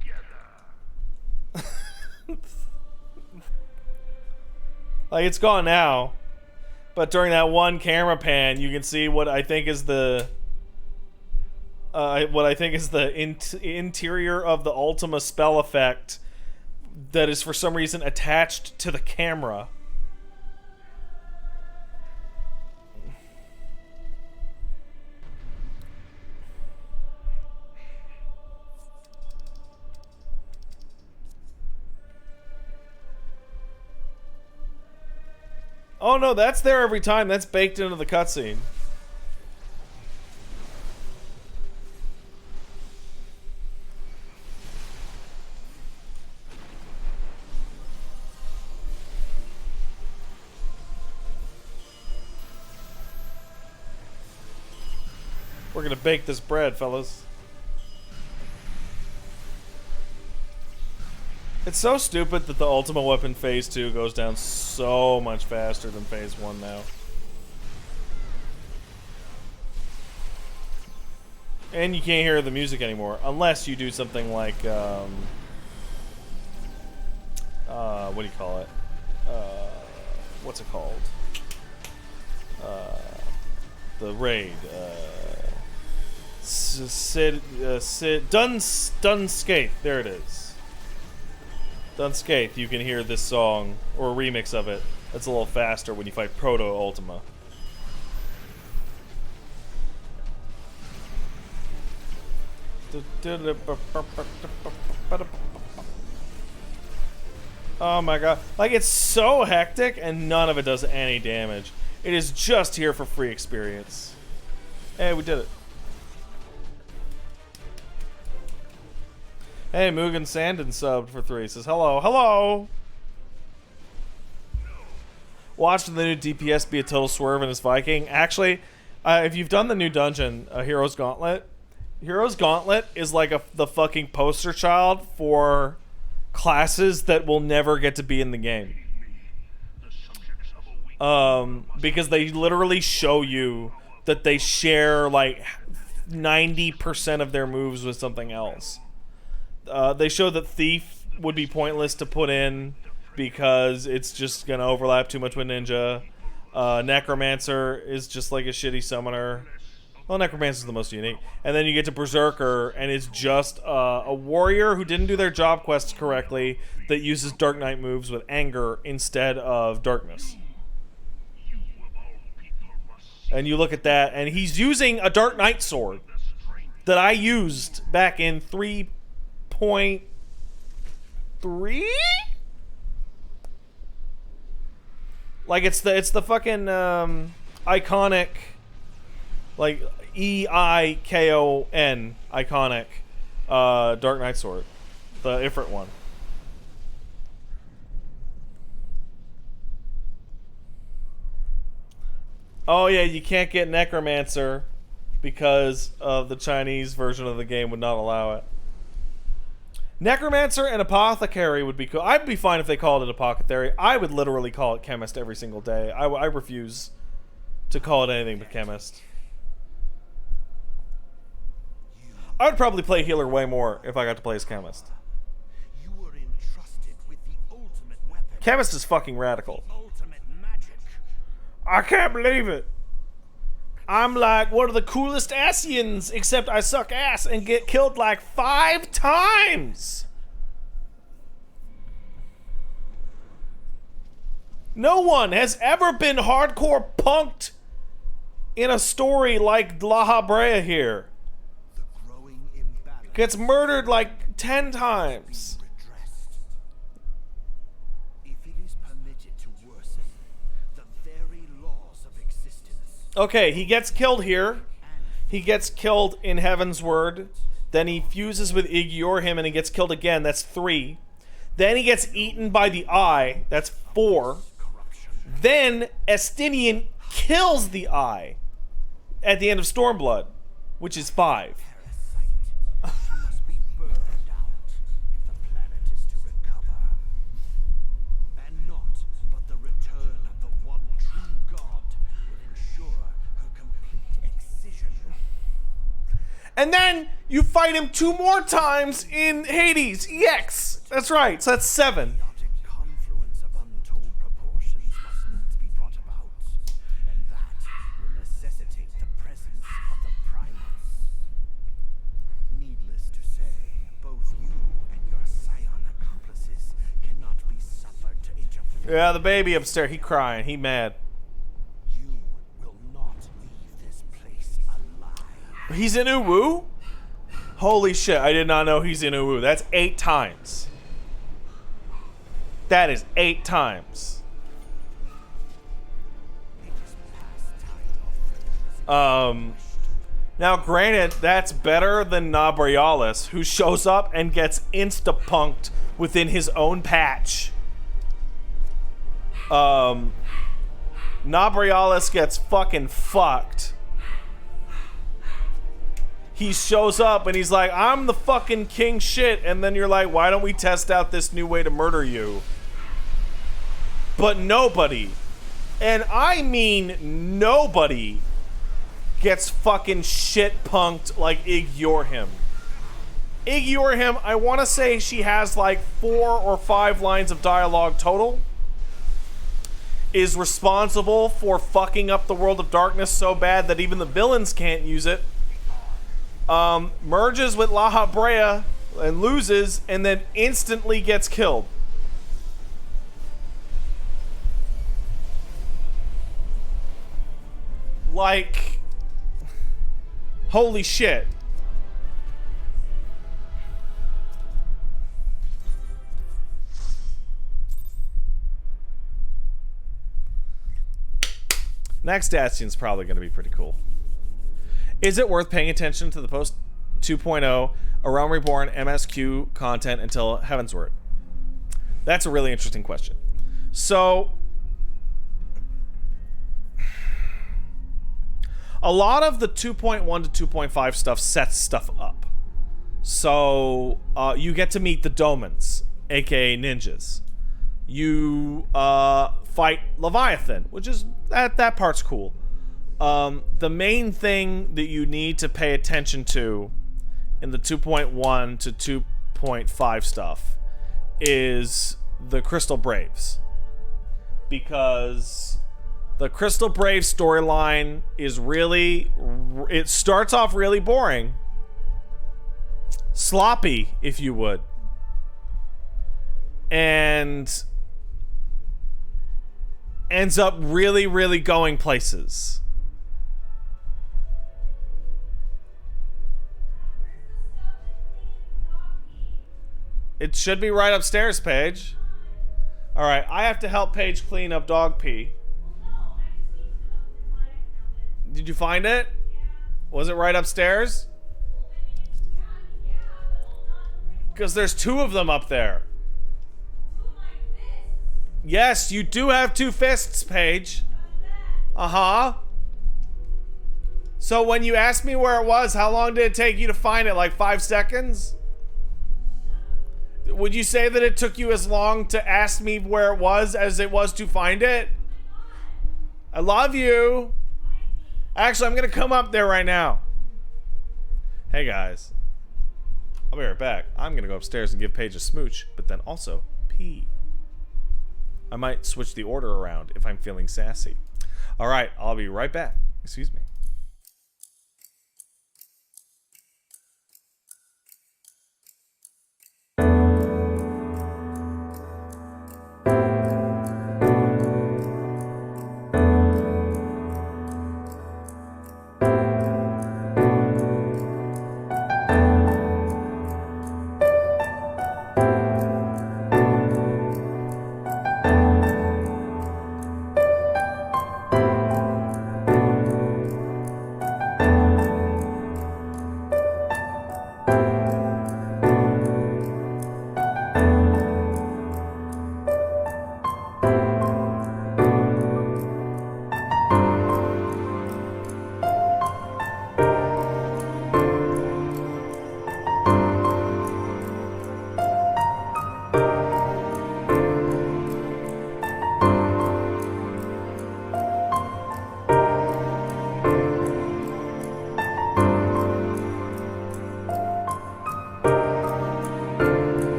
together. Like, it's gone now. But during that one camera pan, you can see what I think is the interior of the Ultima spell effect that is for some reason attached to the camera. Oh no, that's there every time. That's baked into the cutscene. We're gonna bake this bread, fellas. It's so stupid that the Ultimate Weapon Phase 2 goes down so much faster than Phase 1 now. And you can't hear the music anymore, unless you do something like, what do you call it? What's it called? The raid. Dunscape. There it is. Dunscape, you can hear this song, or a remix of it, that's a little faster when you fight Proto-Ultima. Oh my god. Like, it's so hectic, and none of it does any damage. It is just here for free experience. Hey, we did it. Hey, Mugen Sandin subbed for 3. Says, hello, hello! Watching the new DPS be a total swerve in his Viking. Actually, if you've done the new dungeon, Hero's Gauntlet, Hero's Gauntlet is like the fucking poster child for classes that will never get to be in the game. The subjects of a weak Because they literally show you that they share like 90% of their moves with something else. They show that Thief would be pointless to put in because it's just going to overlap too much with Ninja. Necromancer is just like a shitty summoner. Well, Necromancer's the most unique. And then you get to Berserker, and it's just a warrior who didn't do their job quests correctly that uses Dark Knight moves with anger instead of darkness. you of all people must And you look at that, and he's using a Dark Knight sword that I used back in 3.3? Like, it's the fucking iconic, like, EIKON iconic Dark Knight sword, the Ifrit one. Oh yeah, you can't get Necromancer because of the Chinese version of the game would not allow it. Necromancer and Apothecary would be cool. I'd be fine if they called it Apothecary. I would literally call it Chemist every single day. I refuse to call it anything but Chemist. I would probably play Healer way more if I got to play as Chemist. You were entrusted with the ultimate weapon. Chemist is fucking radical. Ultimate magic. I can't believe it. I'm like one of the coolest Asians, except I suck ass and get killed like 5 times. No one has ever been hardcore punked in a story like La Habrea here. The growing imbalance Gets murdered like 10 times. redressed. If it is permitted to worsen, the very laws of existence Okay, he gets killed here. He gets killed in Heaven's Word. Then he fuses with Igyorhim and he gets killed again. That's 3. Then he gets eaten by the Eye. That's 4. corruption. Then Estinian kills the Eye at the end of Stormblood, which is 5. Parasite. She must be burned out if the planet is to recover. And not but the return of the one true God will ensure her complete excision. And then you fight him 2 more times in Hades EX. That's right. So that's 7. Chaotic confluence of untold proportions must needs be brought about, and that will necessitate the presence of the primates. Needless to say, both you and your scion accomplices cannot be suffered to interfere. Yeah, the baby upstairs. He crying. He mad. You will not leave this place alive. He's in Uwu? Holy shit, I did not know he's in Uwu. That's 8 times. That is 8 times. It is past time of friends. Now granted, that's better than Nabrialis, who shows up and gets insta-punked within his own patch. Nabrialis gets fucking fucked. He shows up and he's like, I'm the fucking king shit. And then you're like, why don't we test out this new way to murder you? But nobody, and I mean nobody, gets fucking shit punked like Igyorhim. Igyorhim, I want to say she has like 4 or 5 lines of dialogue total. Is responsible for fucking up the world of darkness so bad that even the villains can't use it. Merges with La Habrea and loses, and then instantly gets killed. Like, holy shit. Next Dastion's probably going to be pretty cool. Is it worth paying attention to the post 2.0 A Realm Reborn MSQ content until Heavensward? That's a really interesting question. So, a lot of the 2.1 to 2.5 stuff sets stuff up. So, you get to meet the Domans, aka ninjas. You fight Leviathan, which is, that part's cool. The main thing that you need to pay attention to in the 2.1 to 2.5 stuff is the Crystal Braves. Because the Crystal Braves storyline is really, it starts off really boring. Sloppy, if you would. And ends up really, really going places. It should be right upstairs, Paige. Alright, I have to help Paige clean up dog pee. Did you find it? Was it right upstairs? Because there's 2 of them up there. Yes, you do have 2 fists, Paige. Uh-huh. So when you asked me where it was, how long did it take you to find it? Like 5 seconds? Would you say that it took you as long to ask me where it was as it was to find it? I love you. Actually, I'm gonna come up there right now. Hey guys. I'll be right back. I'm gonna go upstairs and give Paige a smooch, but then also pee. I might switch the order around if I'm feeling sassy. Alright, I'll be right back. Excuse me.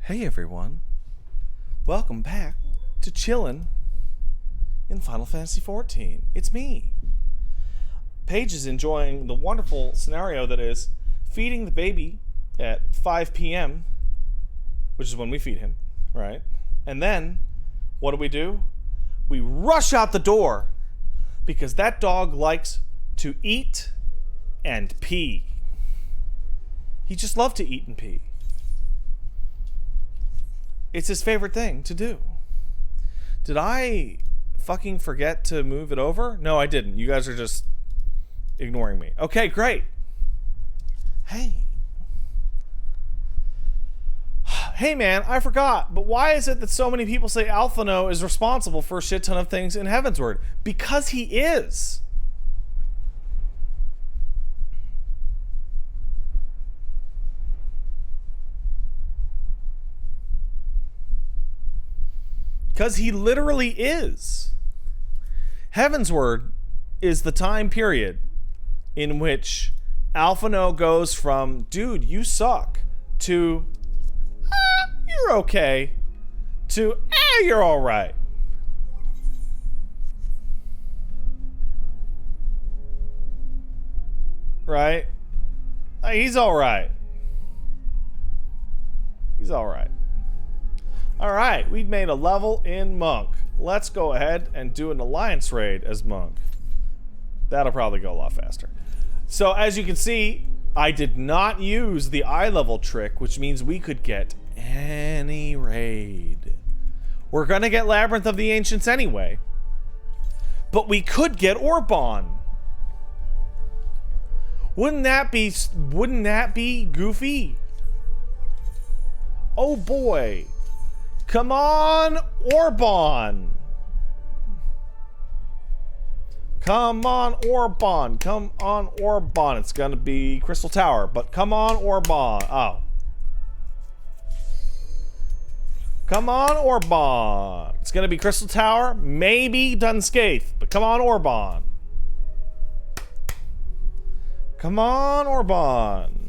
Hey everyone, welcome back to Chillin' in Final Fantasy XIV. It's me. Paige is enjoying the wonderful scenario that is feeding the baby at 5 p.m., which is when we feed him, right? And then, what do? We rush out the door because that dog likes to eat and pee. He just loves to eat and pee. It's his favorite thing to do. Did I fucking forget to move it over? No, I didn't. You guys are just ignoring me. Okay, great. Hey. Hey man, I forgot, but why is it that so many people say Alphino is responsible for a shit ton of things in Heavensward? Because he is. Because he literally is. Heavensward is the time period in which Alphino goes from, dude, you suck, to, you're okay, to, you're alright. Right? He's alright. He's alright. Alright, we've made a level in Monk. Let's go ahead and do an alliance raid as Monk. That'll probably go a lot faster. So as you can see, I did not use the eye level trick, which means we could get any raid. We're gonna get Labyrinth of the Ancients anyway. But we could get Orban. Wouldn't that be goofy? Oh boy. Come on, Orban. Come on, Orban. Come on, Orban. It's gonna be Crystal Tower, but come on, Orban. Oh. Come on, Orban. It's gonna be Crystal Tower, maybe Dunscaith, but come on, Orban. Come on, Orban.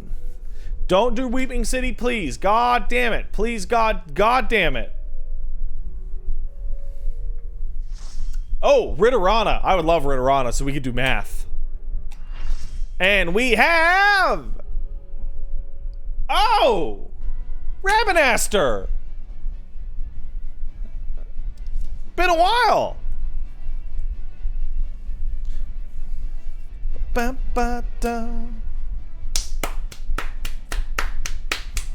Don't do Weeping City, please. God damn it. Please, God damn it. Oh, Ritterana. I would love Ritterana so we could do math. And we have... Oh! Rabinaster! Been a while.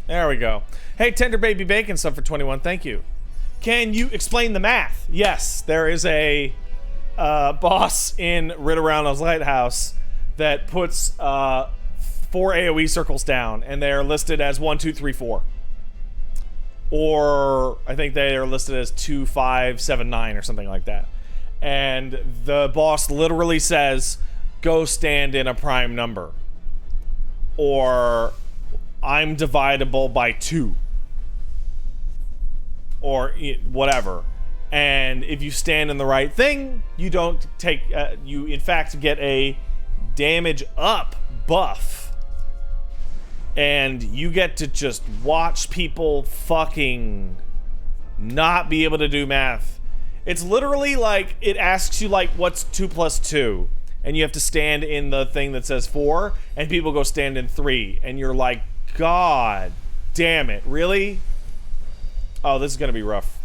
There we go. Hey, Tender Baby Bacon sub for 21. Thank you. Can you explain the math? Yes, there is a boss in Ritterana's Lighthouse that puts 4 AoE circles down, and they are listed as 1, 2, 3, 4. Or I think they are listed as 2, 5, 7, 9 or something like that. And the boss literally says, go stand in a prime number. Or I'm dividable by 2. Or whatever. And if you stand in the right thing, you don't take, you in fact get a damage up buff. And you get to just watch people fucking not be able to do math. It's literally like, it asks you like, what's 2 plus 2? And you have to stand in the thing that says 4, and people go stand in 3. And you're like, God damn it, really? Oh, this is gonna be rough.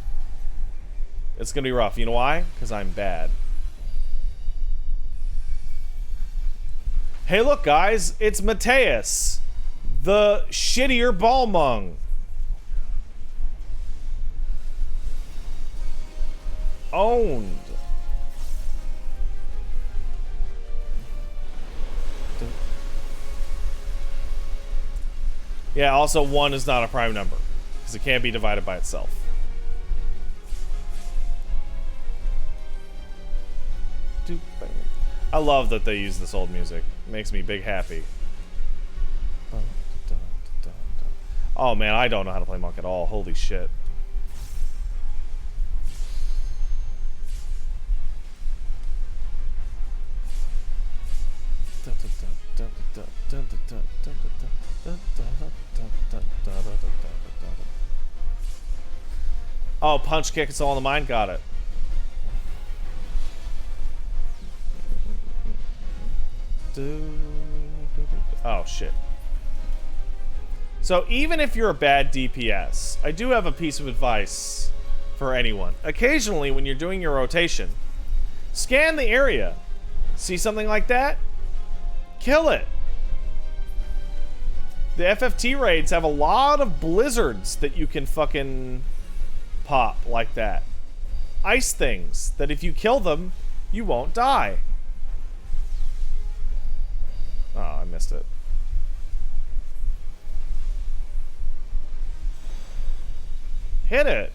It's gonna be rough. You know why? Because I'm bad. Hey, look, guys. It's Mateus, the shittier Balmung. Owned. Yeah, also 1 is not a prime number, because it can't be divided by itself. I love that they use this old music. It makes me big happy. Oh man, I don't know how to play Monk at all. Holy shit. Oh, punch kick, it's all in the mind. Got it. Oh shit. So even if you're a bad DPS, I do have a piece of advice for anyone. Occasionally when you're doing your rotation, scan the area. See something like that? Kill it. The FFT raids have a lot of blizzards that you can fucking pop like that. Ice things that if you kill them, you won't die. Oh, I missed it. Hit it.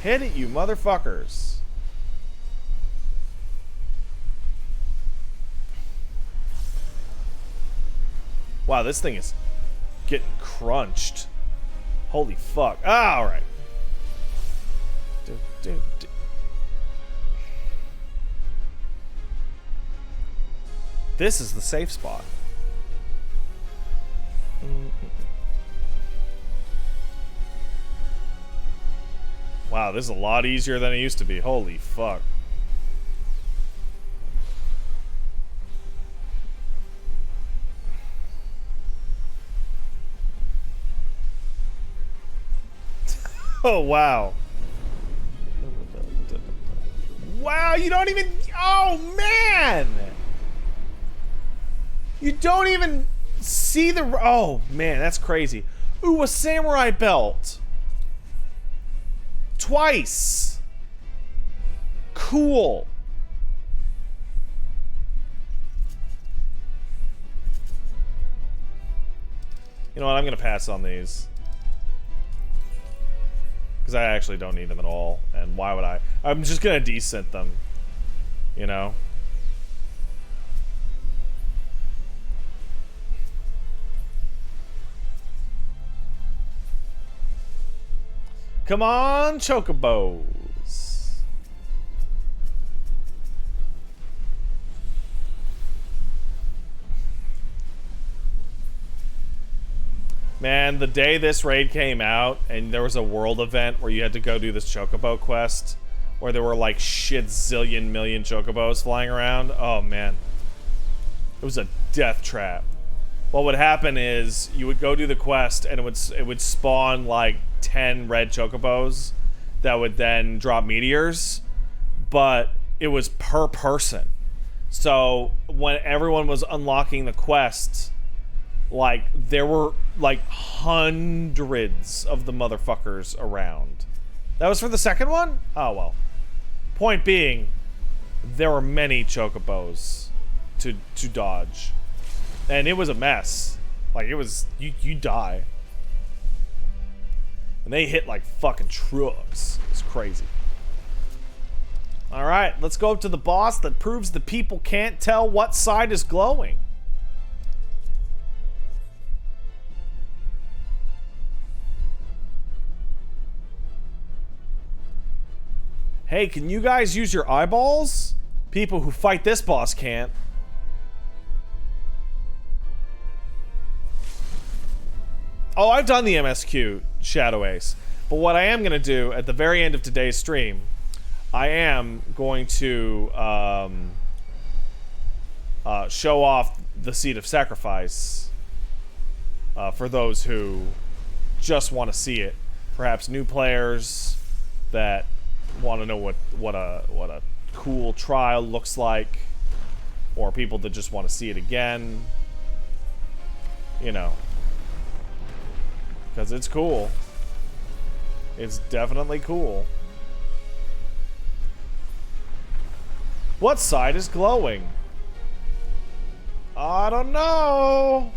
Hit it, you motherfuckers. Wow, this thing is getting crunched. Holy fuck. Ah, alright. This is the safe spot. Wow, this is a lot easier than it used to be. Holy fuck. Oh, wow. Wow, you don't even... Oh, man! You don't even see the... Oh, man, that's crazy. Ooh, a samurai belt. Twice. Cool. You know what? I'm going to pass on these. Because I actually don't need them at all. And why would I? I'm just going to descent them. You know? Come on, chocobos. Man, the day this raid came out and there was a world event where you had to go do this chocobo quest where there were like shit zillion million chocobos flying around. Oh man. It was a death trap. What would happen is you would go do the quest and it would spawn like 10 red chocobos that would then drop meteors, but it was per person. So when everyone was unlocking the quest, like there were like hundreds of the motherfuckers around. That was for the second one? Oh well. Point being, there were many chocobos to dodge. And it was a mess. Like it was you die. And they hit like fucking trucks. It's crazy. Alright, let's go up to the boss that proves the people can't tell what side is glowing. Hey, can you guys use your eyeballs? People who fight this boss can't. Oh, I've done the MSQ Shadow Ace. But what I am going to do at the very end of today's stream, I am going to show off the Seed of Sacrifice for those who just want to see it. Perhaps new players that want to know what a cool trial looks like, or people that just want to see it again. You know, because it's cool. It's definitely cool. What side is glowing? I don't know.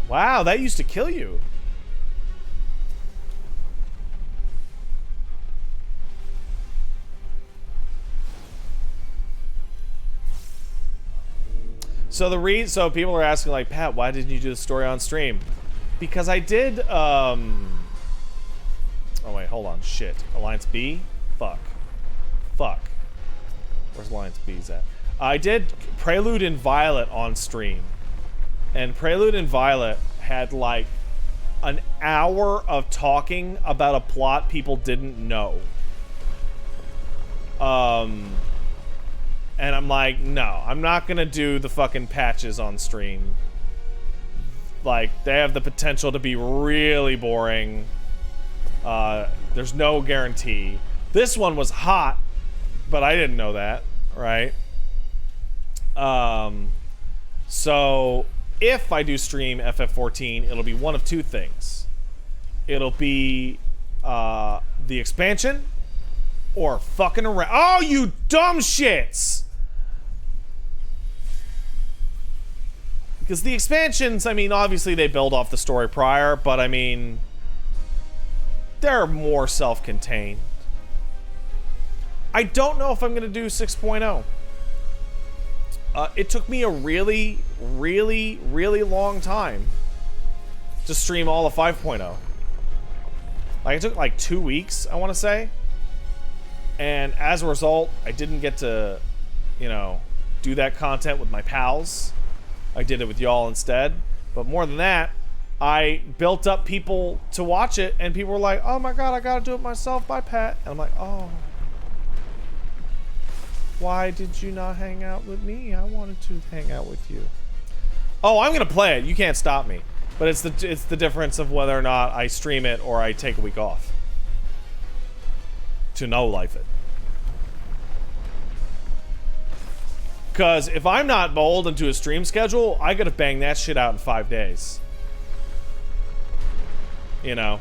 Wow, that used to kill you. So people are asking like, Pat, why didn't you do the story on stream? Because I did, oh wait, hold on, shit. Alliance B? Fuck. Where's Alliance B's at? I did Prelude and Violet on stream. And Prelude and Violet had like an hour of talking about a plot people didn't know. And I'm like, no, I'm not gonna do the fucking patches on stream. Like, they have the potential to be really boring. There's no guarantee. This one was hot, but I didn't know that, right? So if I do stream FF14, it'll be one of two things. It'll be the expansion, or fucking around. Oh, you dumb shits! Because the expansions, I mean, obviously they build off the story prior, but I mean, they're more self-contained. I don't know if I'm going to do 6.0. It took me a really, really, really long time to stream all of 5.0. Like, it took like 2 weeks, I want to say. And as a result, I didn't get to, you know, do that content with my pals. I did it with y'all instead. But more than that, I built up people to watch it, and people were like, oh my god, I gotta do it myself by Pat. And I'm like, oh. Why did you not hang out with me? I wanted to hang out with you. Oh, I'm gonna play it. You can't stop me. But it's the difference of whether or not I stream it or I take a week off. To no life it. Because if I'm not beholden to a stream schedule, I gotta bang that shit out in 5 days. You know?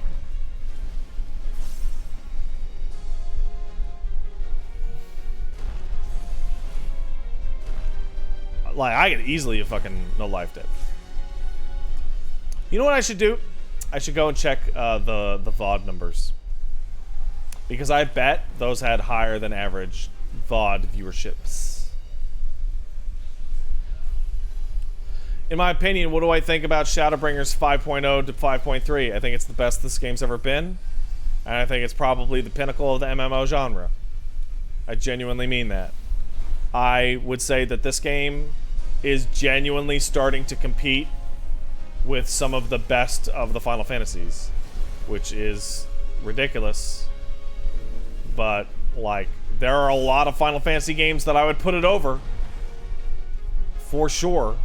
Like, I could easily have fucking no life it. You know what I should do? I should go and check the VOD numbers. Because I bet those had higher than average VOD viewerships. In my opinion, what do I think about Shadowbringers 5.0 to 5.3? I think it's the best this game's ever been. And I think it's probably the pinnacle of the MMO genre. I genuinely mean that. I would say that this game is genuinely starting to compete with some of the best of the Final Fantasies. Which is ridiculous. But, like, there are a lot of Final Fantasy games that I would put it over. For sure.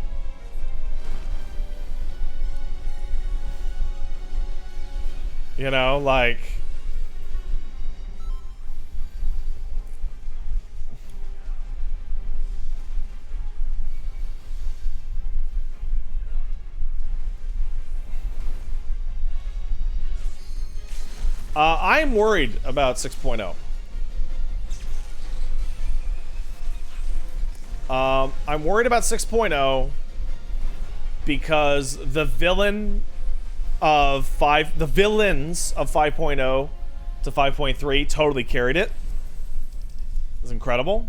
You know, like... I'm worried about 6.0. I'm worried about 6.0 because the villains of 5.0 to 5.3 totally carried it. It was incredible.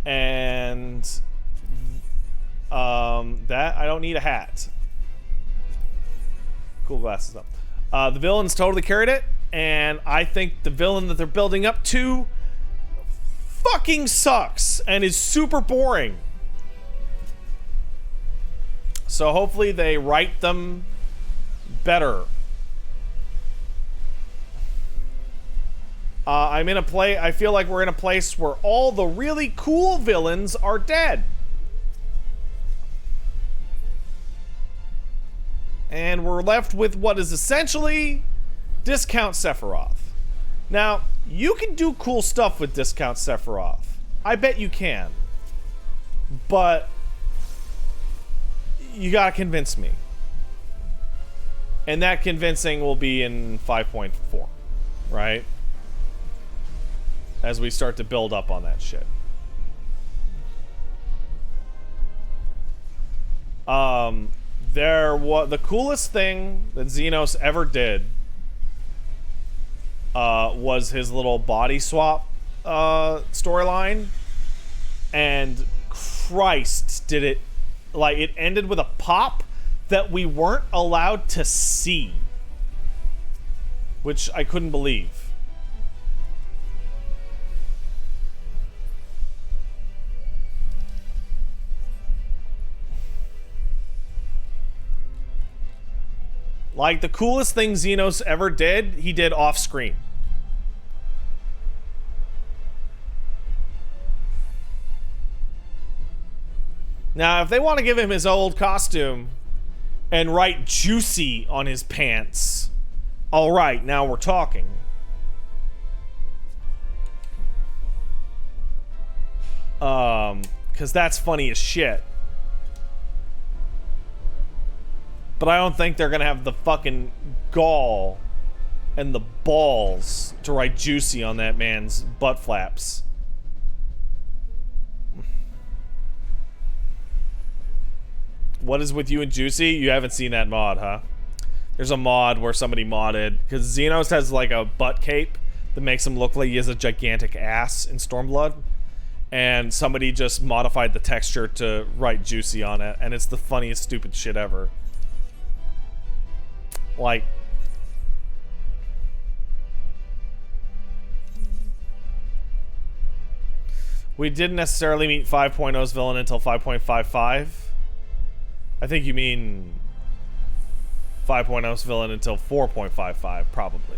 And that I don't need a hat. Cool glasses though. The villains totally carried it, and I think the villain that they're building up to fucking sucks and is super boring. So hopefully they write them better. I feel like we're in a place where all the really cool villains are dead. And we're left with what is essentially Discount Sephiroth. Now, you can do cool stuff with Discount Sephiroth. I bet you can. But you gotta convince me. And that convincing will be in 5.4, right? As we start to build up on that shit. The coolest thing that Xenos ever did was his little body swap storyline, and Christ, did it, like, it ended with a pop that we weren't allowed to see, which I couldn't believe. Like, the coolest thing Xenos ever did, he did off screen. Now, if they want to give him his old costume and write Juicy on his pants, alright, now we're talking. Because that's funny as shit. But I don't think they're gonna have the fucking gall and the balls to write Juicy on that man's butt flaps. What is with you and Juicy? You haven't seen that mod, huh? There's a mod where somebody modded, because Xenos has like a butt cape that makes him look like he has a gigantic ass in Stormblood. And somebody just modified the texture to write Juicy on it, and it's the funniest stupid shit ever. Like, we didn't necessarily meet 5.0's villain until 5.55. I think you mean 5.0's villain until 4.55, probably.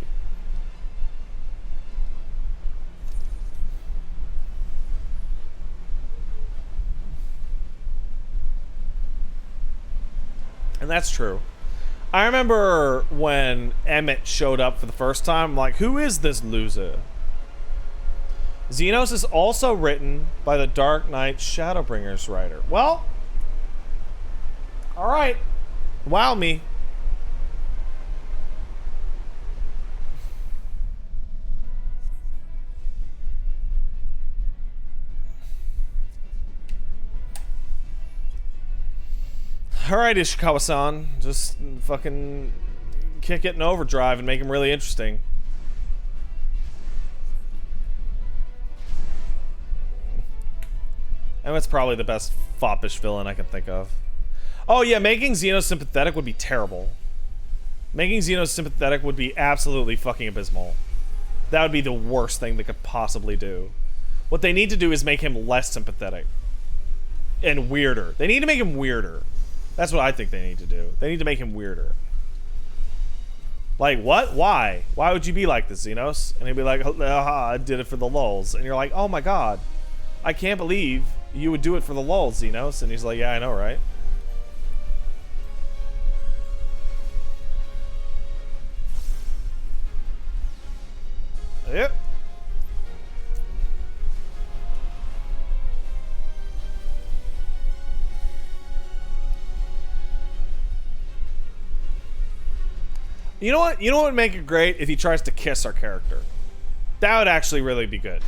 And that's true. I remember when Emmett showed up for the first time, I'm like, who is this loser? Xenos is also written by the Dark Knight Shadowbringers writer. Well, alright. Wow me. Alright, Ishikawa-san. Just fucking kick it in overdrive and make him really interesting. And that's probably the best foppish villain I can think of. Oh yeah, making Xenos sympathetic would be terrible. Making Xenos sympathetic would be absolutely fucking abysmal. That would be the worst thing they could possibly do. What they need to do is make him less sympathetic. And weirder. They need to make him weirder. That's what I think they need to do. They need to make him weirder. Like, what? Why? Why would you be like this, Xenos? And he'd be like, haha, I did it for the lulz. And you're like, oh my god. I can't believe you would do it for the lulz, Xenos. And he's like, yeah, I know, right? Yep. You know what? You know what would make it great? If he tries to kiss our character. That would actually really be good.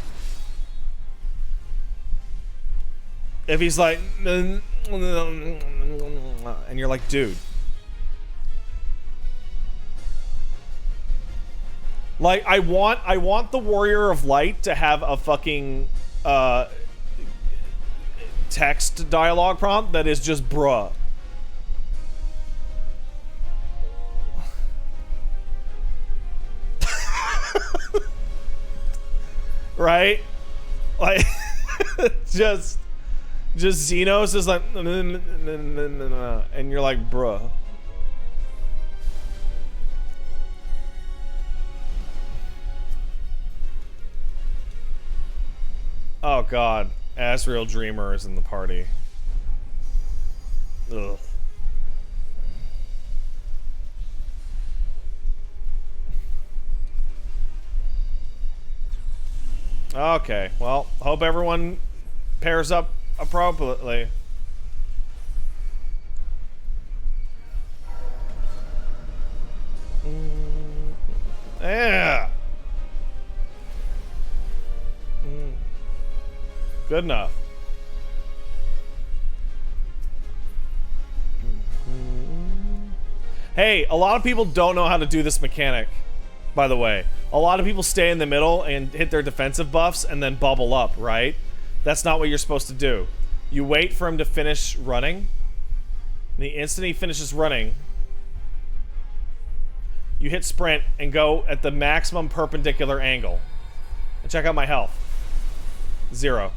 If he's like, and you're like, dude. Like, I want the Warrior of Light to have a fucking text dialogue prompt that is just bruh. right? Like, just Xenos is like, and you're like, bruh. Oh god, Asriel Dreamer is in the party. Ugh. Okay, well, hope everyone pairs up appropriately. Yeah. Good enough. Hey, a lot of people don't know how to do this mechanic, by the way. A lot of people stay in the middle and hit their defensive buffs and then bubble up, right? That's not what you're supposed to do. You wait for him to finish running. The instant he finishes running, you hit sprint and go at the maximum perpendicular angle. And check out my health. 0.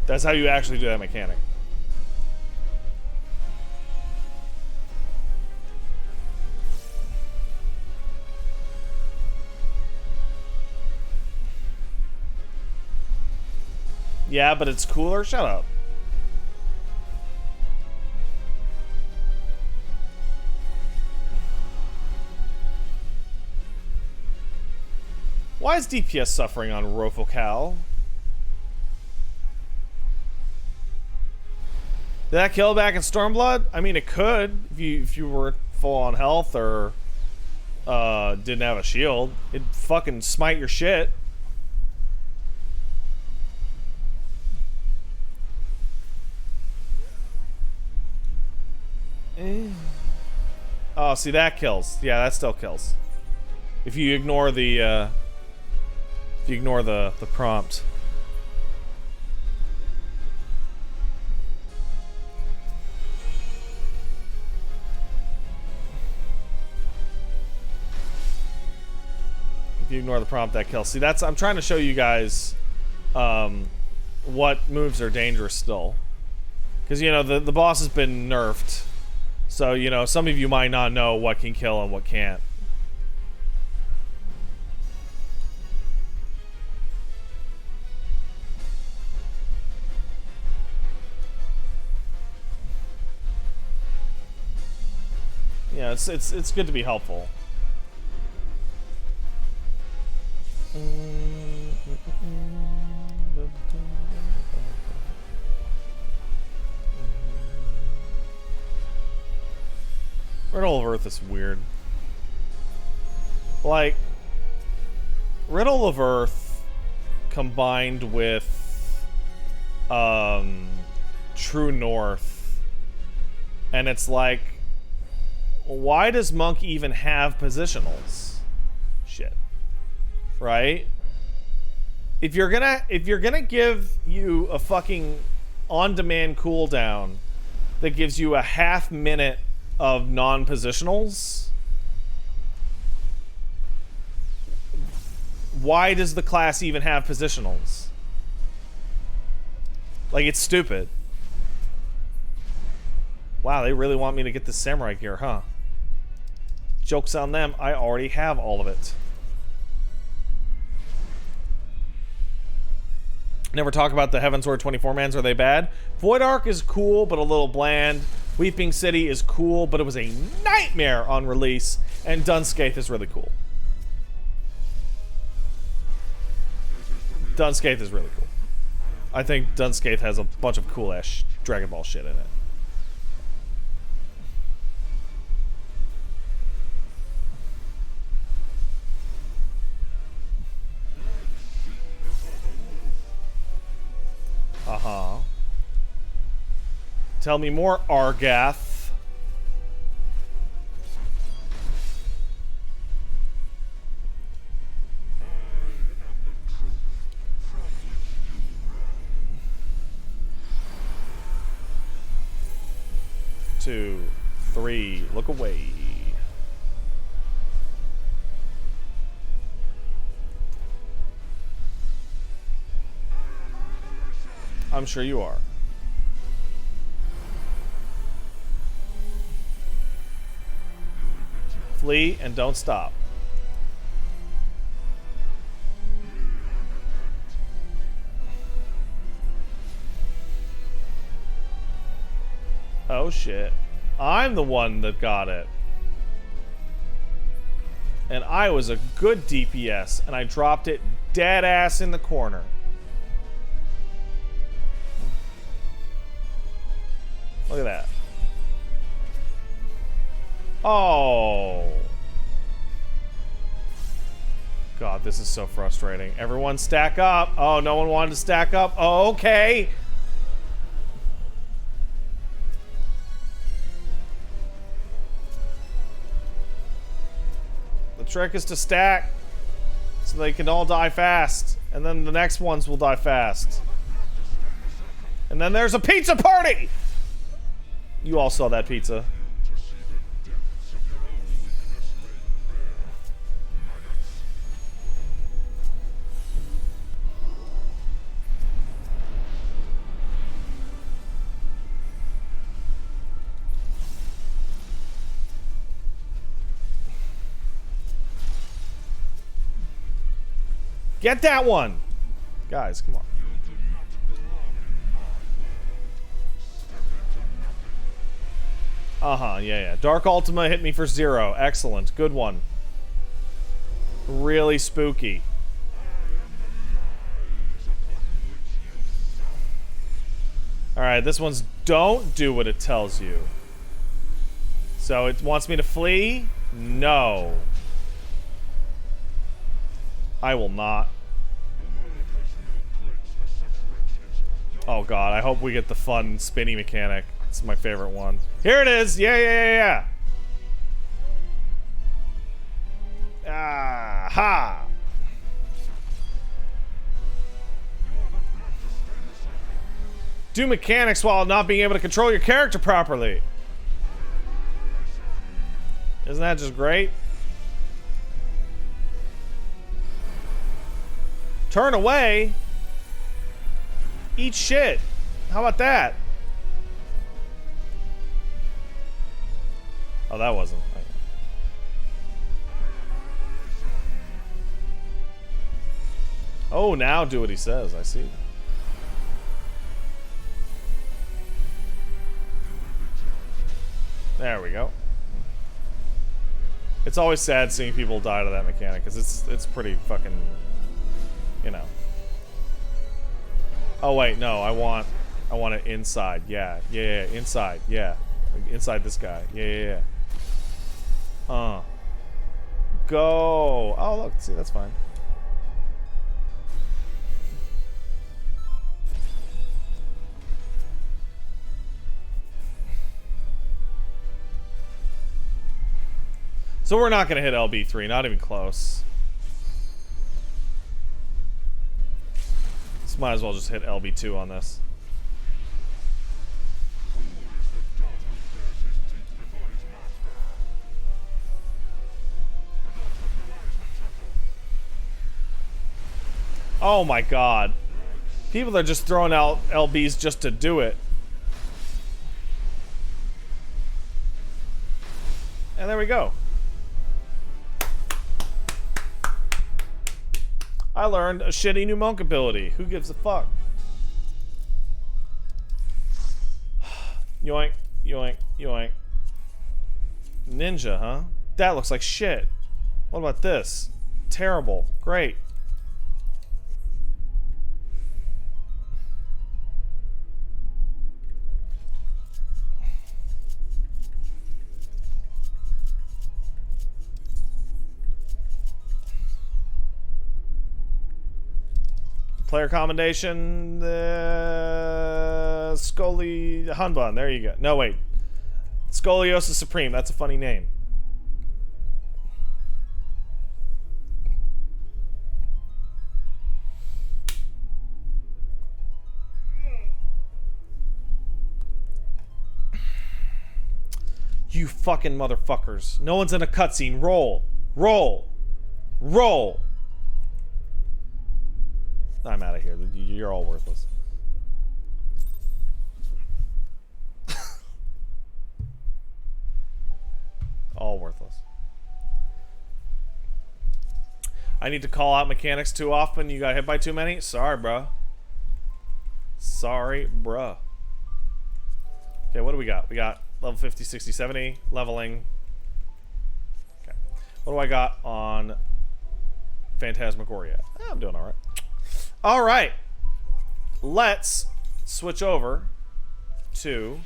That's how you actually do that mechanic. Yeah, but it's cooler. Shut up. Why is DPS suffering on Rofocal? Did that kill back in Stormblood? I mean, it could if you were full on health or didn't have a shield. It'd fucking smite your shit. Oh, see, that kills. Yeah, that still kills. If you ignore the the prompt. If you ignore the prompt, that kills. See, I'm trying to show you guys what moves are dangerous still. Because, you know, the boss has been nerfed. So, you know, some of you might not know what can kill and what can't. Yeah, it's good to be helpful. Riddle of Earth is weird. Like, Riddle of Earth combined with True North, and it's like, why does Monk even have positionals? Shit. Right? If you're gonna give you a fucking on-demand cooldown that gives you a half minute of non-positionals, why does the class even have positionals? Like, it's stupid. Wow, they really want me to get this samurai gear, huh? Joke's on them, I already have all of it. Never talk about the Heavensward 24-mans, are they bad? Void Ark is cool, but a little bland. Weeping City is cool, but it was a nightmare on release. And Dunscaith is really cool. Dunscaith is really cool. I think Dunscaith has a bunch of cool-ass Dragon Ball shit in it. Uh-huh. Tell me more, Argath. 2, 3. Look away. I'm sure you are. Flee and don't stop. Oh shit. I'm the one that got it. And I was a good DPS, and I dropped it dead ass in the corner. Look at that. Oh. God, this is so frustrating. Everyone stack up. Oh, no one wanted to stack up. Oh, okay. The trick is to stack so they can all die fast. And then the next ones will die fast. And then there's a pizza party! You all saw that pizza. Get that one! Guys, come on. Yeah. Dark Ultima hit me for 0. Excellent. Good one. Really spooky. Alright, this one's don't do what it tells you. So it wants me to flee? No. I will not. Oh god, I hope we get the fun spinny mechanic. It's my favorite one. Here it is! Yeah. Aha! Do mechanics while not being able to control your character properly. Isn't that just great? Turn away? Eat shit. How about that? Oh, that wasn't. Oh, now do what he says. I see. There we go. It's always sad seeing people die to that mechanic because it's pretty fucking, you know. Oh wait, no, I want it inside. Yeah, inside. Yeah, inside this guy. Yeah. Go. Oh look, see, that's fine. So we're not gonna hit LB3, not even close. So might as well just hit LB2 on this. Oh my god. People are just throwing out LBs just to do it. And there we go. I learned a shitty new monk ability. Who gives a fuck? Yoink, yoink, yoink. Ninja, huh? That looks like shit. What about this? Terrible. Great. Player commendation, Hanbun, there you go. No, wait. Scoliosis Supreme, that's a funny name. You fucking motherfuckers. No one's in a cutscene. Roll. Roll. Roll. I'm out of here. You're all worthless. All worthless. I need to call out mechanics too often. You got hit by too many? Sorry, bruh. Sorry, bruh. Okay, what do we got? We got level 50, 60, 70, leveling. Okay. What do I got on Phantasmagoria? I'm doing alright. Alright. Let's switch over to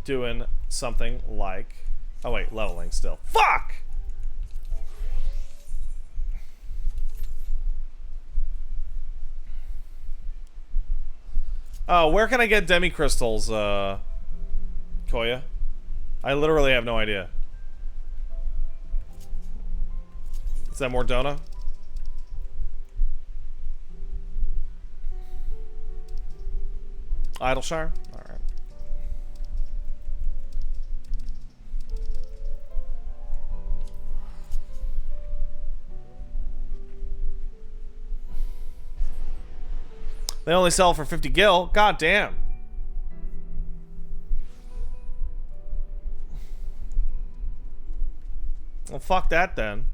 doing something like... Oh, wait, leveling still. Fuck! Oh, where can I get demi crystals, Koya? I literally have no idea. Is that Mordona? Idleshire? Alright. They only sell for 50 gil. God damn. Well, fuck that then.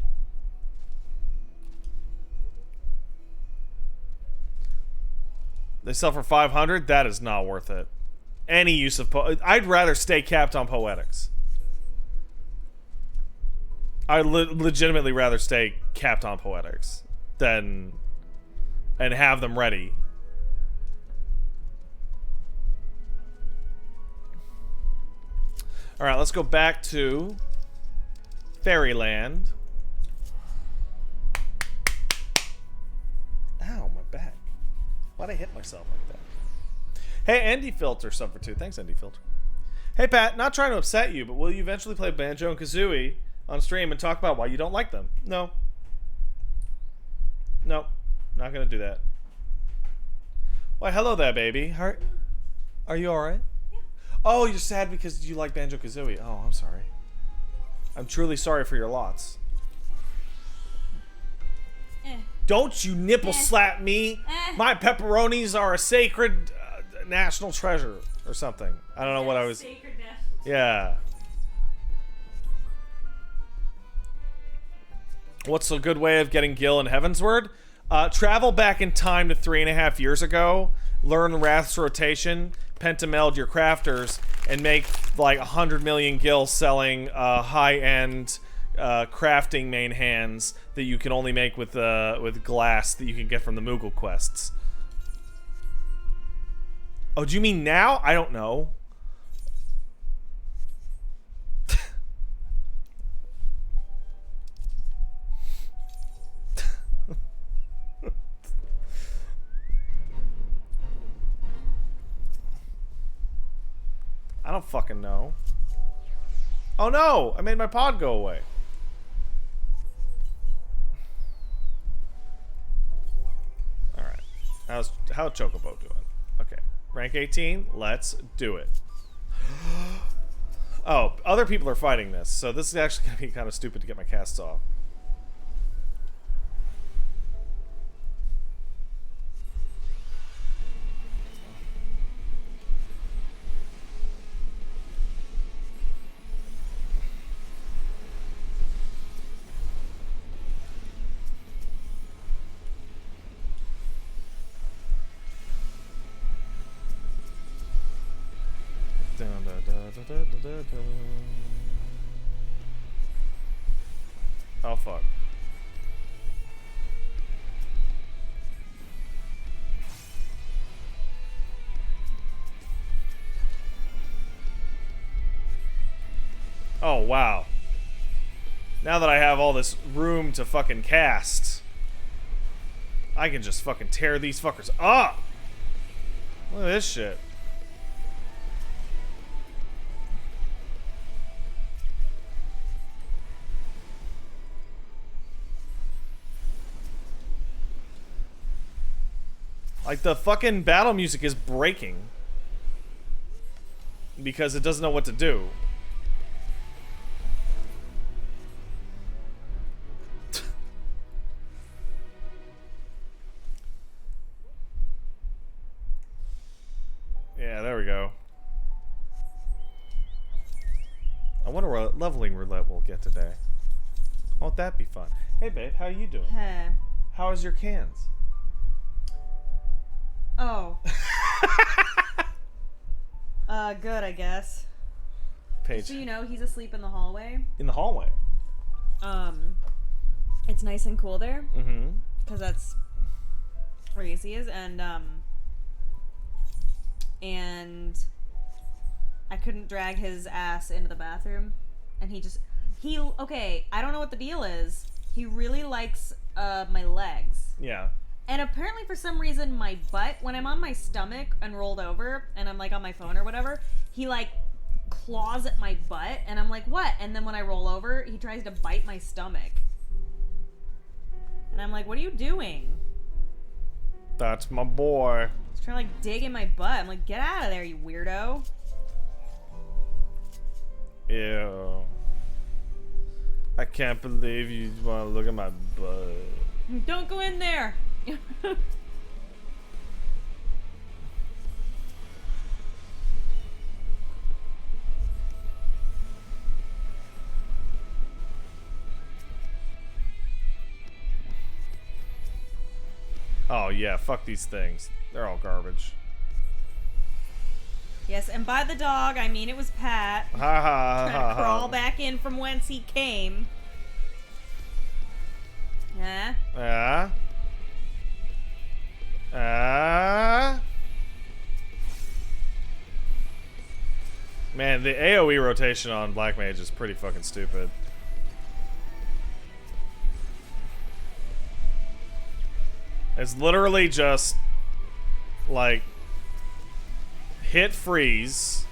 They sell for 500? That is not worth it. Any use of I'd rather stay capped on poetics. I'd legitimately rather stay capped on poetics than and have them ready. Alright, let's go back to Fairyland. Ow, my back. Why'd I hit myself like that? Hey, Andy Filter, sub for 2. Thanks, Andy Filter. Hey, Pat, not trying to upset you, but will you eventually play Banjo and Kazooie on stream and talk about why you don't like them? No. Nope. Not gonna do that. Why, hello there, baby. Are you alright? Oh, you're sad because you like Banjo-Kazooie. Oh, I'm sorry. I'm truly sorry for your lots. Don't you nipple slap me. My pepperonis are a sacred national treasure or something. I don't know what I was... Sacred national. Yeah. What's a good way of getting Gil in Heavensward? Travel back in time to 3.5 years ago. Learn Wrath's rotation. Pentameld your crafters and make like 100 million gil selling high-end crafting main hands that you can only make with glass that you can get from the Moogle quests. Oh, do you mean now? I don't know. I don't fucking know. Oh no! I made my pod go away. Alright. How's Chocobo doing? Okay. Rank 18. Let's do it. Oh, other people are fighting this, so this is actually going to be kind of stupid to get my casts off. Oh fuck. Oh wow. Now that I have all this room to fucking cast, I can just fucking tear these fuckers up. Look at this shit. Like, the fucking battle music is breaking because it doesn't know what to do. I wonder what leveling roulette we'll get today. Won't that be fun? Hey, babe, how you doing? Hey. How is your cans? Oh. Good, I guess. Paige. So you know, he's asleep in the hallway. In the hallway. It's nice and cool there. Mm-hmm. Because that's where he is, and I couldn't drag his ass into the bathroom, and okay, I don't know what the deal is. He really likes my legs. Yeah. And apparently for some reason my butt, when I'm on my stomach and rolled over and I'm like on my phone or whatever, he like claws at my butt and I'm like, what? And then when I roll over, he tries to bite my stomach. And I'm like, what are you doing? That's my boy. He's trying to like dig in my butt. I'm like, get out of there, you weirdo. Ew. I can't believe you want to look at my butt. Don't go in there. Oh yeah, fuck these things. They're all garbage. Yes, and by the dog, I mean it was Pat. Ha ha Trying ha to crawl ha. back in from whence he came. Yeah. Man, the AoE rotation on Black Mage is pretty fucking stupid. It's literally just like hit freeze.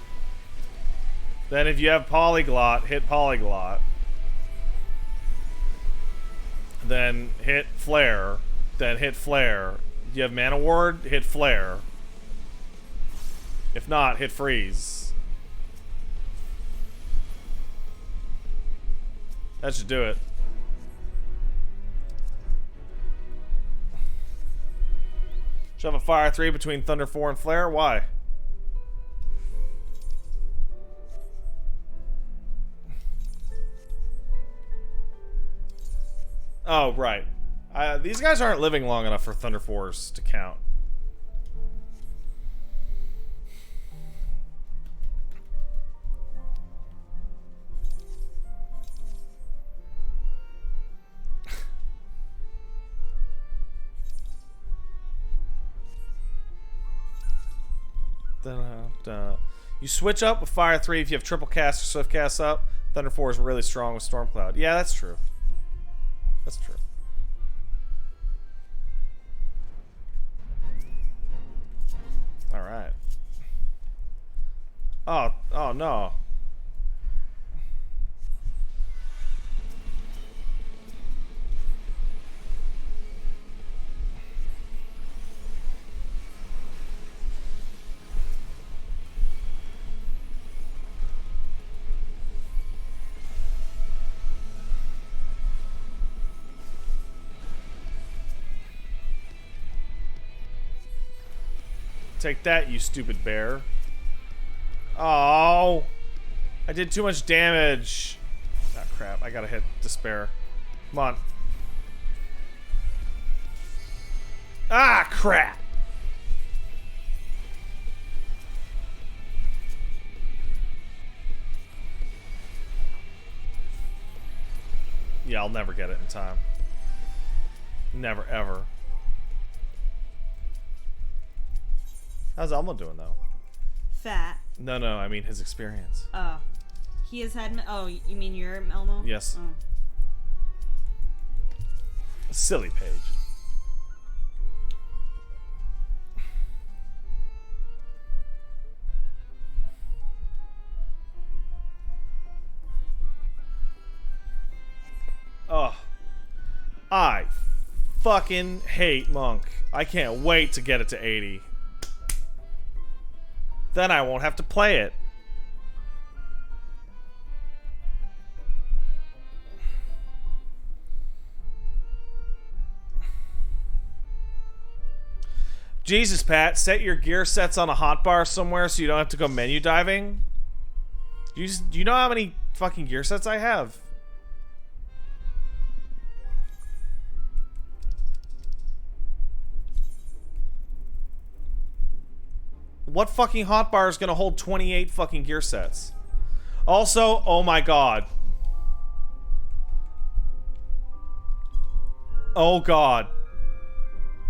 Then if you have polyglot, hit polyglot. Then hit flare. Then hit flare. You have mana ward, hit flare. If not, hit freeze. That should do it. Shove a fire 3 between Thunder 4 and Flare? Why? Oh, right. These guys aren't living long enough for Thunder 4s to count. You switch up with Fire 3 if you have triple cast or swift cast up. Thunder 4 is really strong with Stormcloud. Yeah, that's true. That's true. Alright. Oh no. Take that, you stupid bear. Oh, I did too much damage. Ah, crap. I gotta hit despair. Come on. Ah, crap. Yeah, I'll never get it in time. Never, ever. How's Elmo doing, though? Fat. No, I mean his experience. Oh. He has had... Oh, you mean your Elmo? Yes. Oh. Silly Paige. Oh. I fucking hate Monk. I can't wait to get it to 80. Then I won't have to play it. Jesus, Pat, set your gear sets on a hotbar somewhere so you don't have to go menu diving. Do you know how many fucking gear sets I have? What fucking hotbar is gonna hold 28 fucking gear sets? Also, oh my god. Oh god.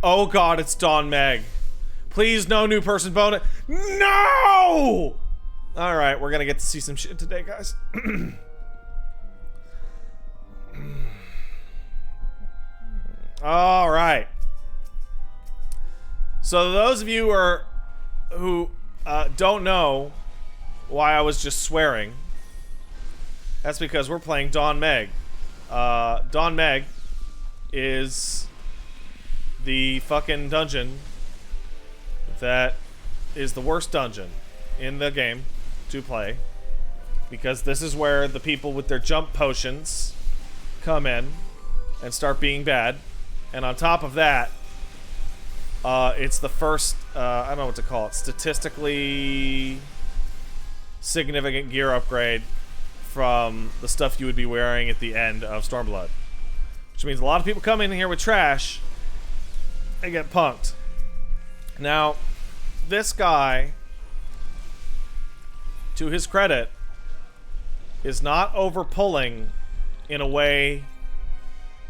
Oh god, it's Dawn Meg. Please, no new person bonus. No! Alright, we're gonna get to see some shit today, guys. Alright. So those of you who don't know why I was just swearing, that's because we're playing Dawn Meg. Dawn Meg is the fucking dungeon that is the worst dungeon in the game to play, because this is where the people with their jump potions come in and start being bad. And on top of that, it's the first, I don't know what to call it, statistically significant gear upgrade from the stuff you would be wearing at the end of Stormblood. Which means a lot of people come in here with trash and get punked. Now, this guy, to his credit, is not over pulling in a way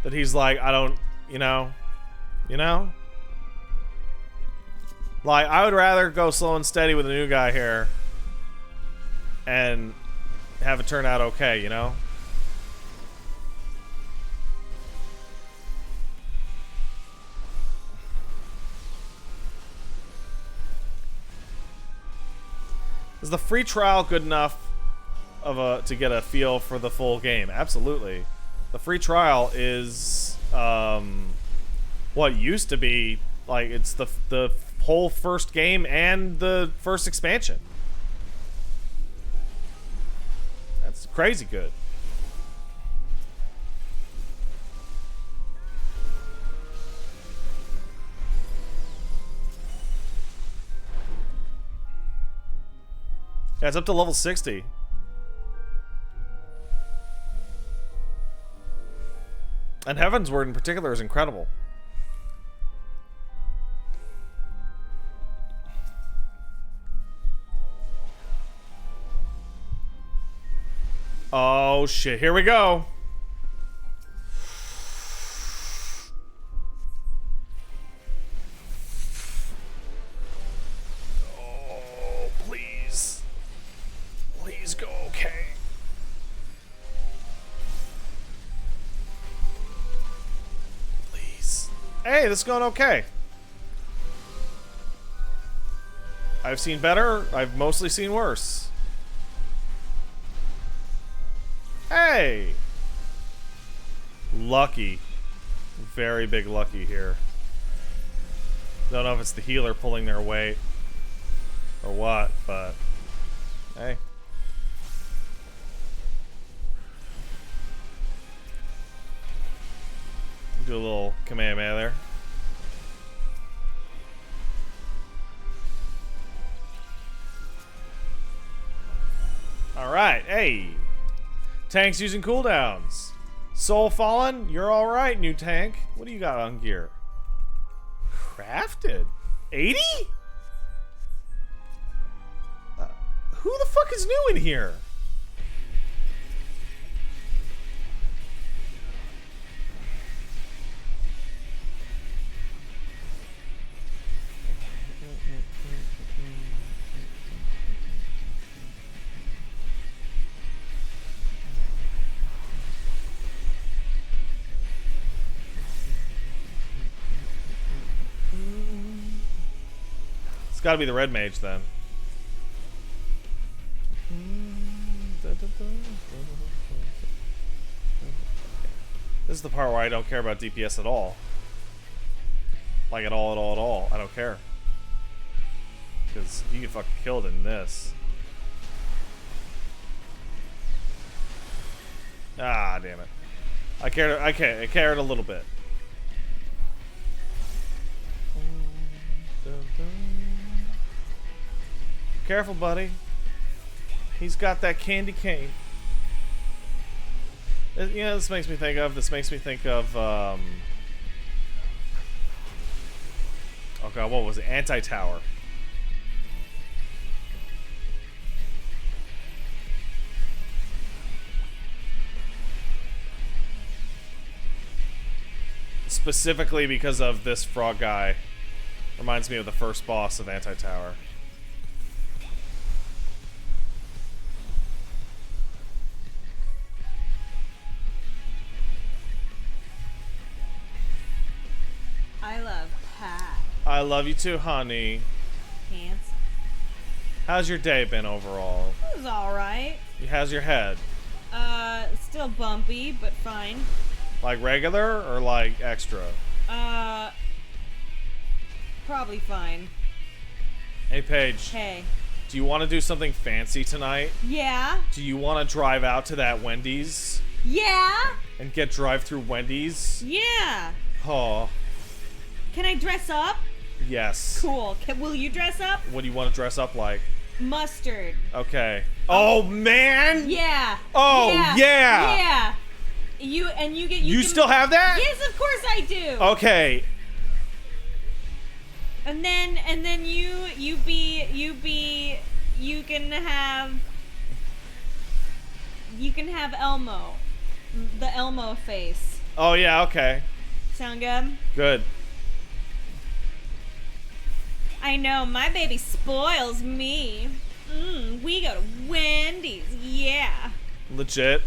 that he's like, I don't, you know? Like, I would rather go slow and steady with a new guy here and have it turn out okay, you know? Is the free trial good enough to get a feel for the full game? Absolutely. The free trial is what used to be, like, it's the whole first game and the first expansion. That's crazy good. Yeah, it's up to level 60. And Heavensward in particular is incredible. Oh shit, here we go. Oh, please. Please go okay. Please. Hey, this is going okay. I've seen better. I've mostly seen worse. Hey! Lucky. Very big lucky here. Don't know if it's the healer pulling their weight or what, but hey. Do a little Kamehameha there. Alright, hey! Tanks using cooldowns. Soul Fallen, you're alright, new tank. What do you got on gear? Crafted? 80? Who the fuck is new in here? It's gotta be the red mage then. This is the part where I don't care about DPS at all. Like at all. I don't care. Because you get fucking killed in this. Ah, damn it. I cared a little bit. Careful, buddy. He's got that candy cane. You know, this makes me think of. Oh god, what was it? Anti-Tower. Specifically because of this frog guy. Reminds me of the first boss of Anti-Tower. I love pie. I love you too, honey. Handsome. How's your day been overall? It was alright. How's your head? Still bumpy, but fine. Like regular or like extra? Probably fine. Hey, Paige. Hey. Do you want to do something fancy tonight? Yeah? Do you want to drive out to that Wendy's Yeah? and get drive-through Wendy's? Yeah. Oh, Can I dress up? yes. Cool. Will you dress up? What do you want to dress up like? Mustard. Okay. Oh, man! Yeah. Oh, yeah! Yeah. You get You can- still have that? Yes, of course I do. Okay. And then you can have Elmo. The Elmo face. Oh, yeah, okay. Sound good? Good. I know, my baby spoils me. We go to Wendy's, yeah. Legit.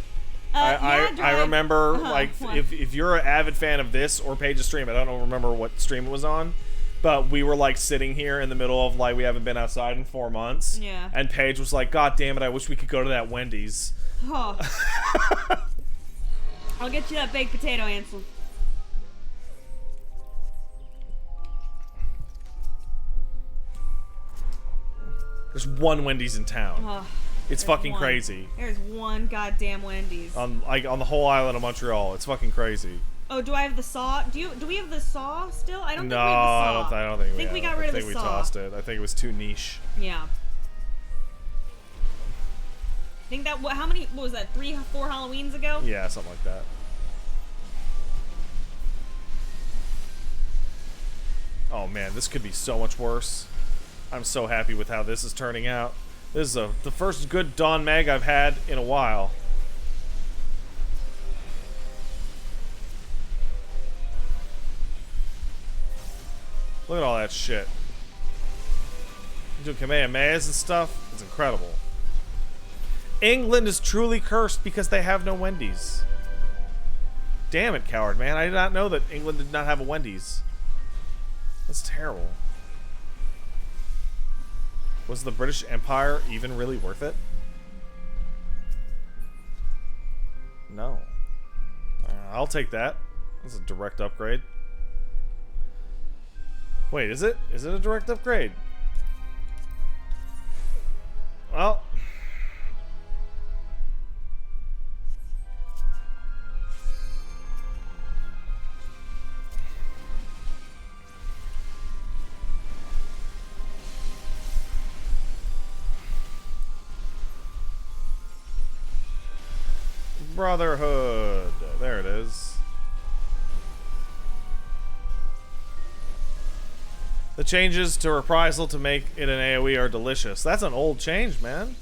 Yeah, I remember, like, what? if you're an avid fan of this or Paige's stream, I don't remember what stream it was on, but we were, like, sitting here in the middle of, like, we haven't been outside in 4 months. Yeah. And Paige was like, God damn it, I wish we could go to that Wendy's. Oh. I'll get you that baked potato, Ansel. There's one Wendy's in town. Oh, It's there's fucking one. crazy. There's one goddamn Wendy's. On the whole island of Montreal. It's fucking crazy. Oh, do I have the saw? Do we have the saw still? I don't No, think we have the saw. I don't think we think we have. got rid of I the think we saw. tossed it. I think it was too niche. Yeah. I think that what was that? 3, 4 Halloweens ago? Yeah, something like that. Oh man, this could be so much worse. I'm so happy with how this is turning out. This is the first good Dawn Meg I've had in a while. Look at all that shit. Do Kamehamehas and stuff. It's incredible. England is truly cursed because they have no Wendy's. Damn it, coward, man. I did not know that England did not have a Wendy's. That's terrible. Was the British Empire even really worth it? No. I'll take that. That's a direct upgrade. Wait, is it? Is it a direct upgrade? Well. Brotherhood. There it is. The changes to Reprisal to make it an AoE are delicious. That's an old change, man.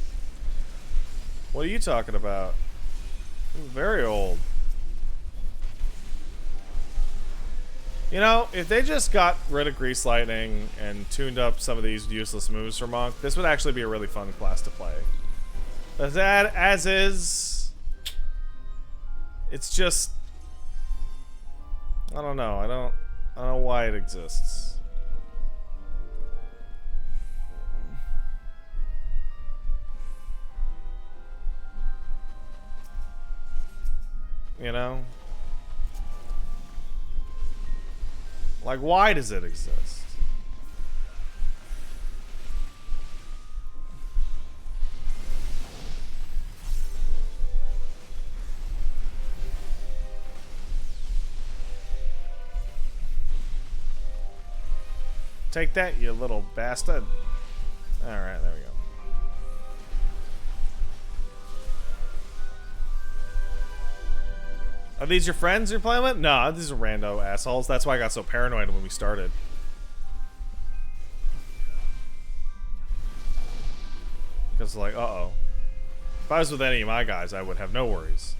What are you talking about? It's very old. You know, if they just got rid of Grease Lightning and tuned up some of these useless moves for Monk, this would actually be a really fun class to play. As is, it's just, I don't know. I don't know why it exists. You know? Like, why does it exist? Take that, you little bastard. Alright, there we go. Are these your friends you're playing with? No, these are rando assholes. That's why I got so paranoid when we started. Because like, uh-oh. If I was with any of my guys, I would have no worries.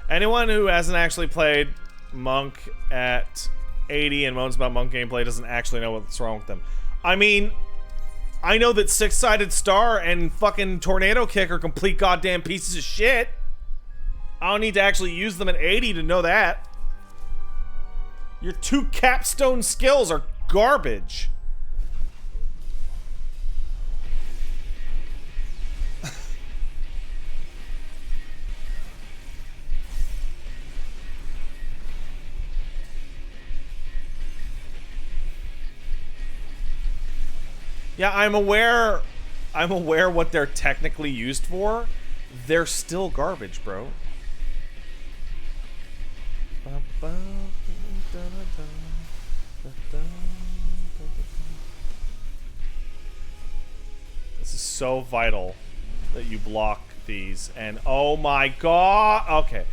Anyone who hasn't actually played Monk at 80 and moans about Monk gameplay doesn't actually know what's wrong with them. I mean, I know that Six-Sided Star and fucking Tornado Kick are complete goddamn pieces of shit. I don't need to actually use them at 80 to know that. Your two capstone skills are garbage. Yeah, I'm aware what they're technically used for. They're still garbage, bro. This is so vital that you block these. And oh my god. Okay.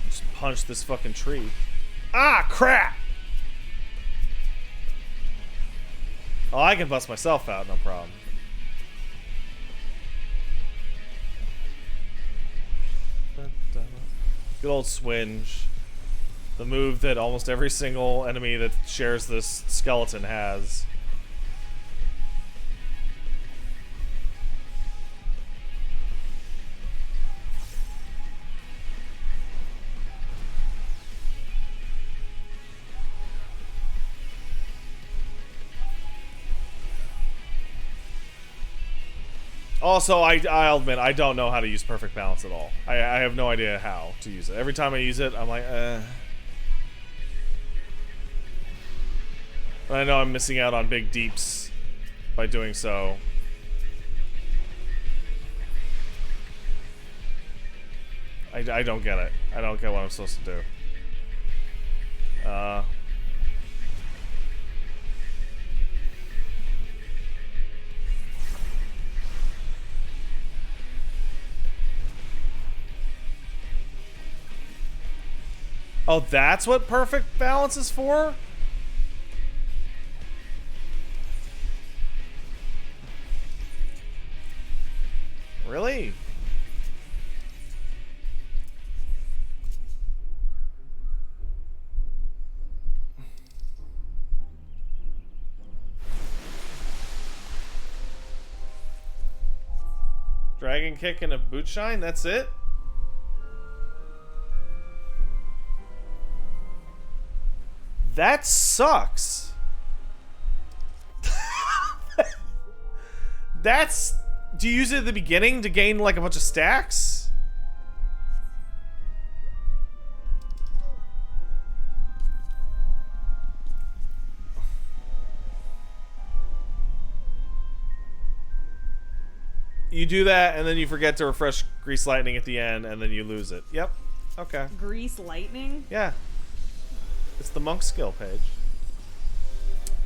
Just punch this fucking tree. Ah, crap! Oh, I can bust myself out, no problem. Good old swinge. The move that almost every single enemy that shares this skeleton has. Also, I'll admit, I don't know how to use perfect balance at all. I have no idea how to use it. Every time I use it, I'm like, But I know I'm missing out on big deeps by doing so. I don't get it. I don't get what I'm supposed to do. Oh, that's what perfect balance is for? Really? Dragon kick and a boot shine, that's it? That sucks. That's... Do you use it at the beginning to gain like a bunch of stacks? You do that and then you forget to refresh Grease Lightning at the end and then you lose it. Yep. Okay. Grease lightning? Yeah. It's the monk skill page.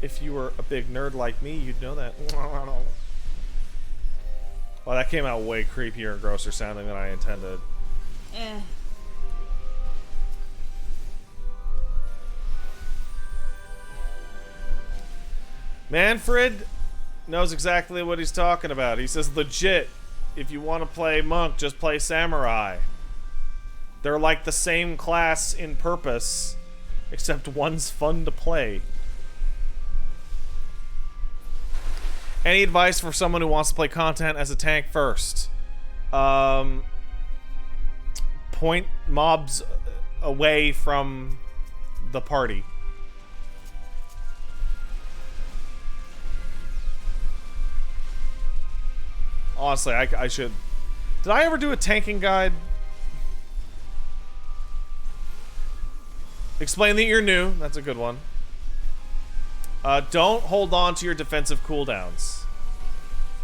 If you were a big nerd like me, you'd know that. Well, that came out way creepier and grosser sounding than I intended. Eh. Manfred knows exactly what he's talking about. He says, legit, if you want to play monk, just play samurai. They're like the same class in purpose, except one's fun to play. Any advice for someone who wants to play content as a tank first? Point mobs away from the party. Honestly, I should... Did I ever do a tanking guide? Explain that you're new. That's a good one. Don't hold on to your defensive cooldowns.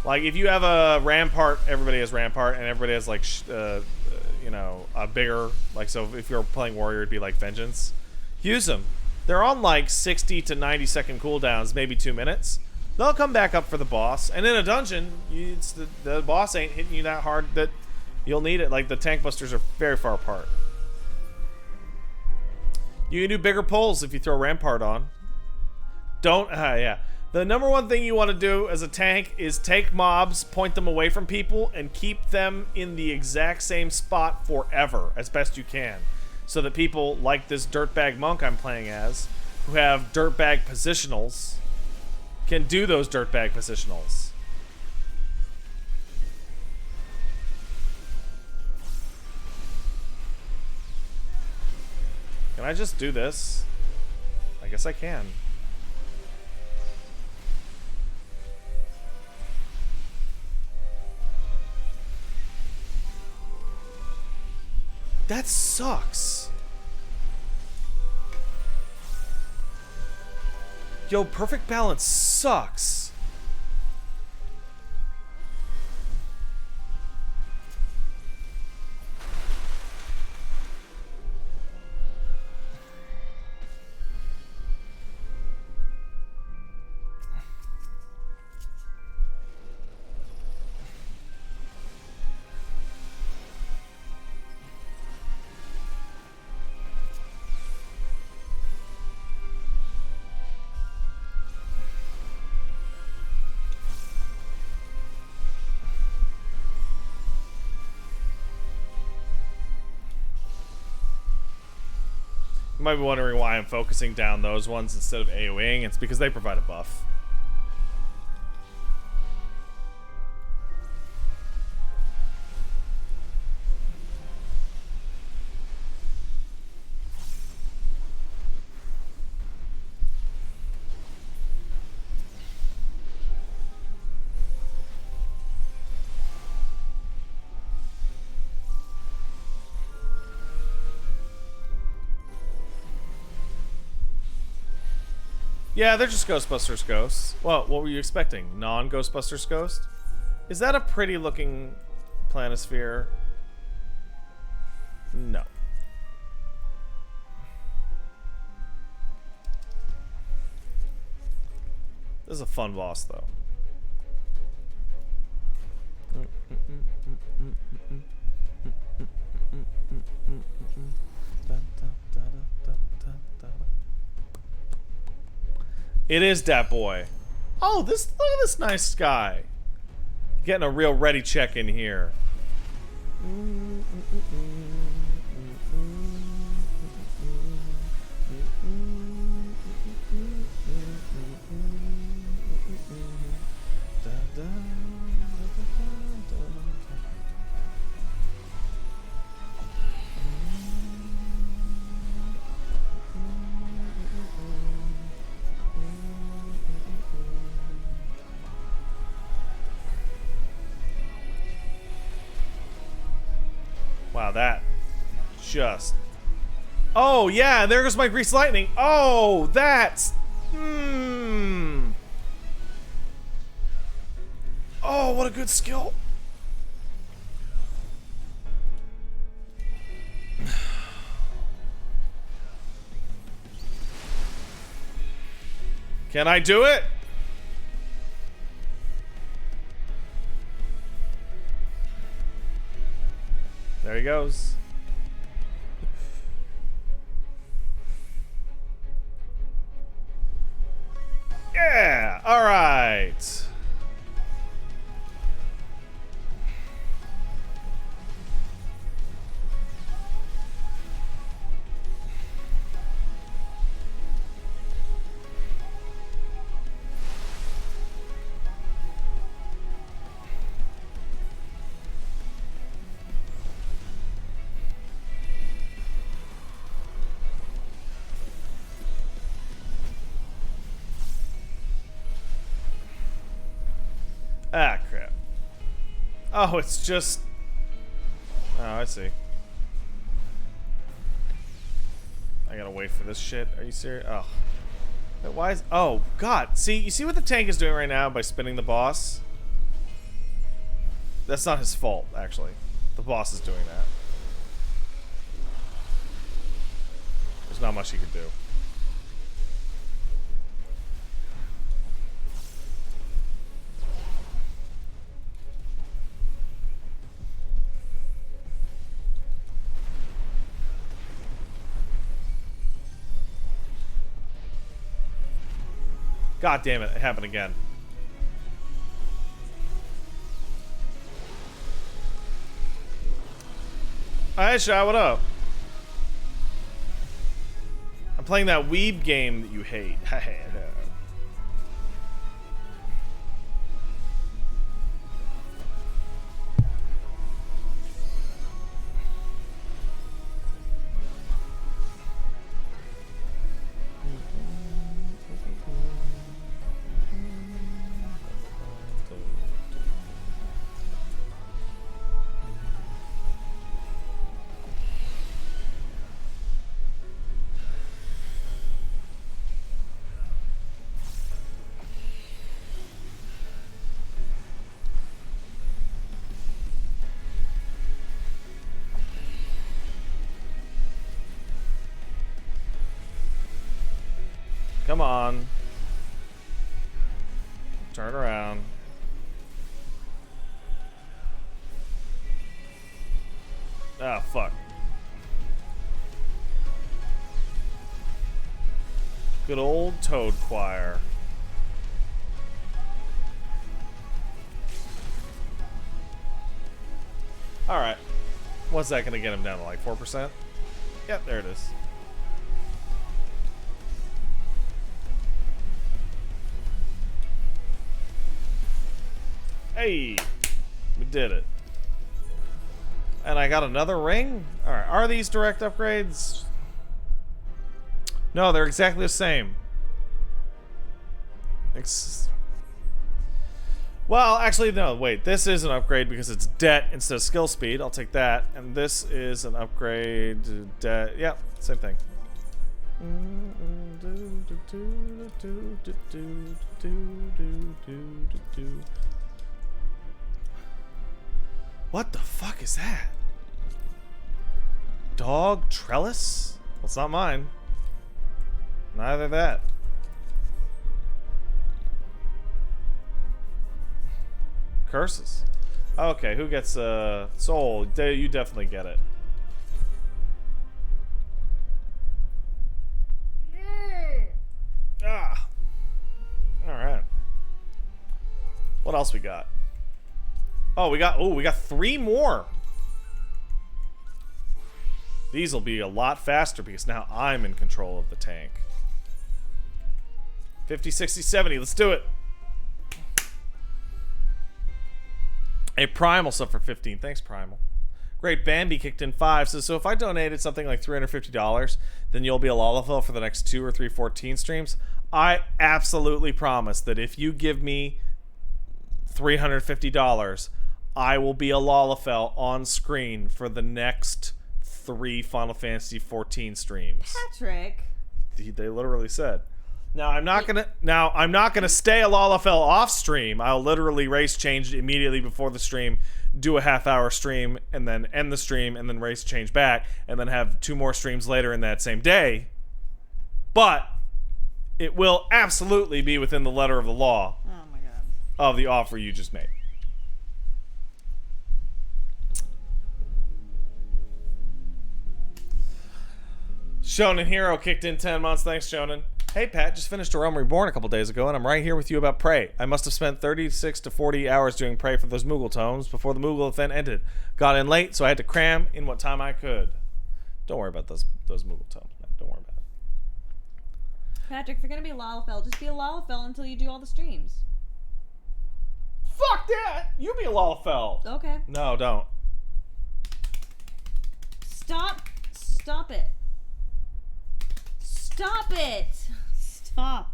Like, if you have a Rampart, everybody has Rampart, and everybody has, like, you know, a bigger... Like, so if you're playing Warrior, it'd be, like, Vengeance. Use them. They're on, like, 60 to 90 second cooldowns, maybe 2 minutes. They'll come back up for the boss. And in a dungeon, the boss ain't hitting you that hard that you'll need it. Like, the tank busters are very far apart. You can do bigger pulls if you throw Rampart on. Don't, yeah. The number one thing you want to do as a tank is take mobs, point them away from people, and keep them in the exact same spot forever, as best you can. So that people like this dirtbag monk I'm playing as, who have dirtbag positionals, can do those dirtbag positionals. Can I just do this? I guess I can. That sucks. Yo, perfect balance sucks. You might be wondering why I'm focusing down those ones instead of AoEing. It's because they provide a buff. Yeah, they're just Ghostbusters ghosts. Well, what were you expecting? Non-Ghostbusters ghost? Is that a pretty looking planisphere? No. This is a fun boss, though. It is that boy. Oh, look at this nice guy. Getting a real ready check in here. Wow, that just... Oh, yeah, there goes my Grease Lightning. Oh, that's... Oh, what a good skill. Can I do it? There he goes. Yeah, all right. Ah, crap. Oh, it's just... Oh, I see. I gotta wait for this shit. Are you serious? Oh. Wait, why is... Oh, God. See, you see what the tank is doing right now by spinning the boss? That's not his fault, actually. The boss is doing that. There's not much he could do. God damn it, it happened again. Hi, Shy, what up? I'm playing that weeb game that you hate. Come on. Turn around. Ah, fuck. Good old Toad Choir. Alright. What's that gonna get him down to, like 4%? Yep, there it is. Hey! We did it. And I got another ring? Alright, are these direct upgrades? No, they're exactly the same. Well, actually, no, wait. This is an upgrade because it's debt instead of skill speed. I'll take that. And this is an upgrade to debt. Yep, same thing. What the fuck is that? Dog trellis? Well, it's not mine. Neither that. Curses. Okay, who gets soul? You definitely get it. Ah. Alright. What else we got? Oh, we got 3 more. These will be a lot faster because now I'm in control of the tank. 50, 60, 70. Let's do it. A Primal sub for 15. Thanks, Primal. Great. Bambi kicked in 5. So if I donated something like $350, then you'll be a Lalafell for the next 2 or 3 14 streams. I absolutely promise that if you give me $350, I will be a Lalafell on screen for the next 3 Final Fantasy 14 streams. Patrick. They literally said. Now I'm not gonna stay a Lalafell off stream. I'll literally race change immediately before the stream, do a half-hour stream, and then end the stream, and then race change back, and then have 2 more streams later in that same day. But it will absolutely be within the letter of the law. Oh my god. Of the offer you just made. Shonen Hero kicked in 10 months. Thanks, Shonen. Hey, Pat, just finished A Realm Reborn a couple days ago, and I'm right here with you about Prey. I must have spent 36 to 40 hours doing Prey for those Moogle tomes before the Moogle event ended. Got in late, so I had to cram in what time I could. Don't worry about those Moogle tomes, man. Don't worry about it. Patrick, if you're gonna be a Lalafell, just be a Lalafell until you do all the streams. Fuck that! You be a Lalafell. Okay. No, don't. Stop it. Stop it. Stop.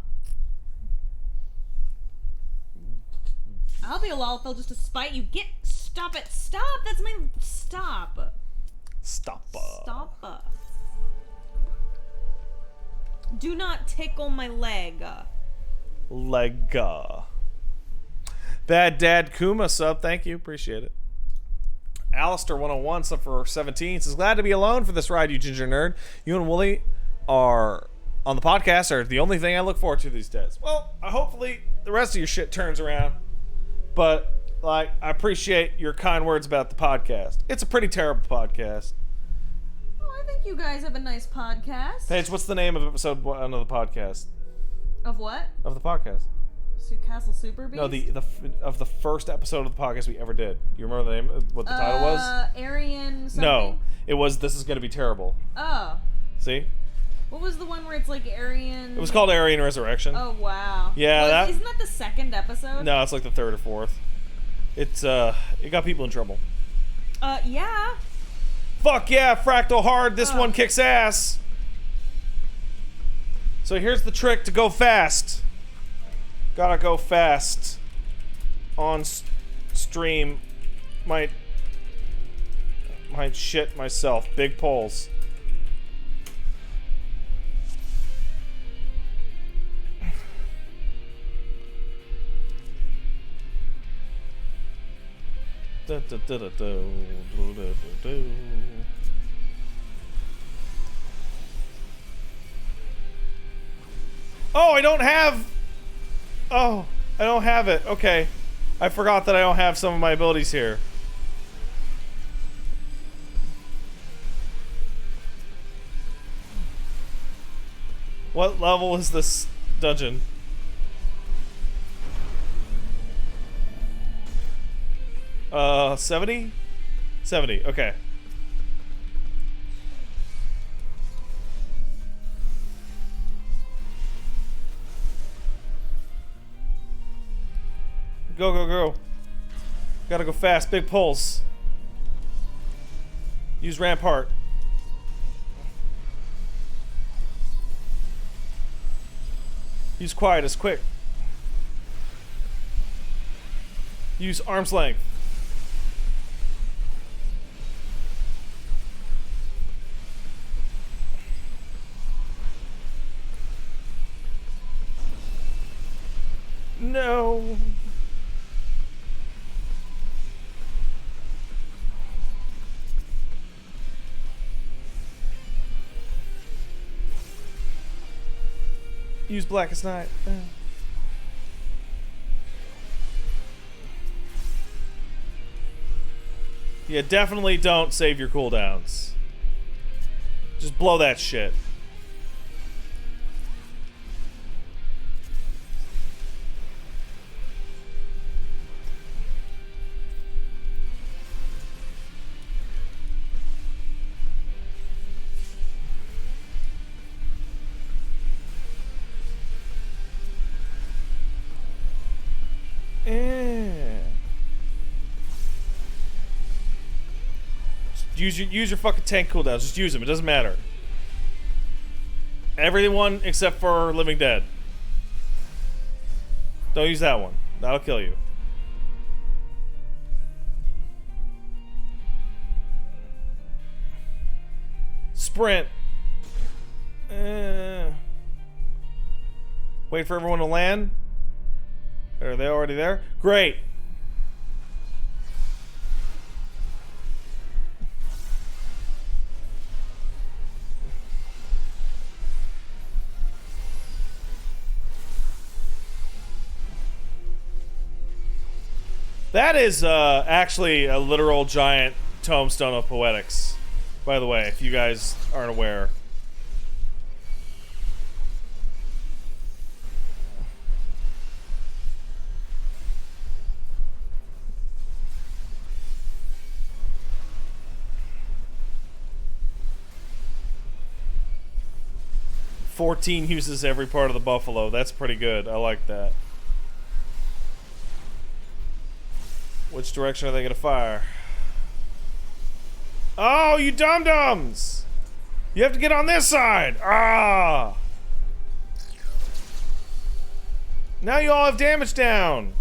I'll be a Lalafell just to spite you. Stop it. Stop. That's my... Stop. Stop. Stop. Do not tickle my leg. Lega. Bad Dad Kuma sub. Thank you. Appreciate it. Alistair 101 sub for 17 says, glad to be alone for this ride, you ginger nerd. You and Wooly are on the podcast are the only thing I look forward to these days. Well, hopefully the rest of your shit turns around. But, like, I appreciate your kind words about the podcast. It's a pretty terrible podcast. Oh, I think you guys have a nice podcast. Paige, what's the name of episode 1 of the podcast? Of what? Of the podcast. Castle Super Beast? No, the first episode of the podcast we ever did. You remember the name? What the title was? Aryan something? No, it was This Is Gonna Be Terrible. Oh. See? What was the one where it's like Aryan? It was called Aryan Resurrection. Oh, wow. Yeah, Isn't that the second episode? No, it's like the third or fourth. It's, it got people in trouble. Yeah. Fuck yeah, Fractal Hard, this one kicks ass. So here's the trick to go fast. Gotta go fast on stream. Might shit myself. Big polls. Oh, I don't have... Oh, I don't have it. Okay. I forgot that I don't have some of my abilities here. What level is this dungeon? Uh, 70? 70, okay. Go, go, go. Gotta go fast. Big pulls. Use Rampart. Use Quietus, quick. Use Arm's Length. No. Use Blackest Night. Yeah, definitely don't save your cooldowns. Just blow that shit. Use your fucking tank cooldowns. Just use them. It doesn't matter. Everyone except for Living Dead. Don't use that one. That'll kill you. Sprint. Wait for everyone to land. Are they already there? Great. That is actually a literal giant tombstone of poetics, by the way, if you guys aren't aware. "14 uses every part of the buffalo." That's pretty good. I like that. Which direction are they gonna fire? Oh, you dum-dums! You have to get on this side! Ah! Now you all have damage down!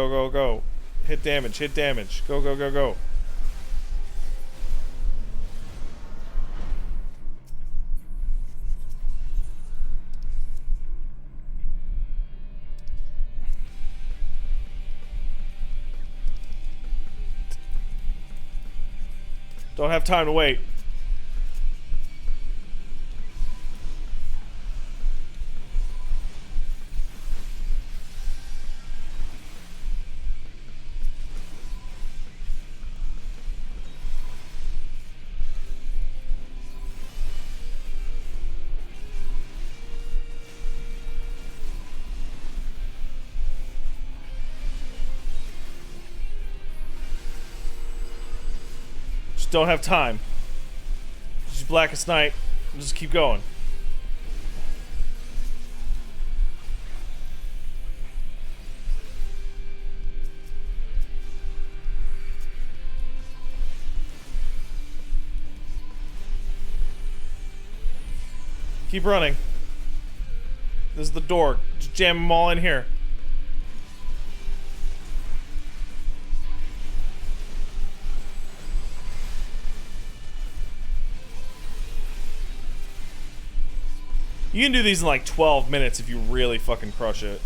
go, go, go. Hit damage, hit damage. Go, go, go, go. Don't have time to wait. Don't have time. She's blackest night. Just keep going. Keep running. This is the door. Just jam them all in here. You can do these in like 12 minutes if you really fucking crush it.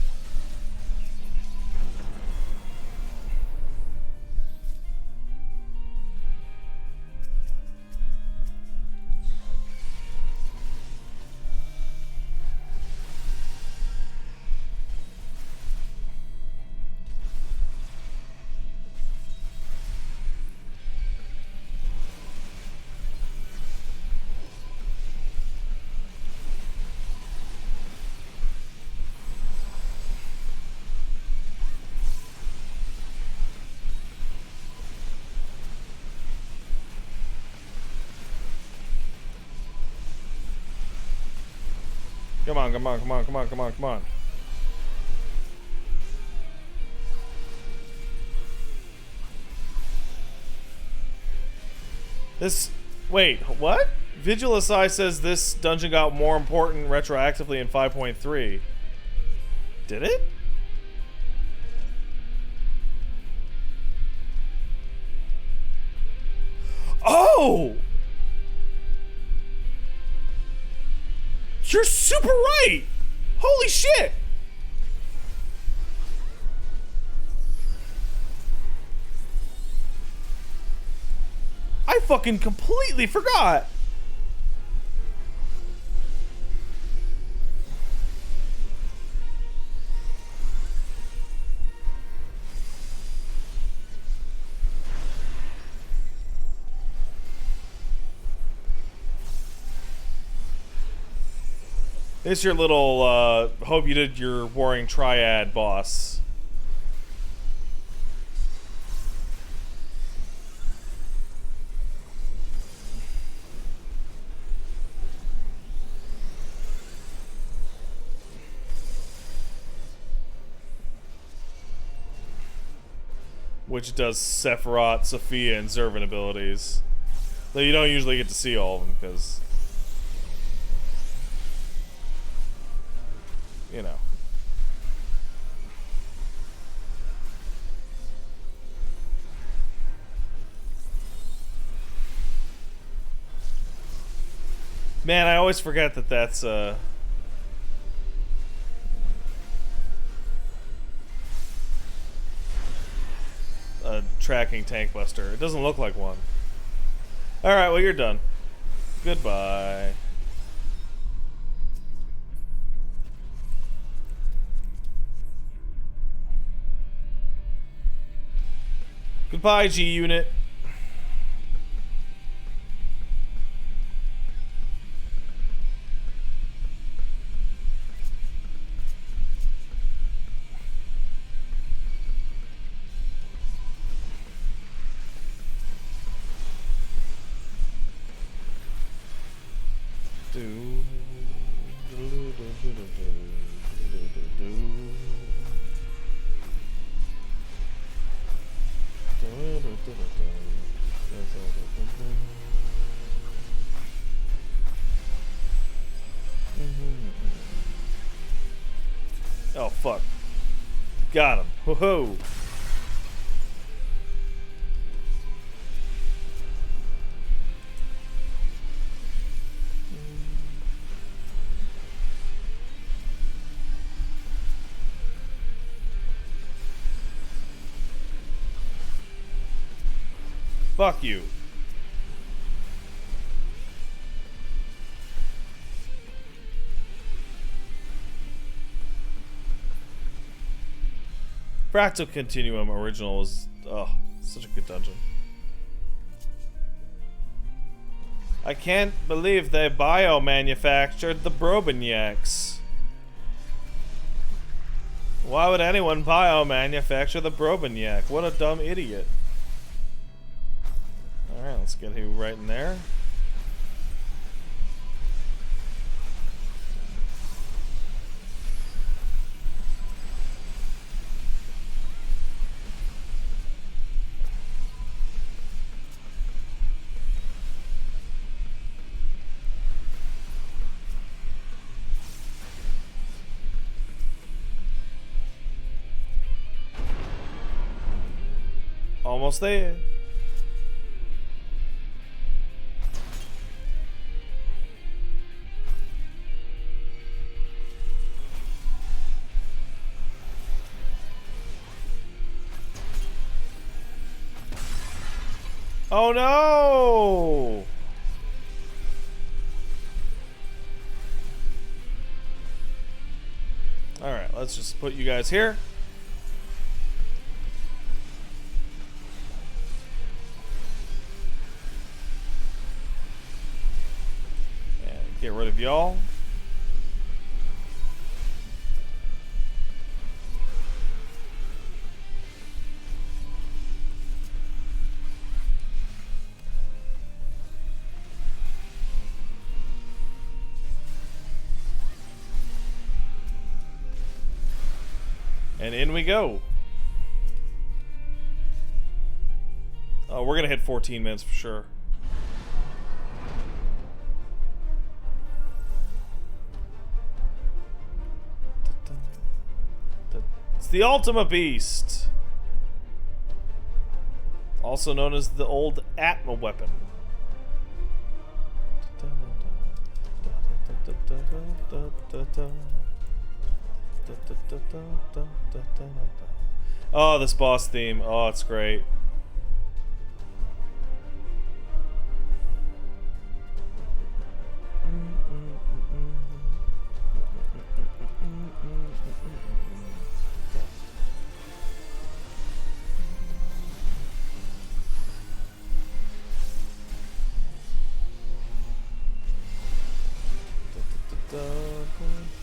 Come on, come on, come on, come on, come on, come on. This... Wait, what? Vigilus Eye says this dungeon got more important retroactively in 5.3. Did it? Oh! You're super right! Holy shit! I fucking completely forgot! This is your little, hope you did your warring triad boss. Which does Sephiroth, Sophia, and Zervan abilities. Though you don't usually get to see all of them, because... you know. Man, I always forget that that's a tracking tank buster. It doesn't look like one. Alright, well, you're done. Goodbye. Goodbye, G-Unit. Oh, fuck. Got him. Ho-ho. Fuck you. Fractal Continuum original was such a good dungeon. I can't believe they bio-manufactured the Brobeniaks. Why would anyone bio-manufacture the Brobeniak? What a dumb idiot. Alright, let's get him right in there. Almost there. Oh no! Alright, let's just put you guys here. Get rid of y'all. And in we go. Oh, we're gonna hit 14 minutes for sure. It's the Ultima Beast, also known as the old Atma weapon. Oh, this boss theme. Oh, it's great.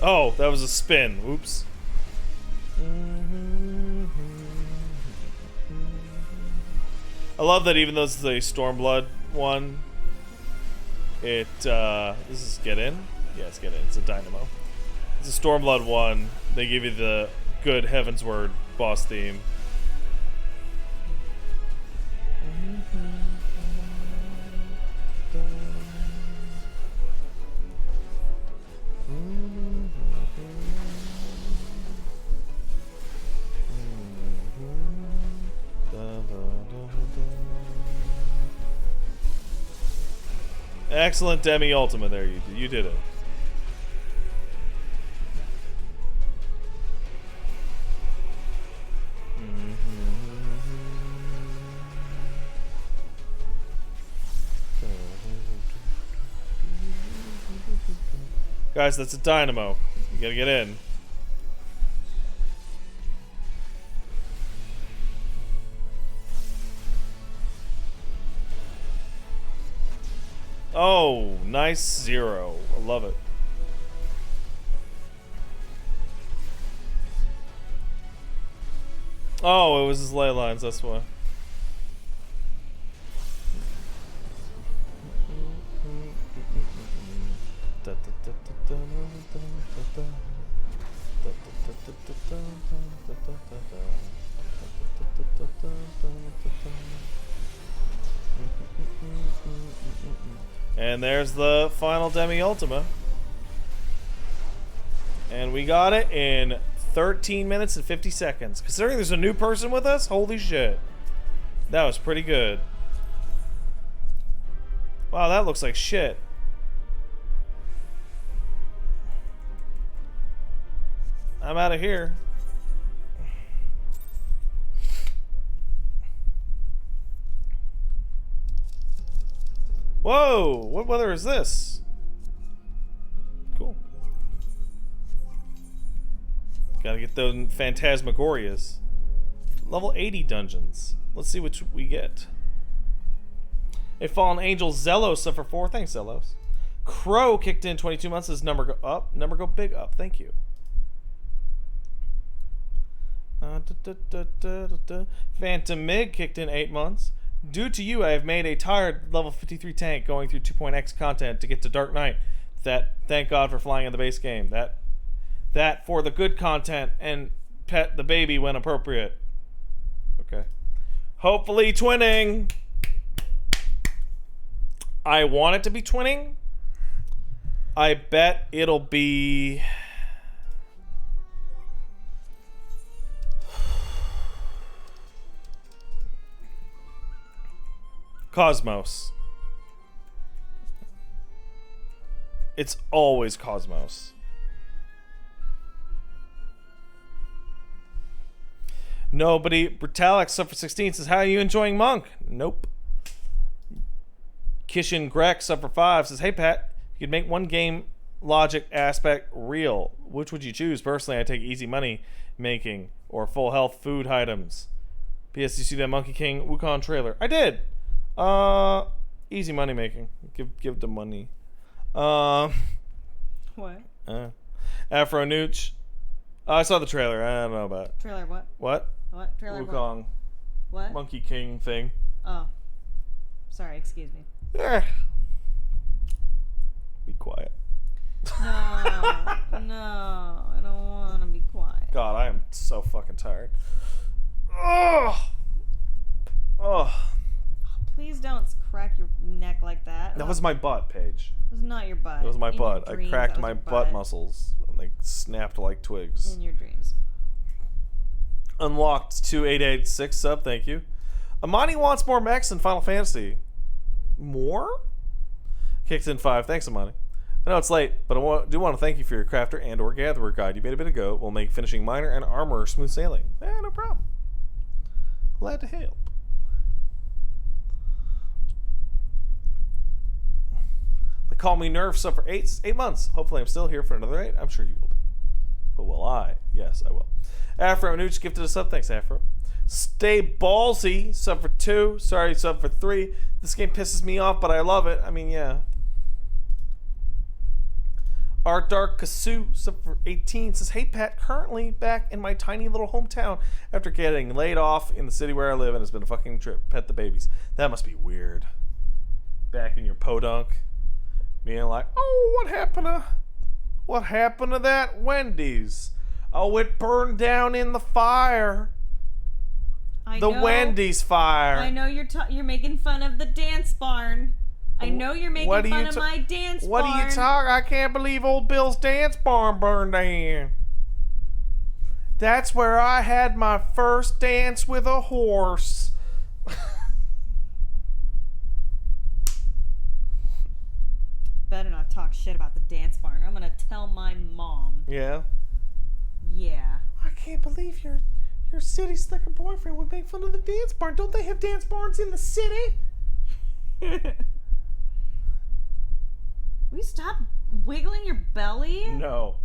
Oh, that was a spin. Oops. I love that even though this is a Stormblood one, this is get in? Yeah, it's get in. It's a Dynamo. It's a Stormblood one. They give you the good Heavensward boss theme. Excellent Demi Ultima there, you did it. Guys, that's a Dynamo. You gotta get in. Oh, nice zero. I love it. Oh, it was his ley lines, that's why. And there's the final Demi Ultima. And we got it in 13 minutes and 50 seconds. Considering there's a new person with us, holy shit. That was pretty good. Wow, that looks like shit. I'm out of here. Whoa! What weather is this? Cool. Gotta get those Phantasmagorias. Level 80 dungeons. Let's see which we get. A Fallen Angel Zelos suffer 4. Thanks, Zelos. Crow kicked in 22 months. His number go up. Number go big up. Thank you. Phantom Mig kicked in 8 months. Due to you, I have made a tired level 53 tank going through 2.x content to get to Dark Knight. That, thank God for flying in the base game. That for the good content and pet the baby when appropriate. Okay. Hopefully twinning. I want it to be twinning. I bet it'll be... Cosmos. It's always Cosmos. Nobody. Brutalex suffer 16 says, how are you enjoying Monk? Nope. Kishin Grek suffer 5 says, hey Pat, you could make one game logic aspect real. Which would you choose? Personally, I take easy money making or full health food items. P.S. You see that Monkey King Wukong trailer? I did. Easy money making. Give the money. What? Afro Nooch. I saw the trailer. I don't know about it. Trailer what? What? What? Trailer Wukong. what? Monkey King thing. Oh. Sorry, excuse me. Be quiet. No, I don't want to be quiet. God, I am so fucking tired. Oh. Please don't crack your neck like that. That was my butt, Paige. It was not your butt. It was my In your butt. I dreams, cracked that was my your butt muscles and they snapped like twigs. In your dreams. Unlocked 2886 sub, thank you. Amani wants more mechs in Final Fantasy. More? Kicked in 5. Thanks, Amani. I know it's late, but I do want to thank you for your crafter and or gatherer guide you made a bit ago. Will make finishing miner and armor smooth sailing. No problem. Glad to help. They call me Nerf suffer 8 months. Hopefully I'm still here for another 8. I'm sure you will be. But will I? Yes, I will. Afro Nooch gifted us up. Thanks, Afro. Stay Ballsy sub for 2. Sorry, sub for 3. This game pisses me off, but I love it. I mean, yeah. Art Dark Kasu sub for 18 says, hey Pat, currently back in my tiny little hometown after getting laid off in the city where I live, and it's been a fucking trip. Pet the babies. That must be weird. Back in your podunk, being like, oh, what happened to that Wendy's? Oh, it burned down in the fire. I The know, Wendy's fire. I know you're making fun of the dance barn. I know you're making fun of my dance What barn. are you talking? I can't believe old Bill's dance barn burned down. That's where I had my first dance with a horse. Better not talk shit about the dance barn. I'm gonna tell my mom. Yeah. Yeah. I can't believe your city slicker boyfriend would make fun of the dance barn. Don't they have dance barns in the city? Will you stop wiggling your belly? No,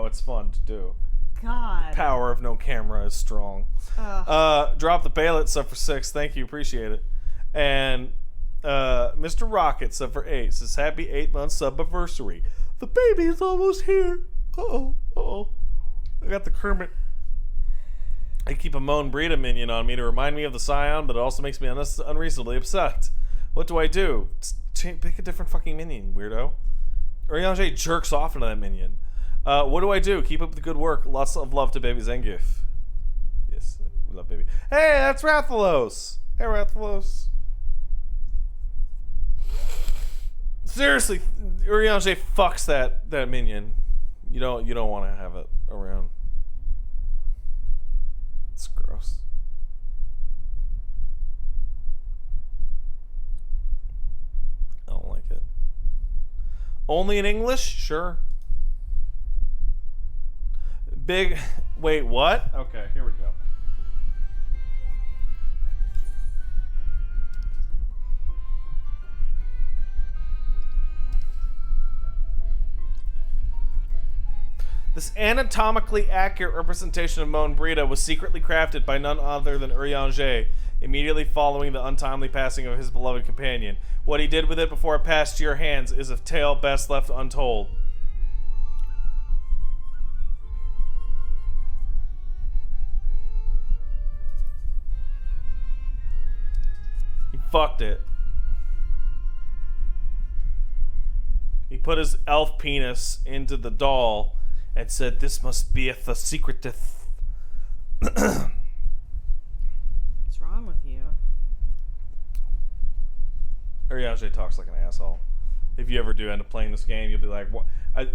it's fun to do. God. Power of no camera is strong. Ugh. Drop the Bailet sub for 6. Thank you, appreciate it. And Mr. Rocket sub for 8 says, happy 8-month sub anniversary. The baby is almost here. Uh-oh. I got the Kermit. I keep a Moan Brita minion on me to remind me of the Scion, but it also makes me unreasonably upset. What do I do? Pick a different fucking minion, weirdo. Oriange jerks off into that minion. What do I do? Keep up the good work. Lots of love to baby Zangief. Yes, we love baby. Hey, that's Rathalos. Hey, Rathalos. Seriously, Oriange fucks that minion. You don't want to have it around. It's gross. I don't like it. Only in English? Sure. Big. Wait, what? Okay, here we go. This anatomically accurate representation of Moan Brita was secretly crafted by none other than Urianger, immediately following the untimely passing of his beloved companion. What he did with it before it passed to your hands is a tale best left untold. He fucked it. He put his elf penis into the doll and said, "This must be the secreteth." What's wrong with you? Urianger talks like an asshole. If you ever do end up playing this game, you'll be like, "What?"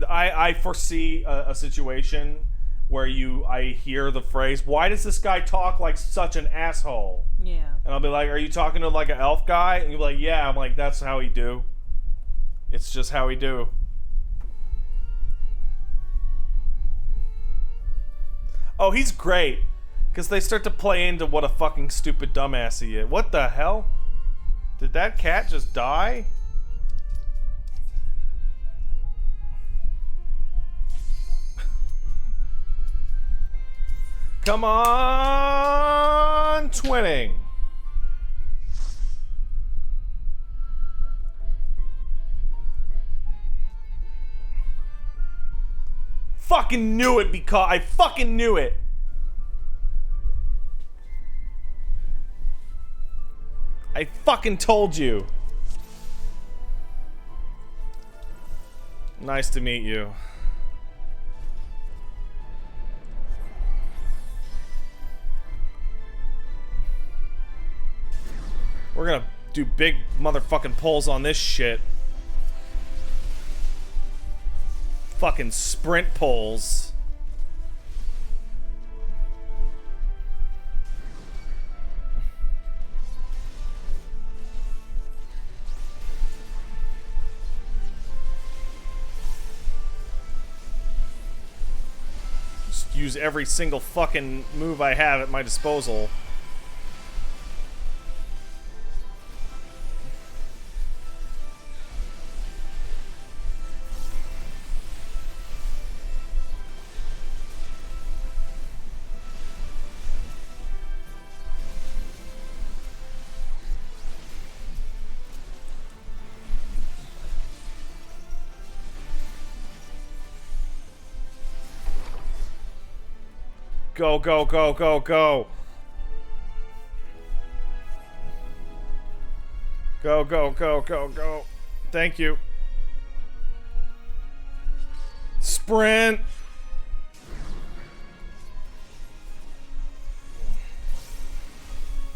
I foresee a situation where I hear the phrase, "Why does this guy talk like such an asshole?" Yeah. And I'll be like, "Are you talking to like an elf guy?" And you'll be like, "Yeah." I'm like, "That's how he do. It's just how he do." Oh, he's great. Because they start to play into what a fucking stupid dumbass he is. What the hell? Did that cat just die? Come on, twinning. Fucking knew it because I fucking knew it. I fucking told you. Nice to meet you. We're gonna do big motherfucking pulls on this shit. Fucking sprint pulls. Just use every single fucking move I have at my disposal. Go, go, go, go, go. Go, go, go, go, go. Thank you. Sprint.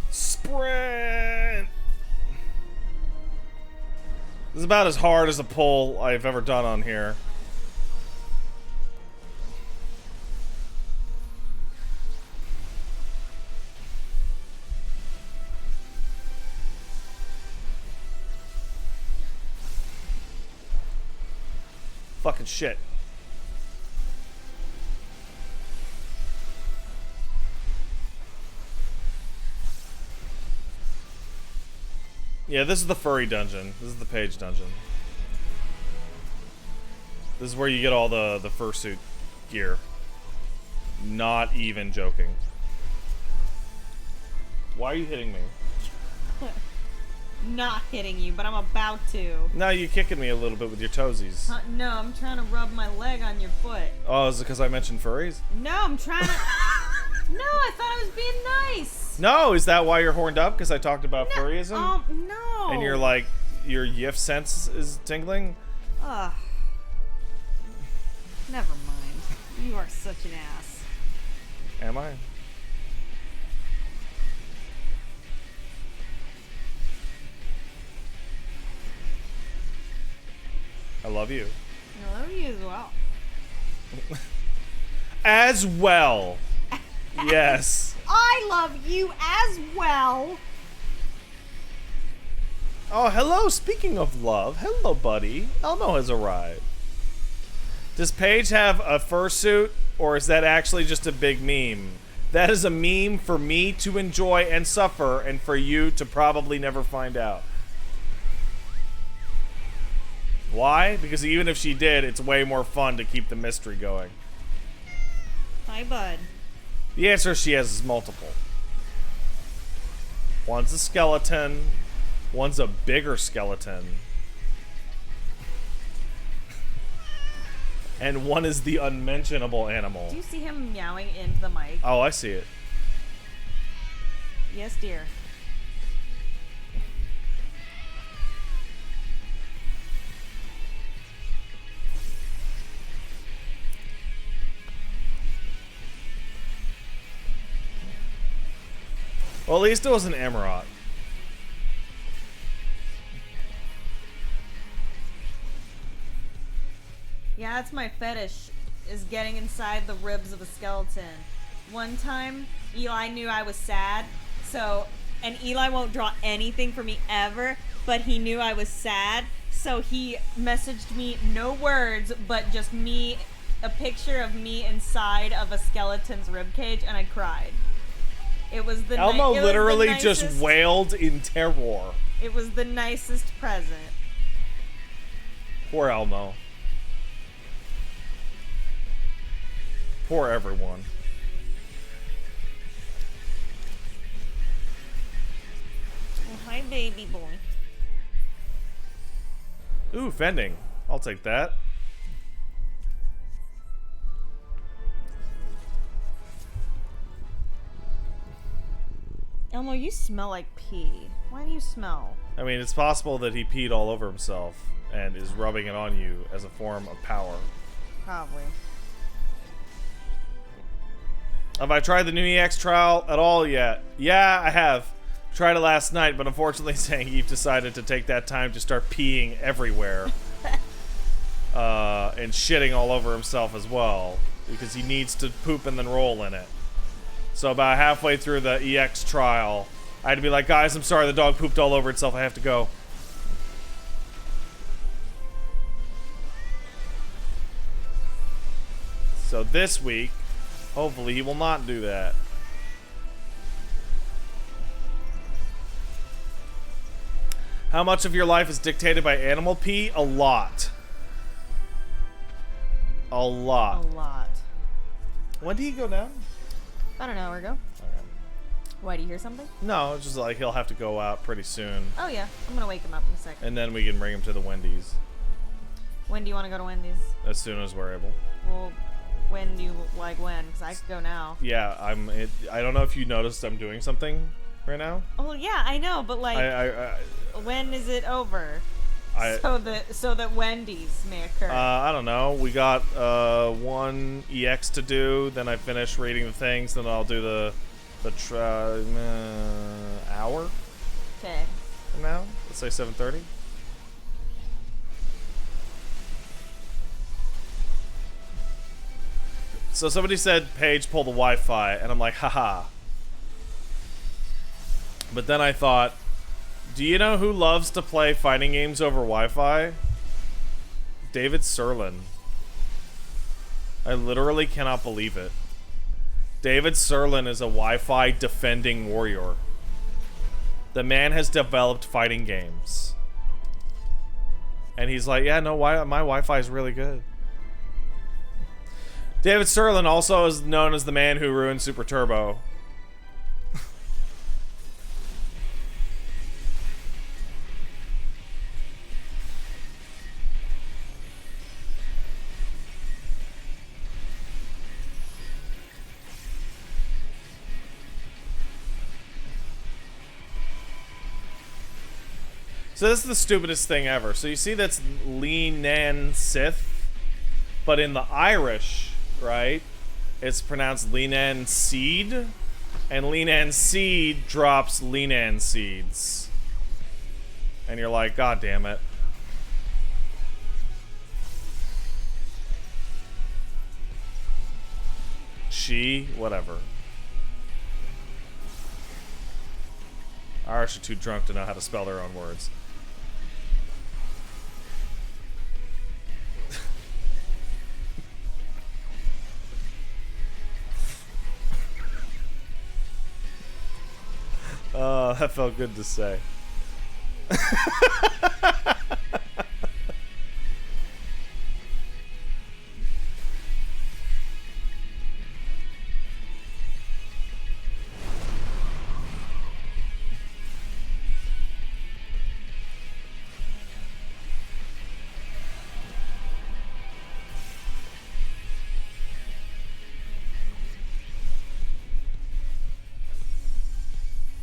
Sprint. This is about as hard as a pull I've ever done on here. Fucking shit. Yeah, this is the furry dungeon. This is the page dungeon. This is where you get all the fursuit gear. Not even joking. Why are you hitting me? Not hitting you, but I'm about to. No, you're kicking me a little bit with your toesies. No, I'm trying to rub my leg on your foot. Oh, is it because I mentioned furries? No, I'm trying to... No, I thought I was being nice. No, is that why you're horned up? Because I talked about furryism? No. And you're like, your yiff sense is tingling? Ugh. Never mind. You are such an ass. Am I? I love you. I love you as well. As well. Yes. I love you as well. Oh, hello. Speaking of love, hello, buddy. Elmo has arrived. Does Paige have a fursuit, or is that actually just a big meme? That is a meme for me to enjoy and suffer, and for you to probably never find out. Why? Because even if she did, it's way more fun to keep the mystery going. Hi, bud. The answer she has is multiple. One's a skeleton. One's a bigger skeleton. And one is the unmentionable animal. Do you see him meowing into the mic? Oh, I see it. Yes, dear. Well, at least it was an Amarot. Yeah, that's my fetish, is getting inside the ribs of a skeleton. One time, Eli knew I was sad, and Eli won't draw anything for me ever, but he knew I was sad, so he messaged me no words, but just a picture of me inside of a skeleton's ribcage, and I cried. It was the Elmo it was the literally nicest- just wailed in terror. It was the nicest present. Poor Elmo. Poor everyone. Oh, hi, baby boy. Ooh, fending. I'll take that. Elmo, you smell like pee. Why do you smell? I mean, it's possible that he peed all over himself and is rubbing it on you as a form of power. Probably. Have I tried the new EX trial at all yet? Yeah, I have. Tried it last night, but unfortunately Zangief decided to take that time to start peeing everywhere. And shitting all over himself as well. Because he needs to poop and then roll in it. So about halfway through the EX trial, I had to be like, guys, I'm sorry, the dog pooped all over itself. I have to go. So this week, hopefully he will not do that. How much of your life is dictated by animal pee? A lot. A lot. A lot. When do you go down? About an hour ago. Why, do you hear something? No, it's just like he'll have to go out pretty soon. Oh, yeah. I'm gonna wake him up in a second. And then we can bring him to the Wendy's When do you want to go to Wendy's? as soon as we're able. Well, when do you, like when? Because I could go now. Yeah, I don't know if you noticed I'm doing something right now. Oh, yeah, I know, but like, I when is it over? I- so that Wendy's may occur. I don't know. We got one EX to do. Then I finish reading the things. Then I'll do the hour Okay. from now. Let's say 7:30. So somebody said, Paige, pull the Wi-Fi, and I'm like, haha. But then I thought, do you know who loves to play fighting games over Wi-Fi? David Serlin. I literally cannot believe it. David Serlin is a Wi-Fi defending warrior. The man has developed fighting games. And he's like, yeah, no, my Wi-Fi is really good. David Serlin also is known as the man who ruined Super Turbo. So this is the stupidest thing ever. So you see that's Lee Nan Sith, but in the Irish, right, it's pronounced Leanan Seed, and Leanan Seed drops Leanan Seeds. And you're like, God damn it. She, whatever. Irish are too drunk to know how to spell their own words. Oh, that felt good to say.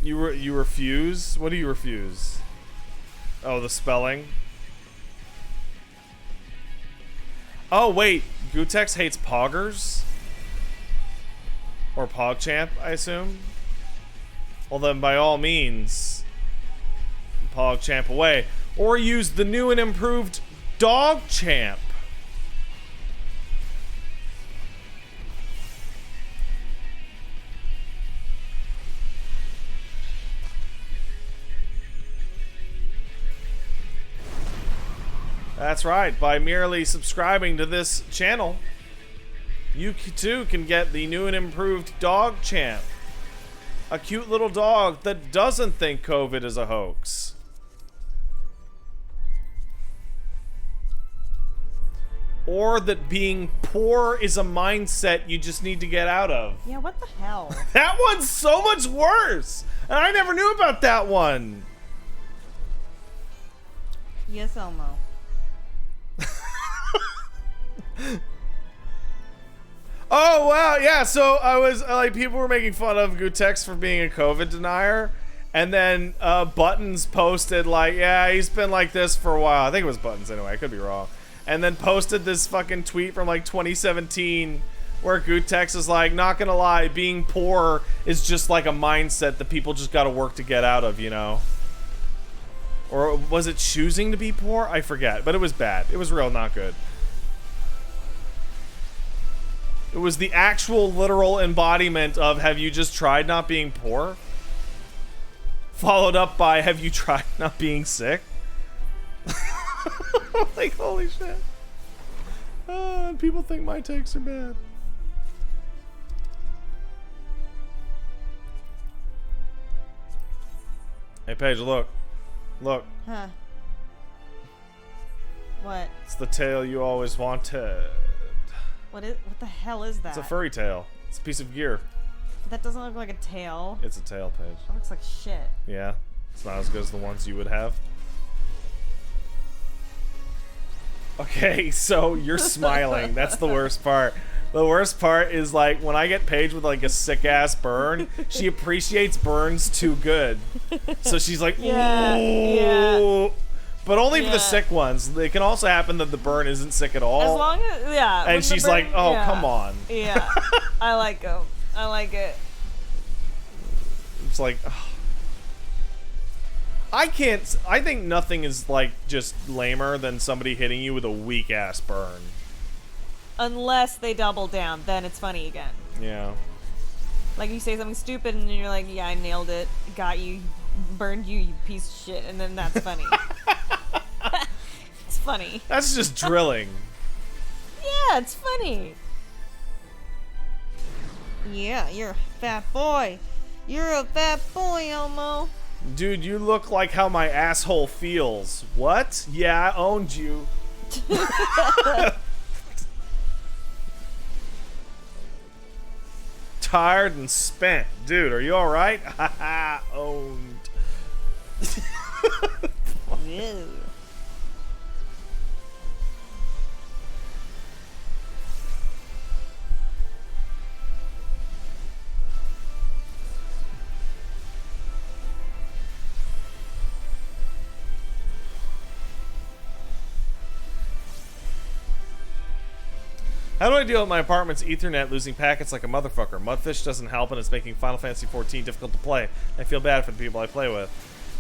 You refuse? What do you refuse? Oh, the spelling. Oh wait, Gutex hates poggers? Or PogChamp, I assume? Well then, by all means, PogChamp away. Or use the new and improved DogChamp. That's right, by merely subscribing to this channel, you too can get the new and improved DogChamp. A cute little dog that doesn't think COVID is a hoax. Or that being poor is a mindset you just need to get out of. Yeah, what the hell? That one's so much worse! And I never knew about that one! Yes, Elmo. Oh wow, yeah, so I was like, people were making fun of Gutex for being a COVID denier, and then Buttons posted like, yeah, he's been like this for a while. I think it was Buttons anyway, I could be wrong. And then posted this fucking tweet from like 2017 where Gutex is like, not gonna lie, being poor is just like a mindset that people just gotta work to get out of, you know? Or was it choosing to be poor? I forget, but it was bad. It was real not good. It was the actual literal embodiment of, have you just tried not being poor? Followed up by, have you tried not being sick? Like, holy shit. People think my takes are bad. Hey, Paige, look. Look. Huh. What? It's the tail you always wanted. What the hell is that? It's a furry tail. It's a piece of gear. That doesn't look like a tail. It's a tail, Paige. That looks like shit. Yeah. It's not as good as the ones you would have. Okay, so you're smiling. That's the worst part. The worst part is like when I get Paige with like a sick ass burn, she appreciates burns too good. So she's like, ooh. Yeah. But only for the sick ones. It can also happen that the burn isn't sick at all. As long as, yeah. And she's like, oh, yeah. come on. Yeah. I like them. I like it. It's like, ugh. I think nothing is like just lamer than somebody hitting you with a weak ass burn. Unless they double down, then it's funny again. Yeah. Like you say something stupid and you're like, yeah, I nailed it. Got you. Burned you, you piece of shit. And then that's funny. It's funny. That's just drilling. Yeah, it's funny. Yeah, you're a fat boy. You're a fat boy, Elmo. Dude, you look like how my asshole feels. What? Yeah, I owned you. Tired and spent. Dude, are you alright? Haha, owned. Ew. How do I deal with my apartment's Ethernet losing packets like a motherfucker? Mudfish doesn't help and it's making Final Fantasy XIV difficult to play. I feel bad for the people I play with.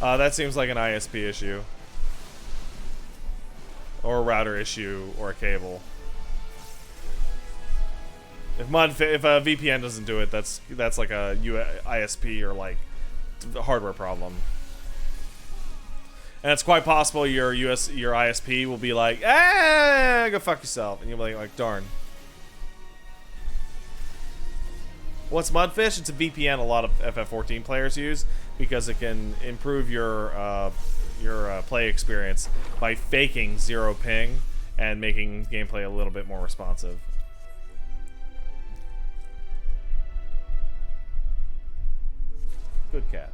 That seems like an ISP issue. Or a router issue, or a cable. If a VPN doesn't do it, that's like a ISP or like a hardware problem. And it's quite possible your ISP will be like, go fuck yourself, and you'll be like, darn. What's Mudfish? It's a VPN a lot of FF14 players use because it can improve your play experience by faking 0 ping and making gameplay a little bit more responsive. Good cat.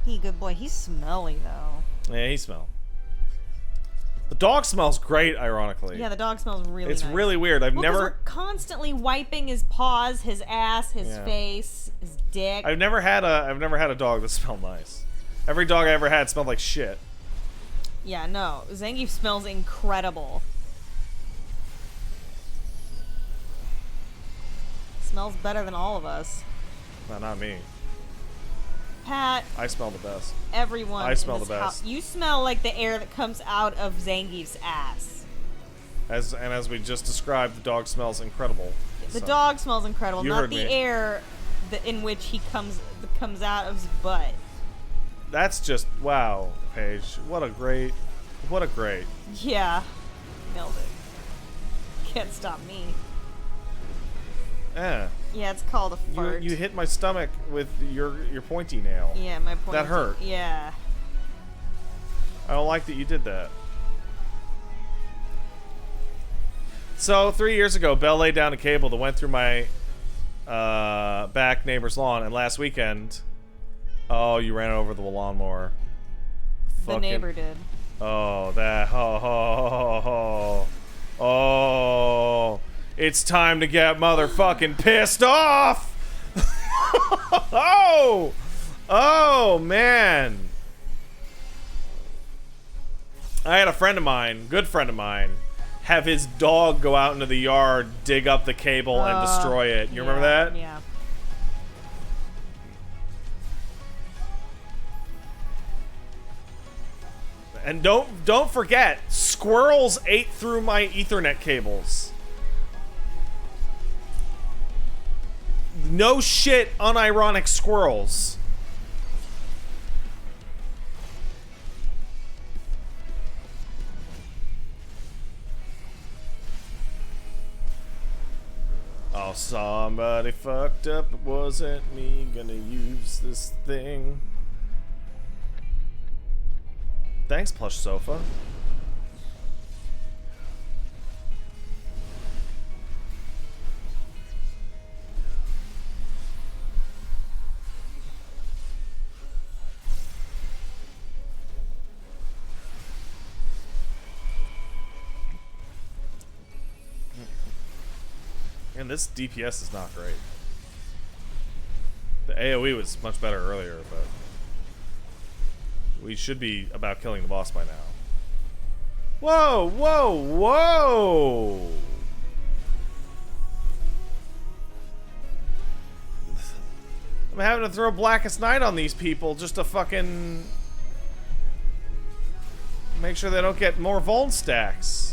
He good boy. He's smelly though. Yeah, he smells. The dog smells great, ironically. Yeah, the dog smells really It's nice. really weird. I've Well, 'cause never... we're constantly wiping his paws, his ass, his face, his dick. I've never had a dog that smelled nice. Every dog I ever had smelled like shit. Yeah, no. Zangief smells incredible. Smells better than all of us. No, not me. Pat, I smell the best. everyone. I smell in this the best. You smell like the air that comes out of Zangief's ass. As we just described, the dog smells incredible. The So, dog smells incredible, You not heard the me. air in which he comes out of his butt. That's just wow, Paige. What a great. Yeah, nailed it. Can't stop me. Eh. Yeah, it's called a fart. You hit my stomach with your pointy nail. Yeah, my point. That hurt. Yeah. I don't like that you did that. So 3 years ago, Belle laid down a cable that went through my back neighbor's lawn, and last weekend, oh, you ran over the lawnmower. The neighbor did. Oh, that. Oh. It's time to get motherfucking pissed off! Oh, man. I had a friend of mine, good friend of mine, have his dog go out into the yard, dig up the cable, and destroy it. You remember that? Yeah. And don't forget, squirrels ate through my Ethernet cables. No shit, unironic squirrels. Oh, somebody fucked up. It wasn't me. Gonna use this thing. Thanks, plush sofa. And this DPS is not great. The AoE was much better earlier, but we should be about killing the boss by now. Whoa, whoa, whoa! I'm having to throw Blackest Night on these people just to fucking make sure they don't get more Vuln stacks.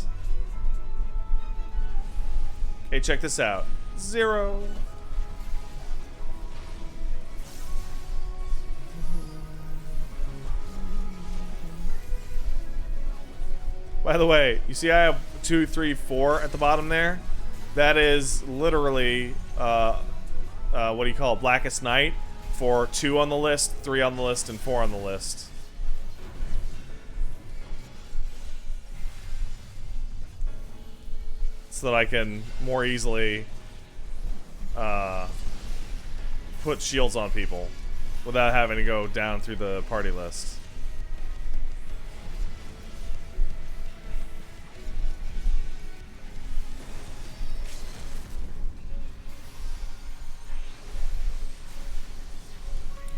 Okay, check this out. 0. By the way, you see I have 2, 3, 4 at the bottom there? That is literally, what do you call it? Blackest Night for 2 on the list, 3 on the list, and 4 on the list. So that I can more easily put shields on people without having to go down through the party list.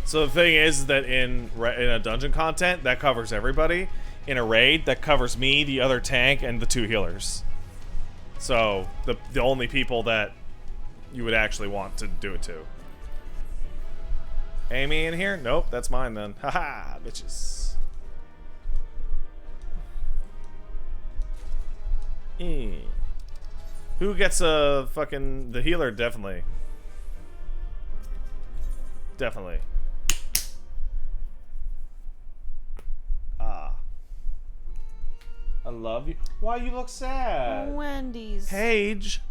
So the thing is that in a dungeon content, that covers everybody. In a raid, that covers me, the other tank, and the 2 healers. So, the only people that you would actually want to do it to. Amy in here? Nope, that's mine then. Haha, bitches. Who gets a fucking... The healer, definitely. Definitely. I love you. Why you look sad? Wendy's. Paige,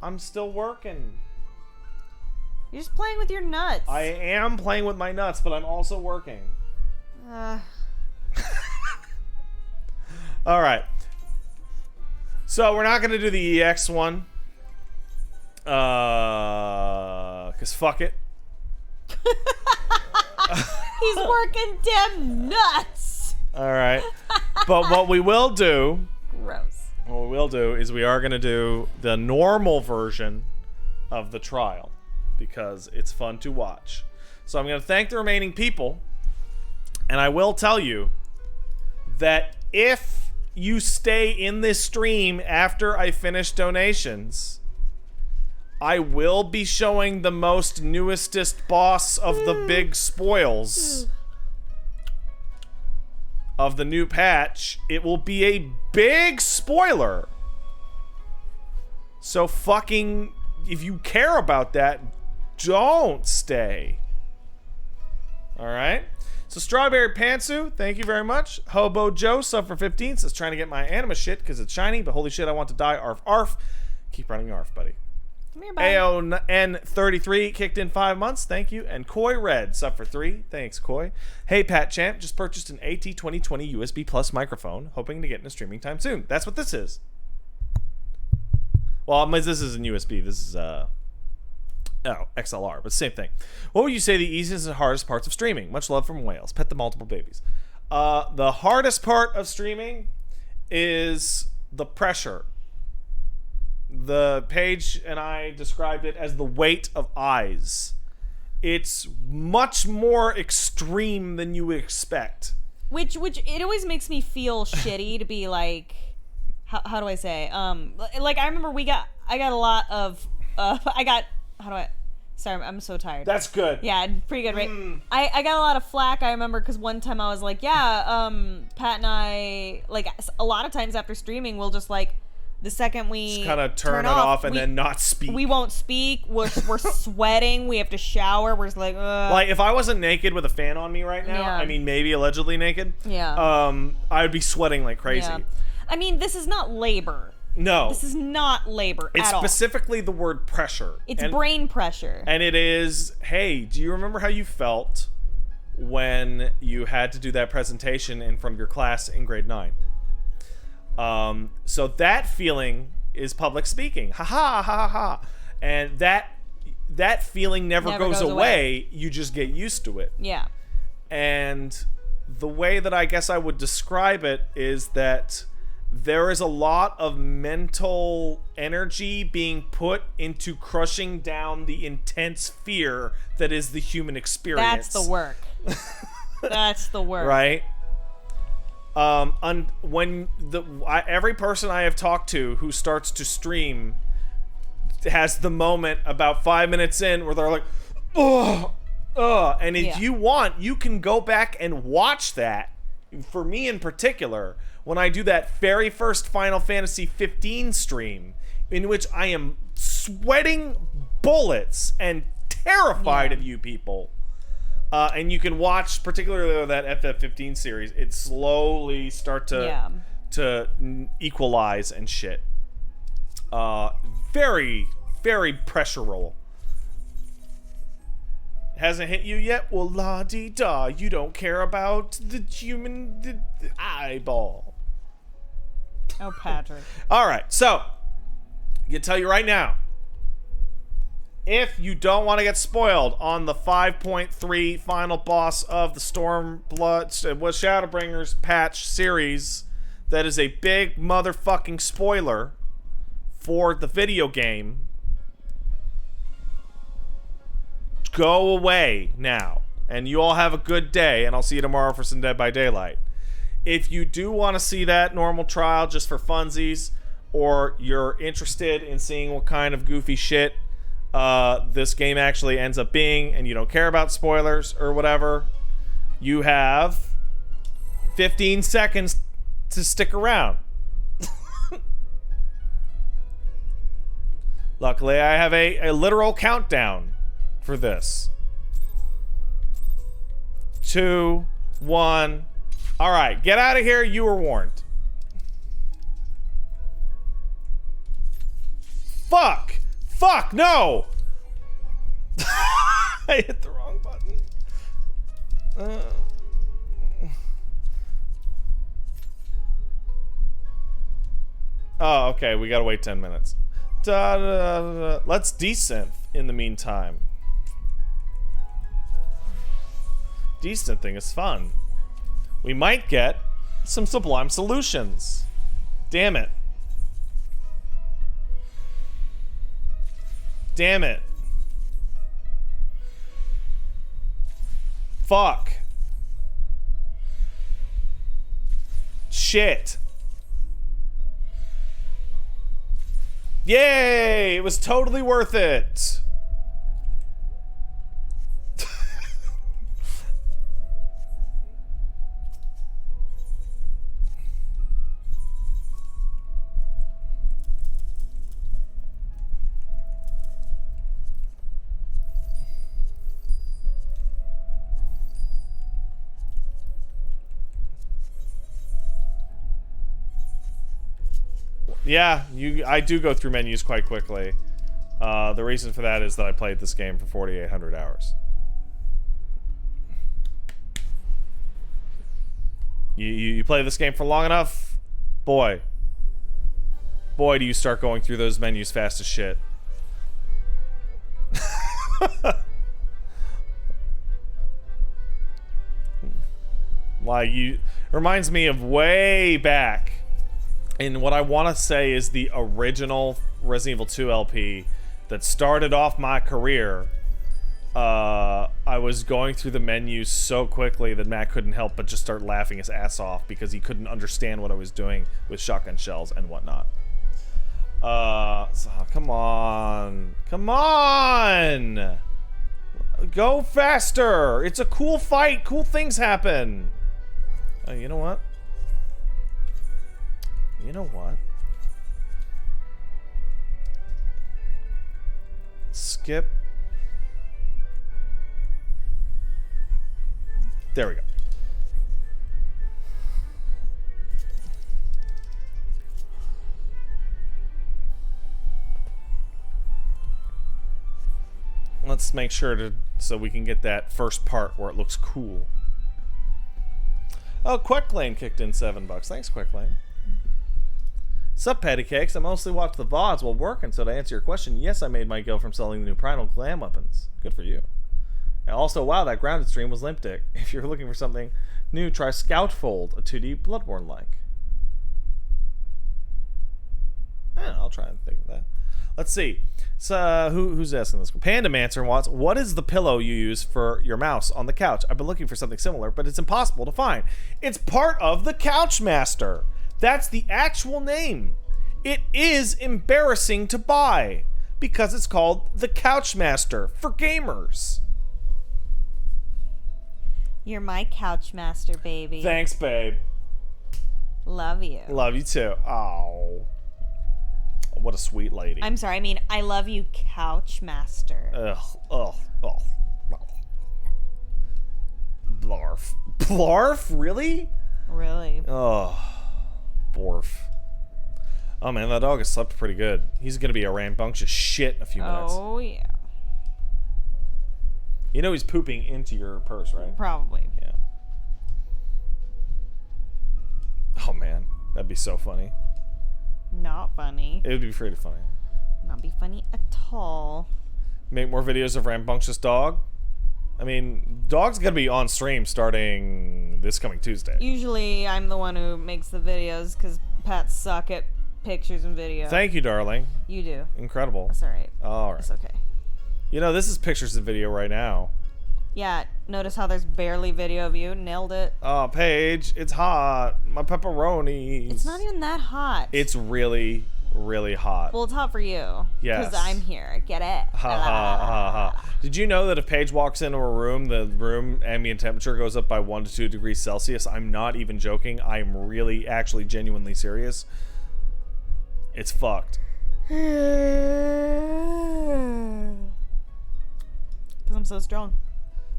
I'm still working. You're just playing with your nuts. I am playing with my nuts, but I'm also working. Alright. So we're not going to do the EX one. Because fuck it. He's working damn nuts. Alright. But what we will do... Gross. What we will do is we are going to do the normal version of the trial. because it's fun to watch. So I'm going to thank the remaining people, and I will tell you that if you stay in this stream after I finish donations, I will be showing the most newestest boss of the big spoils of the new patch. It will be a big spoiler. So fucking, if you care about that, don't stay. Alright? So Strawberry Pantsu, thank you very much. Hobo Joe, sub for 15, says trying to get my anima shit because it's shiny, but holy shit, I want to die. Arf, arf. Keep running arf, buddy. Come here, buddy. AON33 kicked in 5 months, thank you. And Koi Red, sub for 3. Thanks, Koi. Hey, Pat Champ, just purchased an AT2020 USB Plus microphone, hoping to get into streaming time soon. That's what this is. Well, this isn't USB. This is XLR, but same thing. What would you say the easiest and hardest parts of streaming? Much love from Wales. Pet the multiple babies. The hardest part of streaming is the pressure. The Paige and I described it as the weight of eyes. It's much more extreme than you would expect. Which it always makes me feel shitty to be like, how do I say? Like I remember I got a lot of sorry, I'm so tired. That's good. Yeah, pretty good, right? I got a lot of flack, I remember, because one time I was like, yeah, Pat and I, like, a lot of times after streaming, we'll just, like, the second we just kind of turn it off and then not speak. We won't speak. We're sweating. We have to shower. We're just like, ugh. Like, if I wasn't naked with a fan on me right now, Yeah. I mean, maybe allegedly naked, Yeah. I would be sweating like crazy. Yeah. I mean, this is not labor. No. This is not labor It's at all. specifically the word pressure. It's brain pressure. And it is, hey, do you remember how you felt when you had to do that presentation in front of your class in grade 9? So that feeling is public speaking. Ha ha ha ha ha. And that feeling never goes away. You just get used to it. Yeah. And the way that I guess I would describe it is that there is a lot of mental energy being put into crushing down the intense fear that is the human experience. That's the work. That's the work. Right? Every person I have talked to who starts to stream has the moment about 5 minutes in where they're like, and if you want, you can go back and watch that. For me in particular, when I do that very first Final Fantasy 15 stream, in which I am sweating bullets and terrified of you people. And you can watch, particularly that FF14 series, it slowly start to equalize and shit. Very, very pressure roll. Hasn't hit you yet? Well, la-dee-da, you don't care about the human eyeball. Oh, Patrick. All right, so I can tell you right now, if you don't want to get spoiled on the 5.3 final boss of the Shadowbringers patch series, that is a big motherfucking spoiler for the video game, go away now. And you all have a good day, and I'll see you tomorrow for some Dead by Daylight. If you do want to see that normal trial just for funsies, or you're interested in seeing what kind of goofy shit this game actually ends up being, and you don't care about spoilers or whatever, you have 15 seconds to stick around. Luckily, I have a literal countdown for this. 2, 1. All right, get out of here. You were warned. Fuck! Fuck, no! I hit the wrong button. Oh, okay, we gotta wait 10 minutes. Let's desynth in the meantime. Desynthing is fun. We might get some Sublime Solutions. Damn it. Damn it. fuck. Shit. Yay! It was totally worth it. Yeah, I do go through menus quite quickly. The reason for that is that I played this game for 4,800 hours. You play this game for long enough, boy, do you start going through those menus fast as shit. Like, reminds me of way back. And what I want to say is the original Resident Evil 2 LP that started off my career. I was going through the menus so quickly that Matt couldn't help but just start laughing his ass off because he couldn't understand what I was doing with shotgun shells and whatnot. So, come on. Come on! Go faster! It's a cool fight. Cool things happen. Oh, you know what? You know what? Skip. There we go. Let's make sure so we can get that first part where it looks cool. Oh, Quicklane kicked in $7. Thanks, Quicklane. Sup, patty cakes? I mostly watch the VODs while working, so to answer your question, yes, I made my go from selling the new Primal Glam weapons. Good for you. And also, wow, that grounded stream was limp dick. If you're looking for something new, try Scoutfold, a 2D Bloodborne-like. I'll try and think of that. Let's see. So, who's asking this? Pandamancer wants, what is the pillow you use for your mouse on the couch? I've been looking for something similar, but it's impossible to find. It's part of the Couchmaster. That's the actual name. It is embarrassing to buy because it's called the Couchmaster for gamers. You're my Couchmaster, baby. Thanks, babe. Love you. Love you too. Oh. What a sweet lady. I'm sorry, I mean, I love you, Couchmaster. Ugh. Blarf. Blarf? Really? Really? Oh. Borf. Oh man, that dog has slept pretty good. He's gonna be a rambunctious shit in a few minutes. Oh, yeah. You know he's pooping into your purse, right? Probably. Yeah. Oh man, that'd be so funny. Not funny. It would be pretty funny. Not be funny at all. Make more videos of rambunctious dog. I mean, dog's gonna be on stream starting this coming Tuesday. Usually, I'm the one who makes the videos because Pats suck at pictures and video. Thank you, darling. You do. Incredible. That's alright. All right. It's okay. You know, this is pictures and video right now. Yeah, notice how there's barely video of you. Nailed it. Oh, Paige, it's hot. My pepperonis. It's not even that hot. It's really, really hot. Well, it's hot for you. Yes. Because I'm here. Get it? Ha ha ha ha. Did you know that if Paige walks into a room, the room ambient temperature goes up by 1 to 2 degrees Celsius? I'm not even joking. I'm really, actually, genuinely serious. It's fucked. Because I'm so strong.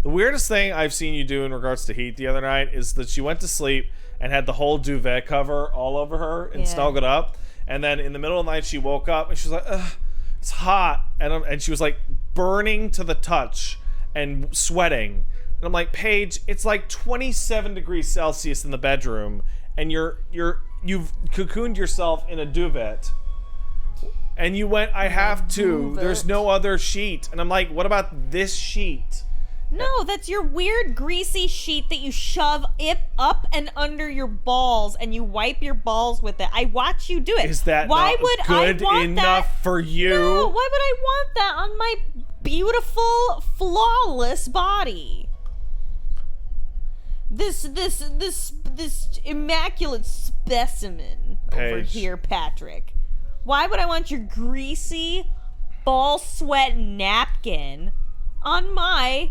The weirdest thing I've seen you do in regards to heat the other night is that she went to sleep and had the whole duvet cover all over her and snuggled up. And then in the middle of the night, she woke up and she was like, ugh, it's hot. And she was like burning to the touch and sweating. And I'm like, Paige, it's like 27 degrees Celsius in the bedroom. And you've cocooned yourself in a duvet. And you went, I have to. Duvet. There's no other sheet. And I'm like, what about this sheet? No, that's your weird greasy sheet that you shove it up and under your balls and you wipe your balls with it. I watch you do it. Is that why not would good I want enough that? for you? No, why would I want that on my beautiful, flawless body? this immaculate specimen over Paige. here, Patrick. Why would I want your greasy ball sweat napkin on my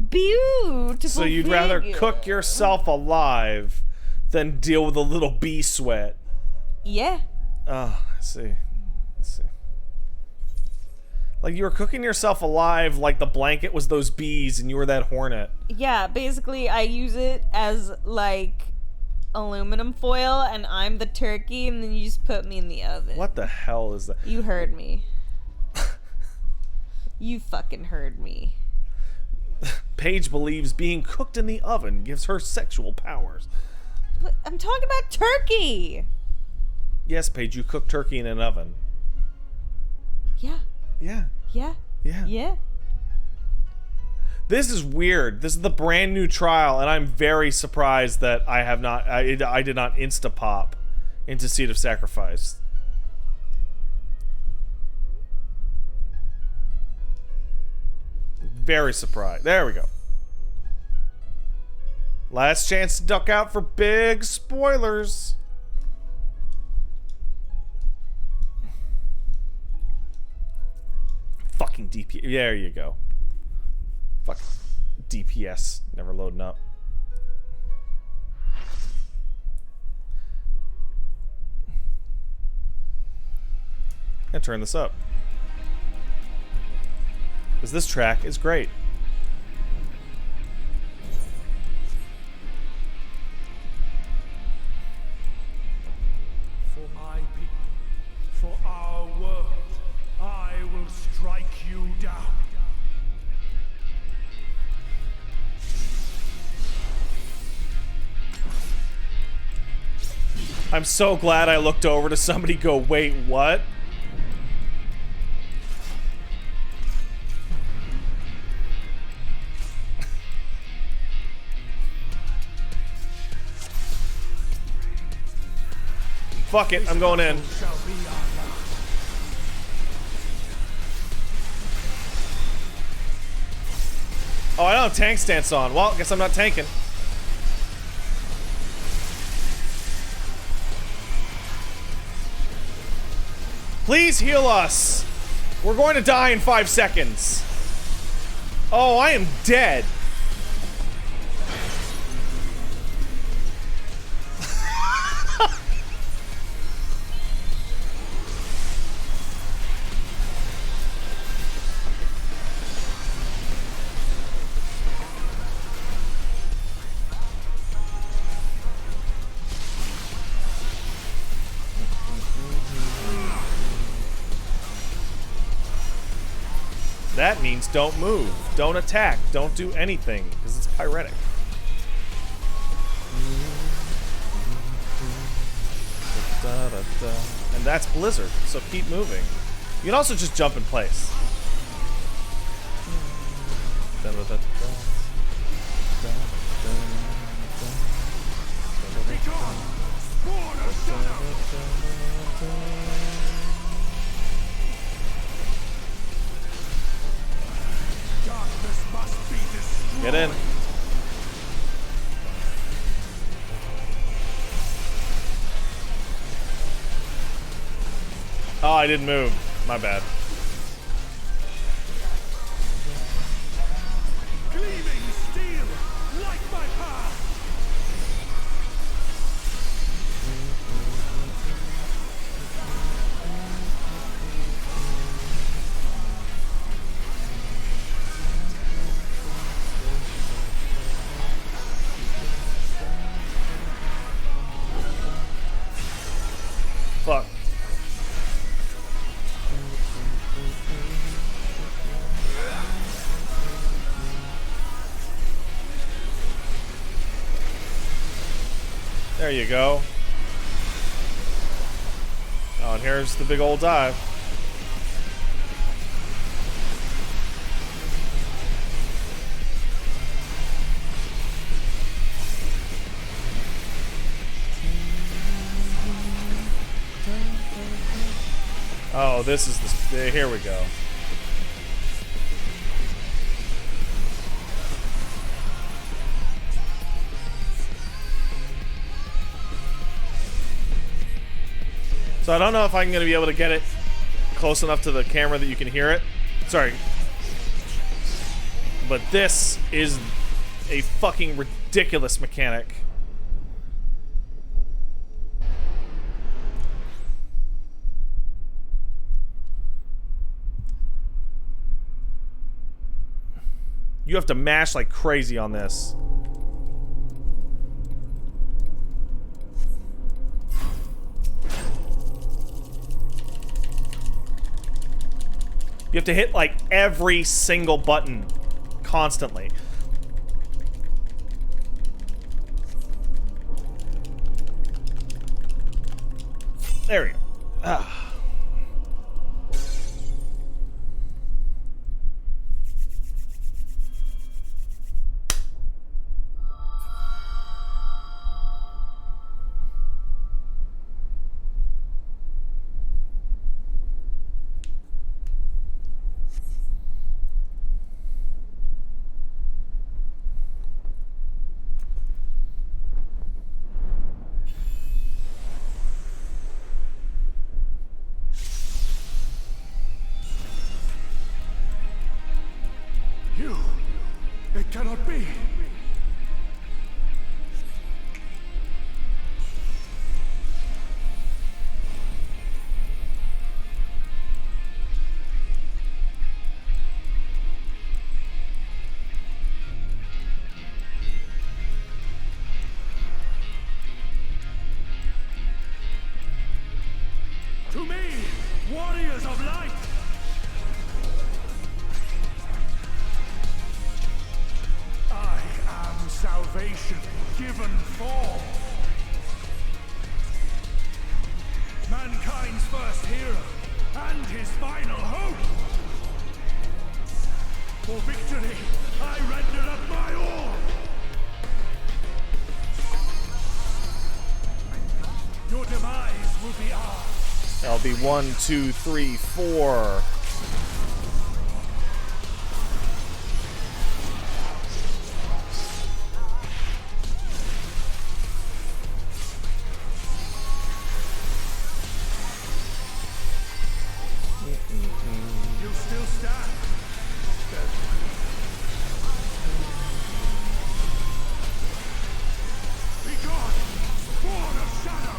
beautiful So you'd rather figure? cook yourself alive than deal with a little bee sweat. Yeah. Oh, I see. I see. Like you were cooking yourself alive like the blanket was those bees and you were that hornet. Yeah, basically I use it as like aluminum foil and I'm the turkey and then you just put me in the oven. What the hell is that? You heard me. You fucking heard me. Paige believes being cooked in the oven gives her sexual powers. What? I'm talking about turkey. Yes, Paige, you cook turkey in an oven. Yeah. Yeah. Yeah. Yeah. Yeah. This is weird. This is the brand new trial, and I'm very surprised that I have not. I did not insta pop into Seed of Sacrifice. Very surprised. There we go. Last chance to duck out for big spoilers. Fucking DP. There you go. Fuck. DPS. Never loading up. And turn this up. Because this track is great. For my people, for our world, I will strike you down. I'm so glad I looked over to somebody go, wait, what? Fuck it, I'm going in. Shall be our last. Oh, I don't have tank stance on. Well, I guess I'm not tanking. Please heal us. We're going to die in 5 seconds. Oh, I am dead. That means don't move, don't attack, don't do anything, because it's pyretic. And that's Blizzard, so keep moving. You can also just jump in place. Darkness must be destroyed. Get in. Oh, I didn't move. My bad. Gleaming steel, light my path. Fuck. There you go. Oh, and here's the big old dive. Oh, this is the. Here we go. So I don't know if I'm going to be able to get it close enough to the camera that you can hear it. Sorry. But this is a fucking ridiculous mechanic. You have to mash like crazy on this. You have to hit like every single button constantly. There we go. Ah. It cannot be. To me, warriors of light! I am salvation given form. Mankind's first hero and his final hope. For victory, I render up my all. Your demise will be ours. That'll be 1, 2, 3, 4. You still stand. Be gone, born of shadow.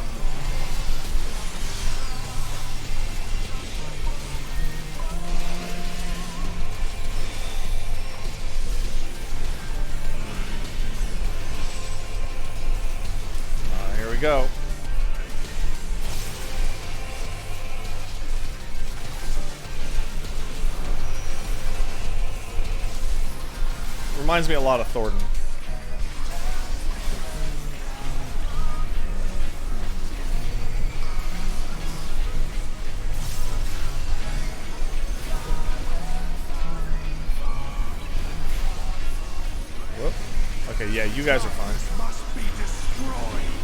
Here we go. Reminds me a lot of Thornton. Whoop. Okay, yeah, you guys are fine. Must be destroyed.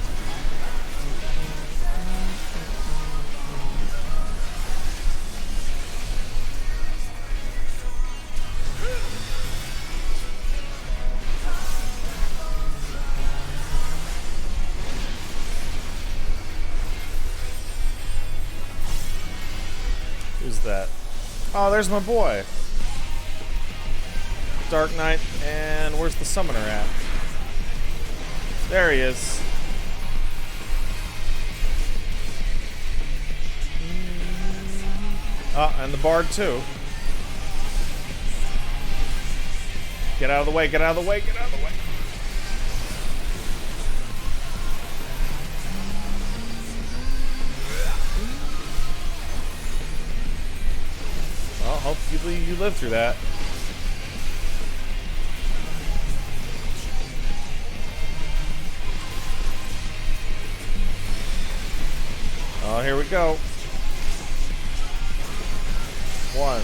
Who's that? Oh, there's my boy. Dark Knight, and where's the summoner at? There he is. Oh, and the bard too. Get out of the way, get out of the way, get out of the way. Well, hopefully you live through that. Oh, here we go. 1.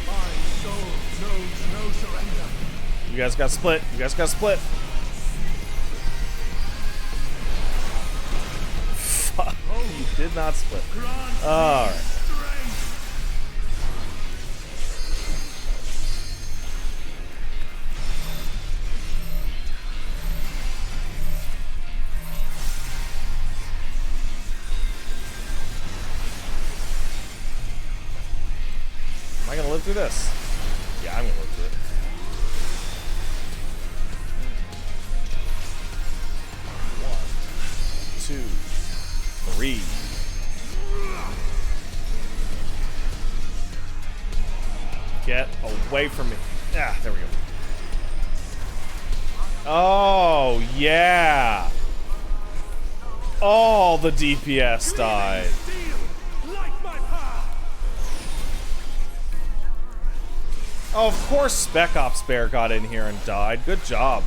My soul knows no surrender. You guys got split. You guys got split. Fuck. You did not split. Grant Alright. strength. through this. Yeah, I'm gonna live through it. One, two, three. Get away from me. Ah, there we go. Oh, yeah. All the DPS died. Oh, of course Spec Ops Bear got in here and died. Good job.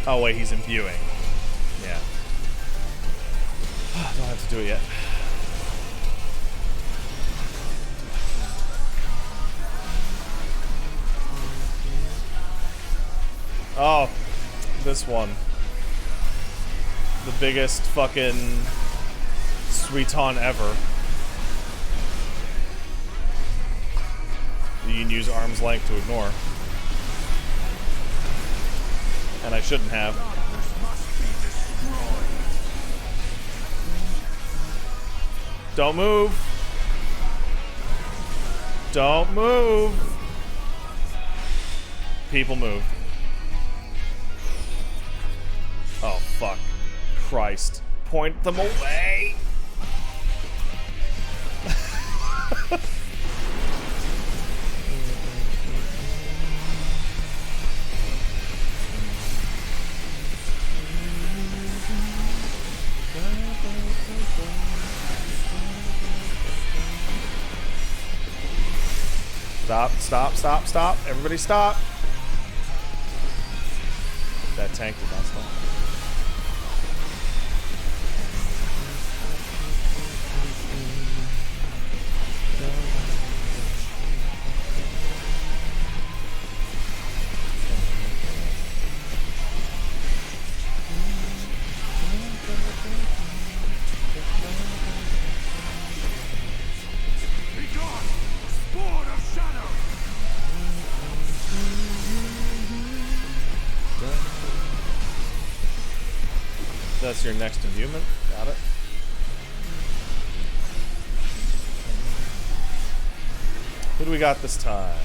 Oh wait, he's imbuing. Yeah. Don't have to do it yet. Oh, this one. The biggest fucking sweeton ever. You can use arm's length to ignore. And I shouldn't have. Don't move. Don't move. People move. Oh, fuck. Christ. Point them away. Stop, stop, stop, stop. Everybody stop. That tank did not stop. That's your next imbuement. Got it. Who do we got this time?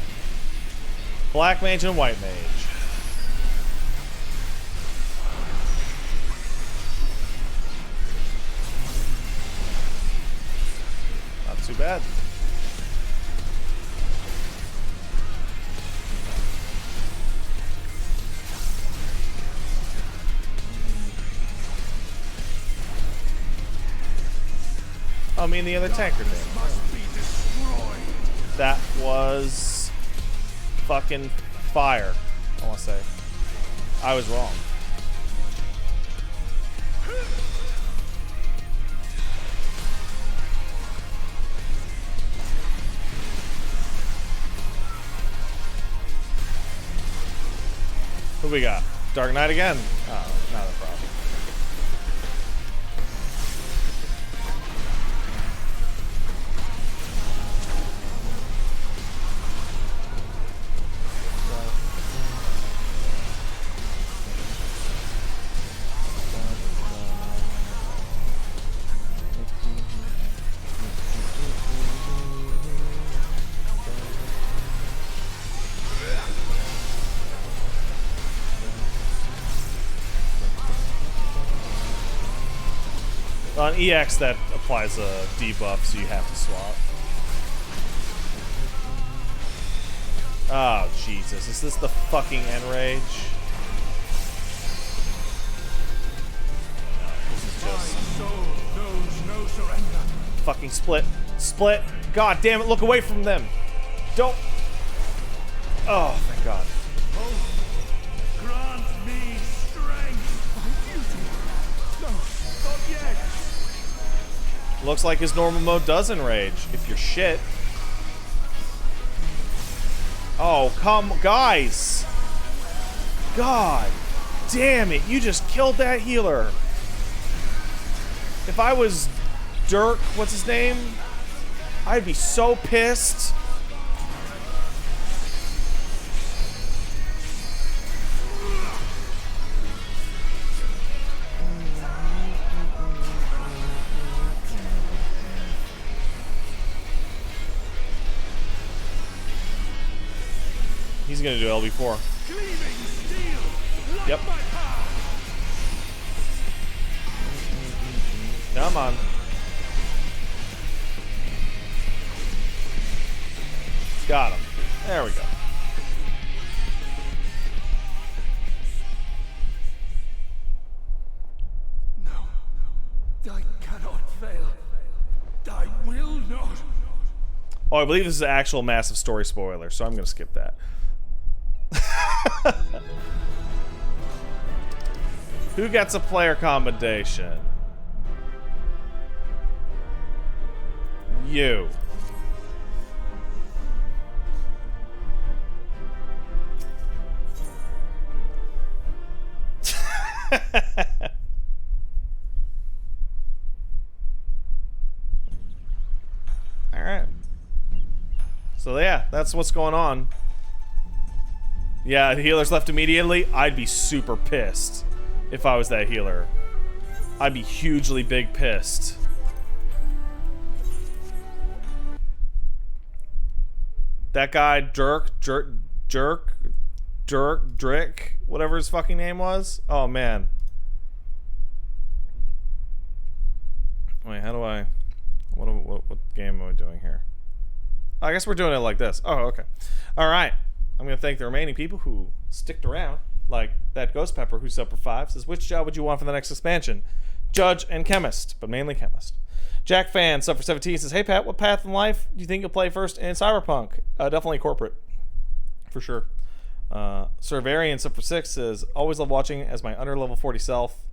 Black mage and white mage. Not too bad. I mean the other tanker thing. That was fucking fire, I want to say. I was wrong. Who we got? Dark Knight again? Oh, not a problem. On EX, that applies a debuff, so you have to swap. Oh, Jesus. Is this the fucking Enrage? This is just... No surrender. Fucking split. Split. God damn it, look away from them. Don't... Oh, thank God. Grant me strength. No, not yet. Looks like his normal mode does enrage, if you're shit. Oh, come, guys! God damn it, you just killed that healer. If I was Dirk, what's his name? I'd be so pissed. He's gonna do LB4. Yep. Come on. Got him. There we go. No. I cannot fail. I will not. Oh, I believe this is an actual massive story spoiler, so I'm gonna skip that. Who gets a player commendation? You. Alright. So yeah, that's what's going on. Yeah, the healer's left immediately. I'd be super pissed if I was that healer. I'd be hugely big pissed. That guy, Dirk, whatever his fucking name was. Oh, man. Wait, how do I... What game am I doing here? Oh, I guess we're doing it like this. Oh, okay. Alright. I'm going to thank the remaining people who sticked around. Like that Ghost Pepper who's up for 5 says, which job would you want for the next expansion? Judge and chemist, but mainly chemist. Jack Fan, sub for 17, says, hey Pat, what path in life do you think you'll play first in Cyberpunk? Definitely corporate. For sure. Servarian, sub for 6, says, always love watching as my under level 40 self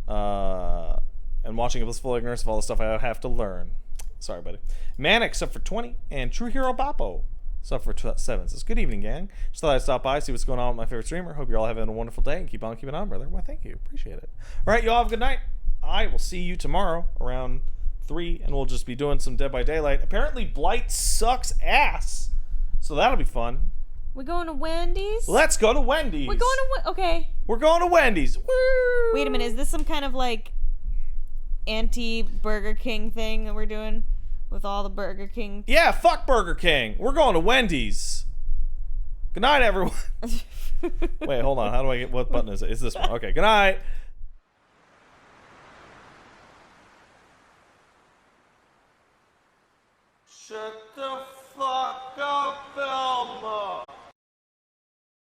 and watching a blissful ignorance of all the stuff I have to learn. Sorry, buddy. Manic, sub for 20, and True Hero Bappo, sub for 7, says, good evening, gang. Just thought I'd stop by, see what's going on with my favorite streamer. Hope you're all having a wonderful day, and keep on keeping on, brother. Well, thank you. Appreciate it. All right, y'all have a good night. I will see you tomorrow around 3, and we'll just be doing some Dead by Daylight. Apparently, Blight sucks ass, so that'll be fun. We going to Wendy's? Let's go to Wendy's. We're going to okay. We're going to Wendy's. Woo! Wait a minute, is this some kind of like anti-Burger King thing that we're doing with all the Burger King? Yeah, fuck Burger King. We're going to Wendy's. Good night, everyone. Wait, hold on. How do I get? What button is it? It's this one. Okay. Good night. Shut the